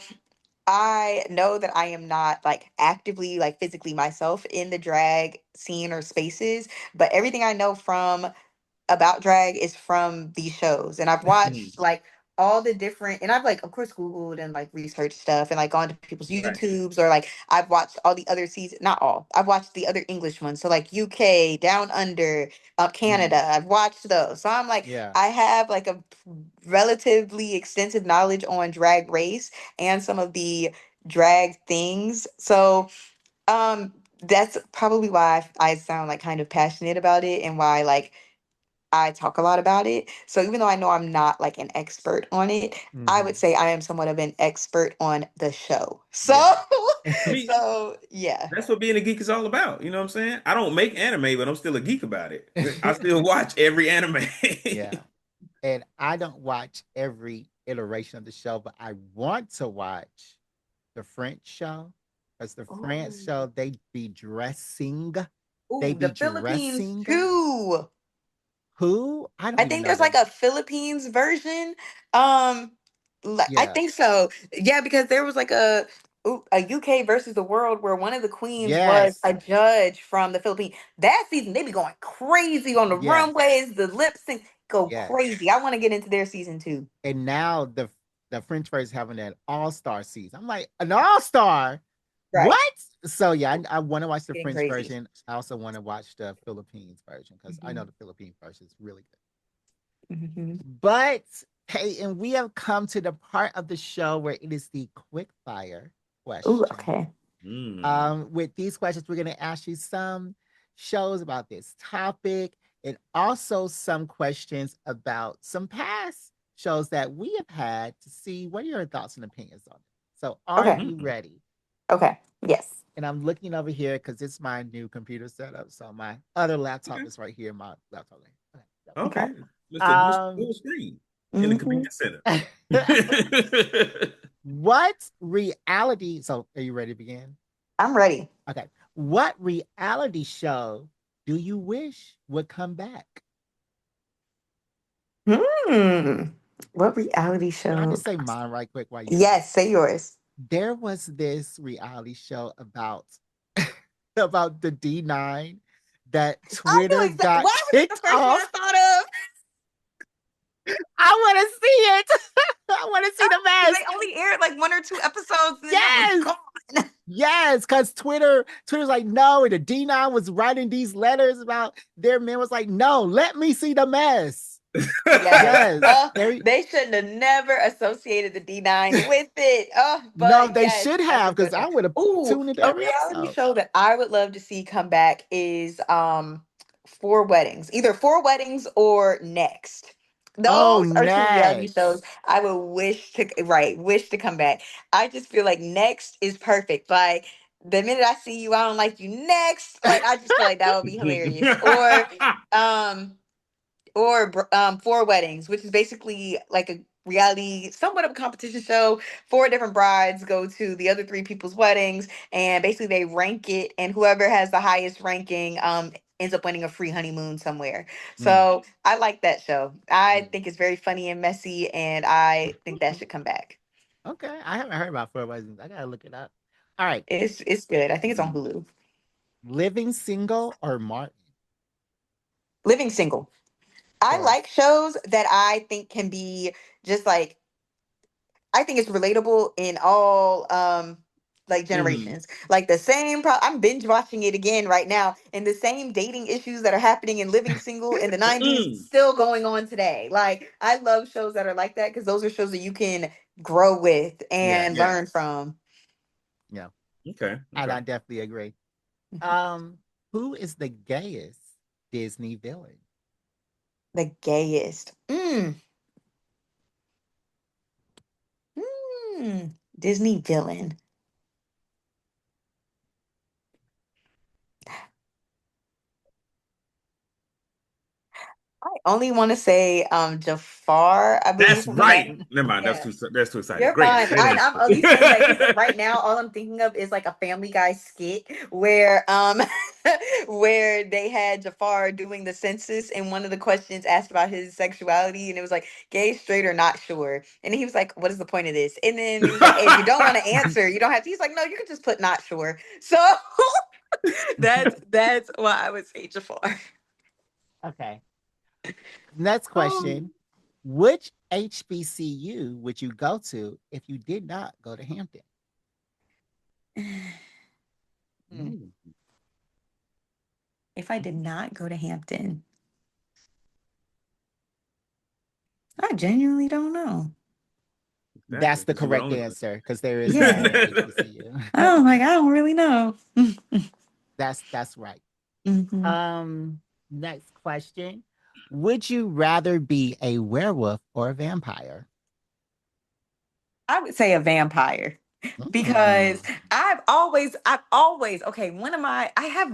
I know that I am not like actively like physically myself in the drag scene or spaces, but everything I know from about drag is from these shows. And I've Mm. watched like all the different, and I've like of course Googled and like researched stuff and like gone to people's Right. YouTubes, or like I've watched all the other seasons, not all. I've watched the other English ones. So like UK, Down Under, Mhm. Canada. I've watched those. So I'm like Yeah. I have like a relatively extensive knowledge on Drag Race and some of the drag things. So that's probably why I sound like kind of passionate about it, and why like I talk a lot about it. So even though I know I'm not like an expert on it, I would Mhm. say I am somewhat of an expert on the show. Yeah. So I mean, so yeah. that's what being a geek is all about. You know what I'm saying? I don't make anime, but I'm still a geek about it. I still watch every anime. Yeah. And I don't watch every iteration of the show, but I want to watch the French show. Because the French Ooh. show, they be dressing. They Ooh, be the Philippines dressing. too. Who? I don't I even think know there's like them. a Philippines version. Um, I Yeah. think so. Yeah, because there was like a UK versus the world where one of the queens was Yes. a judge from the Philippines. That season they be going crazy on the Yes. runways, the lip sync go Yes. crazy. I want to get into their season too. And now the French version having an all-star season. I'm like, an all-star? Right. What? So yeah, I want to watch the Getting French crazy. version. I also want to watch the Philippines version because I know Mhm. the Philippine version is really good. But Peyton, we have come to the part of the show where it is the quick fire Ooh, question. okay. With these questions, we're going to ask you some shows about this topic and also some questions about some past shows that we have had to see what are your thoughts and opinions on it. So, are Okay. you ready? Okay. Yes. And I'm looking over here because it's my new computer setup. So my other laptop is right here. My laptop. Okay. Okay. Mr. Full Screen in the convenience center. What reality? So, are you ready to begin? I'm ready. Okay. What reality show do you wish would come back? What reality show? Can I just say mine right quick while you? Yes, say yours. There was this reality show about about the D9 that Twitter got Why was it the kicked first one I off. thought of? I want to see it. I want to see the mess. They only aired like 1 or 2 episodes. And Yes. It was gone. Yes, because Twitter's like, no, and the D9 was writing these letters about their men was like, no, let me see the mess. Yes. Yes. They shouldn't have never associated the D9 with it. But no, they yes, should that's a have, good because I one. would have tuned into A every reality episode. show that I would love to see come back is Four Weddings. Either Four Weddings or Next. Those are two reality Next. shows I would wish to come back. I just feel like Next is perfect. Like the minute I see you, I don't like you next. Like I just feel like that would be hilarious. Or Four Weddings, which is basically like a reality, somewhat of a competition show. 4 different brides go to the other 3 people's weddings, and basically they rank it, and whoever has the highest ranking ends up winning a free honeymoon somewhere. So I like that show. I think it's very funny and messy, and I think that should come back. Okay, I haven't heard about 4 Weddings. I gotta look it up. All right, It's good. I think it's on Hulu. Living Single or Martin? Living Single. I like shows that I think can be just like, I think it's relatable in all like generations. Like the same I'm binge watching it again right now, and the same dating issues that are happening in Living Single in the 90s still going on today. Like I love shows that are like that because those are shows that you can grow with and learn from. Yeah. Okay. And I definitely agree. Who is the gayest Disney villain? The gayest. Disney villain. I only want to say Jafar, I believe. That's right. Never mind. Yeah. That's too exciting. You're Great. fine. I'm only saying that because right now all I'm thinking of is like a Family Guy skit where where they had Jafar doing the census, and one of the questions asked about his sexuality, and it was like gay, straight, or not sure. And he was like, "What is the point of this?" And then he was like, "If you don't want to answer, you don't have to." He's like, "No, you can just put not sure." So that's why I would say Jafar. Okay. Next question. Which HBCU would you go to if you did not go to Hampton? If I did not go to Hampton, I genuinely don't know. That's the correct answer because there is Yeah. no HBCU. Oh, like I don't really know. That's right. Next question. Would you rather be a werewolf or a vampire? I would say a vampire because I've always okay, I have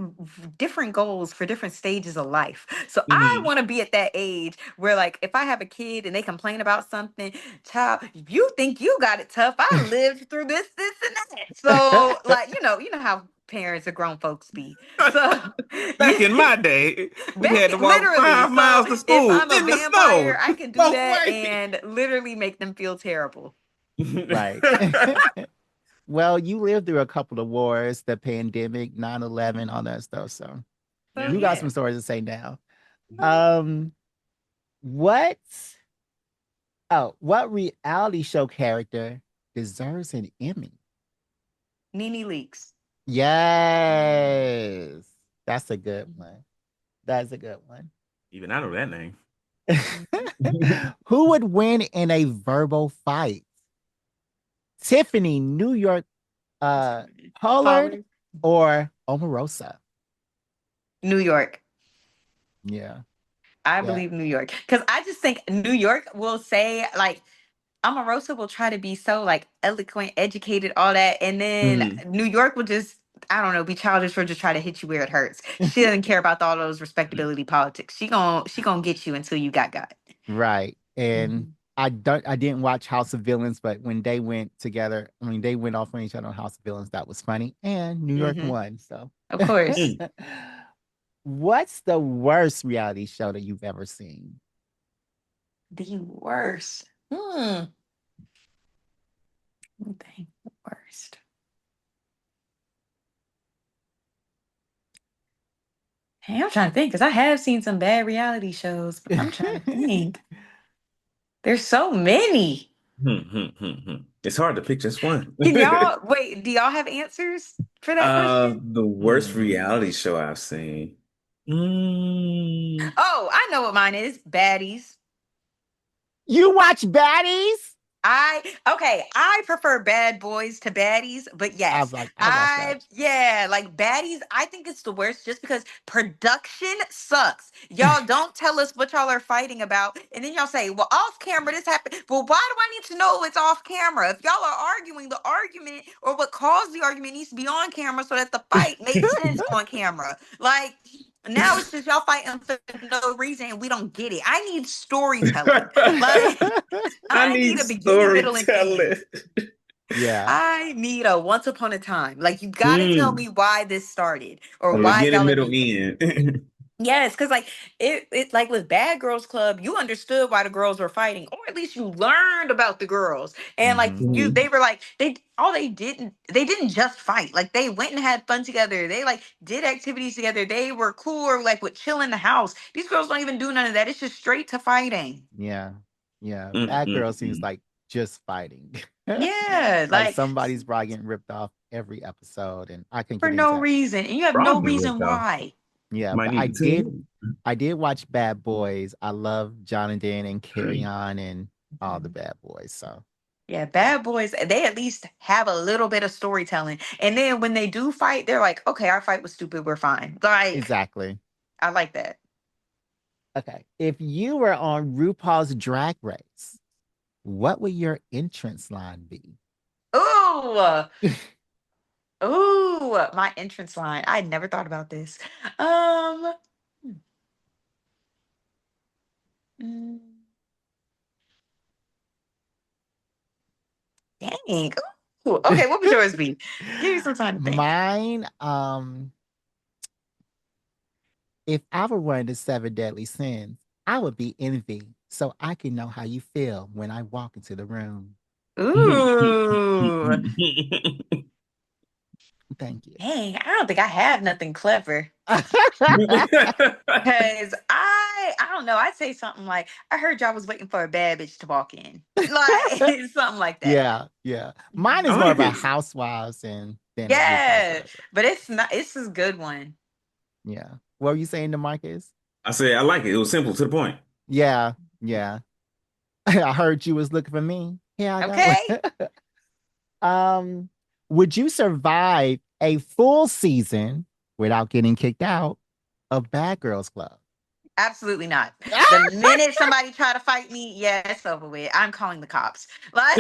different goals for different stages of life. So I want to be at that age where, like, if I have a kid and they complain about something, child, you think you got it tough. I lived through this and that. So like, you know how parents or grown folks be. So back in my day, we had to walk literally 5 miles to school if I'm a in the vampire, snow. I can do that and literally make them feel terrible. Right. Well, you lived through a couple of wars, the pandemic, 9/11, all that stuff. So you got some stories to say now. What reality show character deserves an Emmy? Nene Leakes. Yes. That's a good one. That's a good one. Even I know that name. Who would win in a verbal fight? Tiffany, New York, uh, Pollard, Pollard. or Omarosa? New York. Yeah, I yeah. believe New York. Because I just think New York will say, like, Omarosa will try to be so, like, eloquent, educated, all that. And then Mm. New York will just, I don't know, be childish or just try to hit you where it hurts. She doesn't care about all those respectability politics. She gonna get you until you got. Right. And Mhm. I didn't watch House of Villains, but when they went together, I mean they went off on each other on House of Villains, that was funny. And New York Mhm. won. So Of course. Mm. what's the worst reality show that you've ever seen? The worst. Let me think. Worst. Hey, I'm trying to think because I have seen some bad reality shows, but I'm trying to think. There's so many. It's hard to pick just one. Can y'all wait? Do y'all have answers for that question? The worst reality show I've seen. Mm. Oh, I know what mine is. Baddies. You watch Baddies? I prefer bad boys to baddies, but yes, I watched that. like baddies, I think it's the worst just because production sucks. Y'all don't tell us what y'all are fighting about, and then y'all say, well, off camera this happened. Well, why do I need to know it's off camera? If y'all are arguing, the argument or what caused the argument needs to be on camera so that the fight makes sense on camera. Like now it's just y'all fighting for no reason and we don't get it. I need storytelling. Like I I need need a beginning, middle, and end. storytelling. Yeah. I need a once upon a time. Like you gotta tell Mm. me why this started or A why beginning, y'all are middle, beefing. end. Yes, because like it like with Bad Girls Club, you understood why the girls were fighting, or at least you learned about the girls. And like Hmm. they were like they didn't just fight. Like they went and had fun together. They like did activities together. They were cool or like would chill in the house. These girls don't even do none of that. It's just straight to fighting. Yeah. Yeah. Bad Girl seems Mm. like just fighting. Yeah, Like like somebody's probably getting ripped off every episode, and I can for get into no that. reason. And you have no Probably reason ripped off. why. Yeah, Might but need to tune I did watch Bad Boys. I love Jonathan and Carry in. On and all the Mhm. Bad Boys. So Yeah, bad boys, they at least have a little bit of storytelling. And then when they do fight, they're like, okay, our fight was stupid. We're fine. Like, exactly. I like that. Okay. If you were on RuPaul's Drag Race, what would your entrance line be? Ooh, ooh, my entrance line. I had never thought about this. Um, mm, dang. Ooh, okay, what would yours be? Give me some time to think. Mine, if I were one of the seven deadly sins, I would be envy, so I can know how you feel when I walk into the room. Ooh, Thank you. dang, I don't think I have nothing clever. Cause I don't know. I'd say something like, I heard y'all was waiting for a bad bitch to walk in. Like something like that. Yeah, yeah. Mine I is more like about it. housewives and than a RuPaul's Yeah. Drag Race. But it's not it's a good one. Yeah. What were you saying, DeMarcus? I said I like it. It was simple to the point. Yeah, yeah. I heard you was looking for me. Here I go. Okay. um, would you survive a full season without getting kicked out of Bad Girls Club? Absolutely not. The minute somebody try to fight me, yeah, it's over with. I'm calling the cops. Like,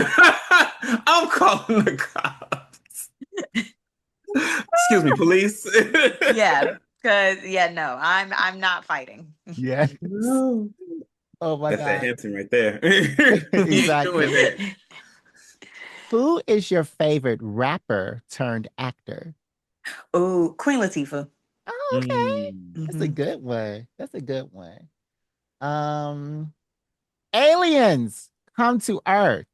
I'm calling the cops. Excuse me, police. yeah, because yeah, no, I'm not fighting. Yes. No. Oh my That's that God. Hampton right there. You ain't doing Exactly. that. Who is your favorite rapper turned actor? Oh, Queen Latifah. Oh, okay. Mm. That's a Mhm. good one. That's a good one. Um, aliens come to Earth,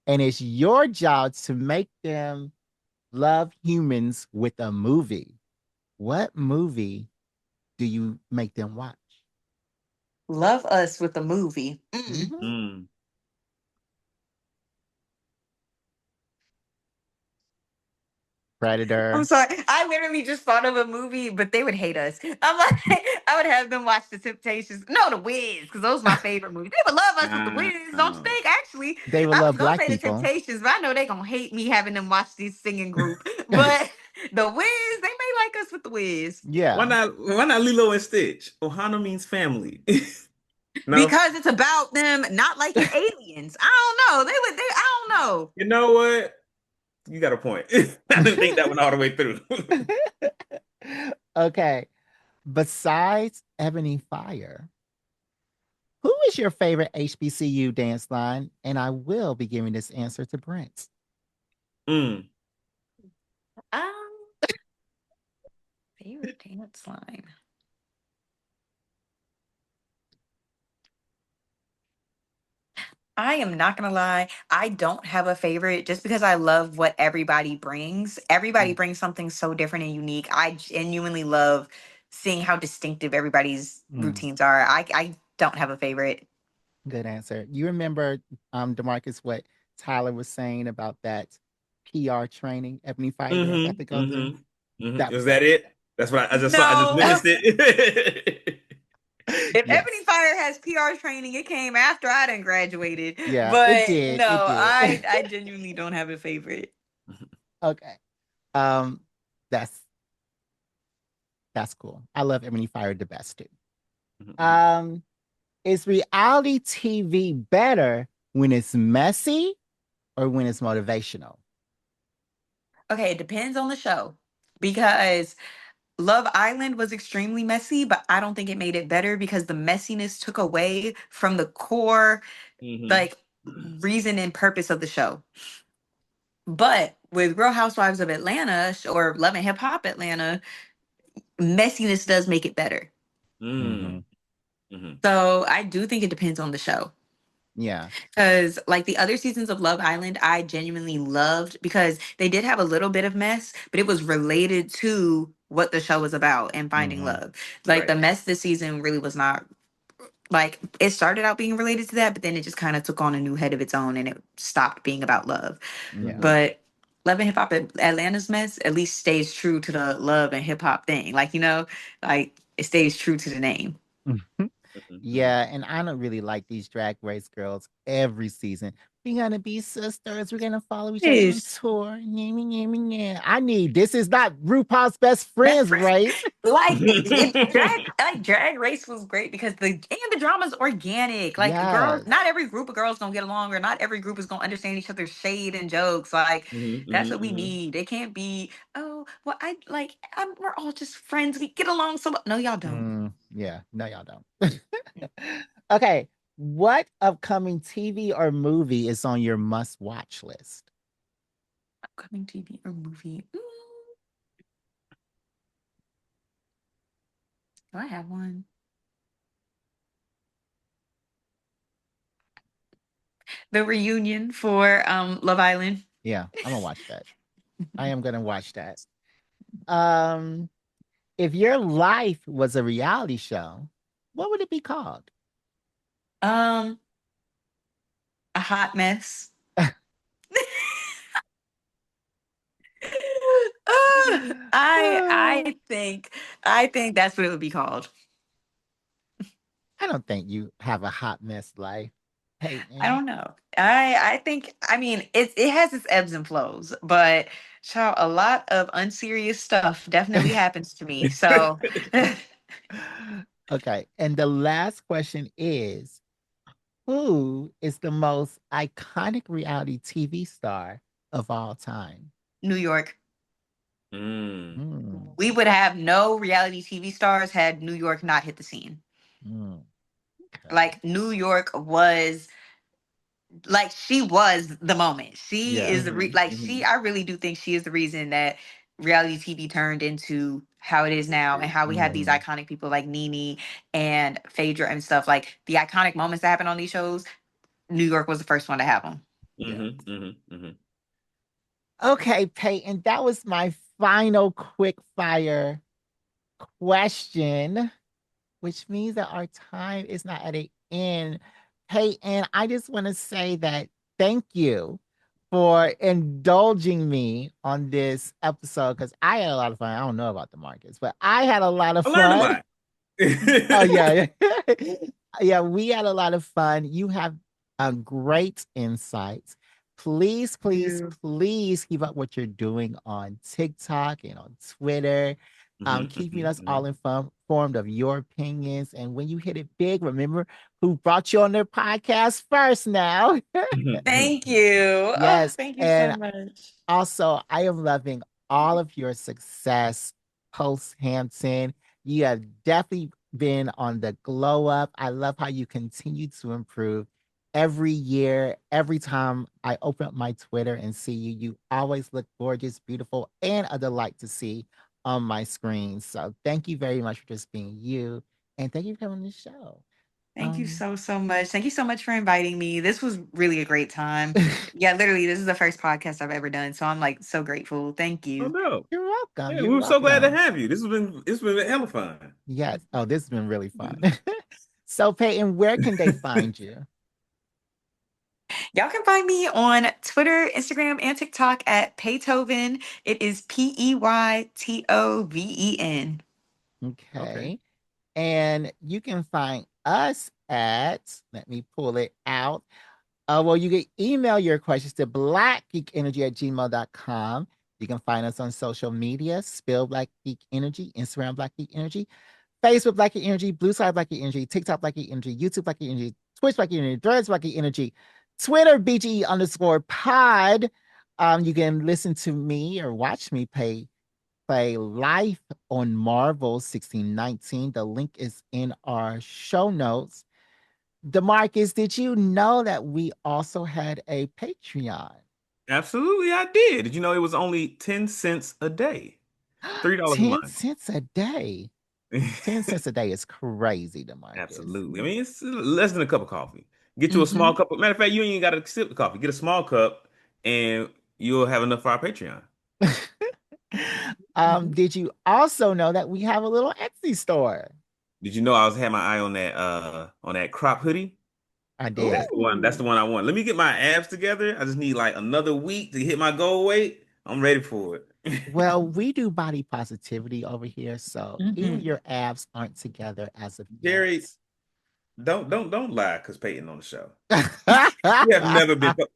and it's your job to make them love humans with a movie. What movie do you make them watch? Love Us with the movie. Mhm. Mm. Predator. I'm sorry. I literally just thought of a movie, but they would hate us. I'm like, I would have them watch The Temptations. No, The Wiz, because those are my favorite movies. They would love us with The Wiz, don't you think? Actually, They would I was love gonna black say The people. Temptations, but I know they're gonna hate me having them watch this singing group. But The Wiz, they may like us with The Wiz. Yeah. Why not Lilo and Stitch? Ohana means family. No. Because it's about them not liking aliens. I don't know. I don't know. You know what? You got a point. I didn't think that one all the way through. Okay. Besides Ebony Fire, who is your favorite HBCU dance line? And I will be giving this answer to Brent. Mm. Favorite dance line. I am not gonna lie. I don't have a favorite just because I love what everybody brings. Everybody brings something so different and unique. I genuinely love seeing how distinctive everybody's routines are. I don't have a favorite. Good answer. You remember, D'Marcus, what Tyler was saying about that PR training Ebony Fire girls have to go through? Was that it? That's what I just saw. I just No. witnessed it. If Yes. Ebony Fire has PR training, it came after I done graduated. Yeah, but it did. no, It did. I genuinely don't have a favorite. Okay. That's cool. I love Ebony Fire the best too. Is reality TV better when it's messy or when it's motivational? Okay, it depends on the show because Love Island was extremely messy, but I don't think it made it better because the messiness took away from the core, like, reason and purpose of the show. But with Real Housewives of Atlanta or Love and Hip Hop Atlanta, messiness does make it better. So I do think it depends on the show. Yeah. Because like the other seasons of Love Island, I genuinely loved because they did have a little bit of mess, but it was related to what the show was about and finding love. Like the mess this season really was not like it started out being related to that, but then it just kind of took on a new head of its own and it stopped being about love. Yeah. But Love and Hip Hop Atlanta's mess at least stays true to the love and hip hop thing. Like, like it stays true to the name. Yeah, and I don't really like these drag race girls every season. We're gonna be sisters. We're gonna follow each other on Yes. tour. Yeah. I need this is not RuPaul's best friends race. Like drag race was great because the drama's organic. Like girls, Yes. not every group of girls gonna get along, or not every group is gonna understand each other's shade and jokes. Like that's what we need. It can't be, oh well, we're all just friends. We get along so no, y'all don't. Yeah, no, y'all don't. Okay. What upcoming TV or movie is on your must-watch list? Upcoming TV or movie. Do I have one? The reunion for Love Island. Yeah, I'm gonna watch that. I am gonna watch that. If your life was a reality show, what would it be called? A hot mess. I think that's what it would be called. I don't think you have a hot mess life. Peyton. I don't know. I think it has its ebbs and flows, but child, a lot of unserious stuff definitely happens to me. So Okay. And the last question is, who is the most iconic reality TV star of all time? New York. We would have no reality TV stars had New York not hit the scene. Okay. Like New York was like she was the moment. She is the I really do think she is the reason that reality TV turned into how it is now and how we have these iconic people like Nene and Phaedra and stuff. Like the iconic moments that happen on these shows, New York was the first one to have them. Okay, Peyton, that was my final quick fire question, which means that our time is not at an end. Peyton, I just want to say that thank you for indulging me on this episode because I had a lot of fun. I don't know about D'Marcus, but I had a lot of I learned a fun. lot. Oh yeah, yeah. We had a lot of fun. You have great insights. Please, please, you. please keep up what you're doing on TikTok and on Twitter. Keeping us all informed of your opinions. And when you hit it big, remember who brought you on their podcast first now. Thank you. Oh, Yes. thank you so And much. also, I am loving all of your success post Hampton. You have definitely been on the glow up. I love how you continue to improve every year. Every time I open up my Twitter and see you, you always look gorgeous, beautiful, and a delight to see on my screen. So thank you very much for just being you. And thank you for coming on the show. Thank you so, so much. Thank you so much for inviting me. This was really a great time. Yeah, literally, this is the first podcast I've ever done. So I'm like so grateful. Thank Oh you. no. You're welcome. Yeah, You're we were so glad to welcome. have you. It's been hella fun. Yes. Oh, this has been really fun. So, Peyton, where can they find you? Y'all can find me on Twitter, Instagram, and TikTok at Peytoven. It is Peytoven. Okay. Okay. And you can find us at, let me pull it out. Well, you can email your questions to blackgeekenergy@gmail.com. You can find us on social media, spell Black Geek Energy, Instagram Black Geek Energy, Facebook Black Geek Energy, Blue Side Black Geek Energy, TikTok Black Geek Energy, YouTube Black Geek Energy, Twitch Black Geek Energy, Threads Black Geek Energy, Twitter BGE_pod. You can listen to me or watch me play live on Marvel 1619. The link is in our show notes. D'Marcus, did you know that we also had a Patreon? Absolutely, I did. Did you know it was only 10 cents a day? $3 a 10 month. cents a day. 10 cents a day is crazy, D'Marcus. Absolutely. I mean, it's less than a cup of coffee. Get you a small cup. Matter of fact, you ain't even got to sip the coffee. Get a small cup, and you'll have enough for our Patreon. Did you also know that we have a little Etsy store? Did you know I was had my eye on that crop hoodie? I That's did. the one. That's the one I want. Let me get my abs together. I just need like another week to hit my goal weight. I'm ready for it. Well, we do body positivity over here, so even Mhm. your abs aren't together as of yet. Jerry, don't lie because Peyton on the show.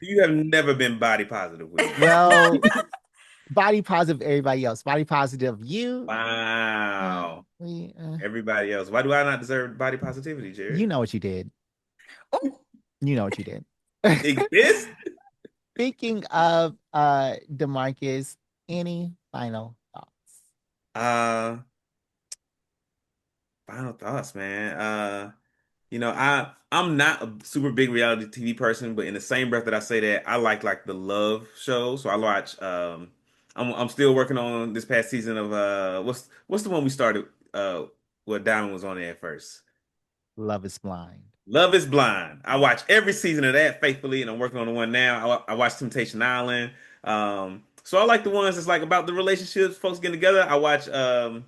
You have never been body positive with me. Well, body positive everybody else. Body positive you. Wow. We, Everybody else. Why do I not deserve body positivity, you Jerry? know what you did. Oh, You know what you did. Exist? Speaking of D'Marcus, any final thoughts? Uh, Final thoughts, man. I'm not a super big reality TV person, but in the same breath that I say that, I like the love shows. So I watch I'm still working on this past season of what's the one we started where Diamond was on there at first. Love is blind. Love is Blind. I watch every season of that faithfully, and I'm working on the one now. I watch Temptation Island. So I like the ones that's like about the relationships, folks getting together. I watch the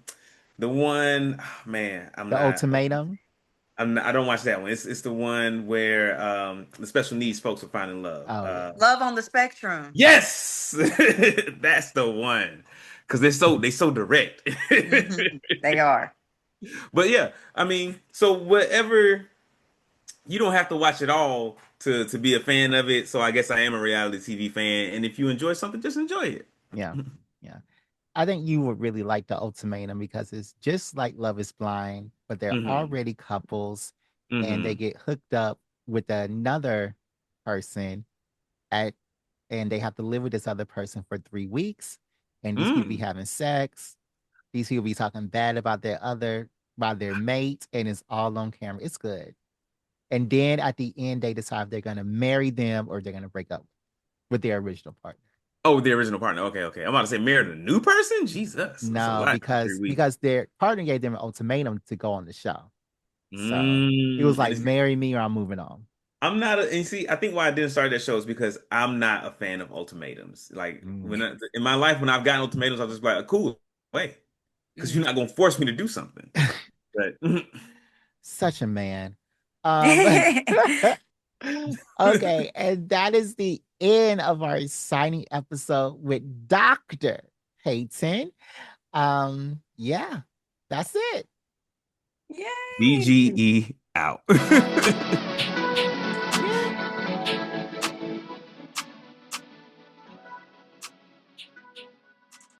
one, man, The ultimatum. I don't watch that one. It's the one where the special needs folks are finding love. Oh yeah. Love on the Spectrum. Yes, that's the one. Because they so direct. They are. But yeah, I mean, so whatever, you don't have to watch it all to be a fan of it. So I guess I am a reality TV fan, and if you enjoy something, just enjoy it. Yeah. Yeah. I think you would really like the ultimatum because it's just like Love is Blind, but they're Hmm. already couples and they Hmm. get hooked up with another person at and they have to live with this other person for 3 weeks. And these people be Mm. having sex. These people be talking bad about their mate, and it's all on camera. It's good. And then at the end, they decide if they're gonna marry them or they're gonna break up with their original partner. Oh, the original partner. Okay, okay. I'm about to say married a new person. Jesus, that's a No, lot in 3 weeks. because their partner gave them an ultimatum to go on the show. So it was And like, it's, marry me or I'm moving on. I'm not a, and see, I think why I didn't start that show is because I'm not a fan of ultimatums. Like Mm. in my life, when I've gotten ultimatums, I'll just be like, cool, wait, because you're not gonna force me to do something. But Such a man. Um, okay, and that is the end of our exciting episode with Dr. Peyton. Yeah, that's it. Yay! BGE out.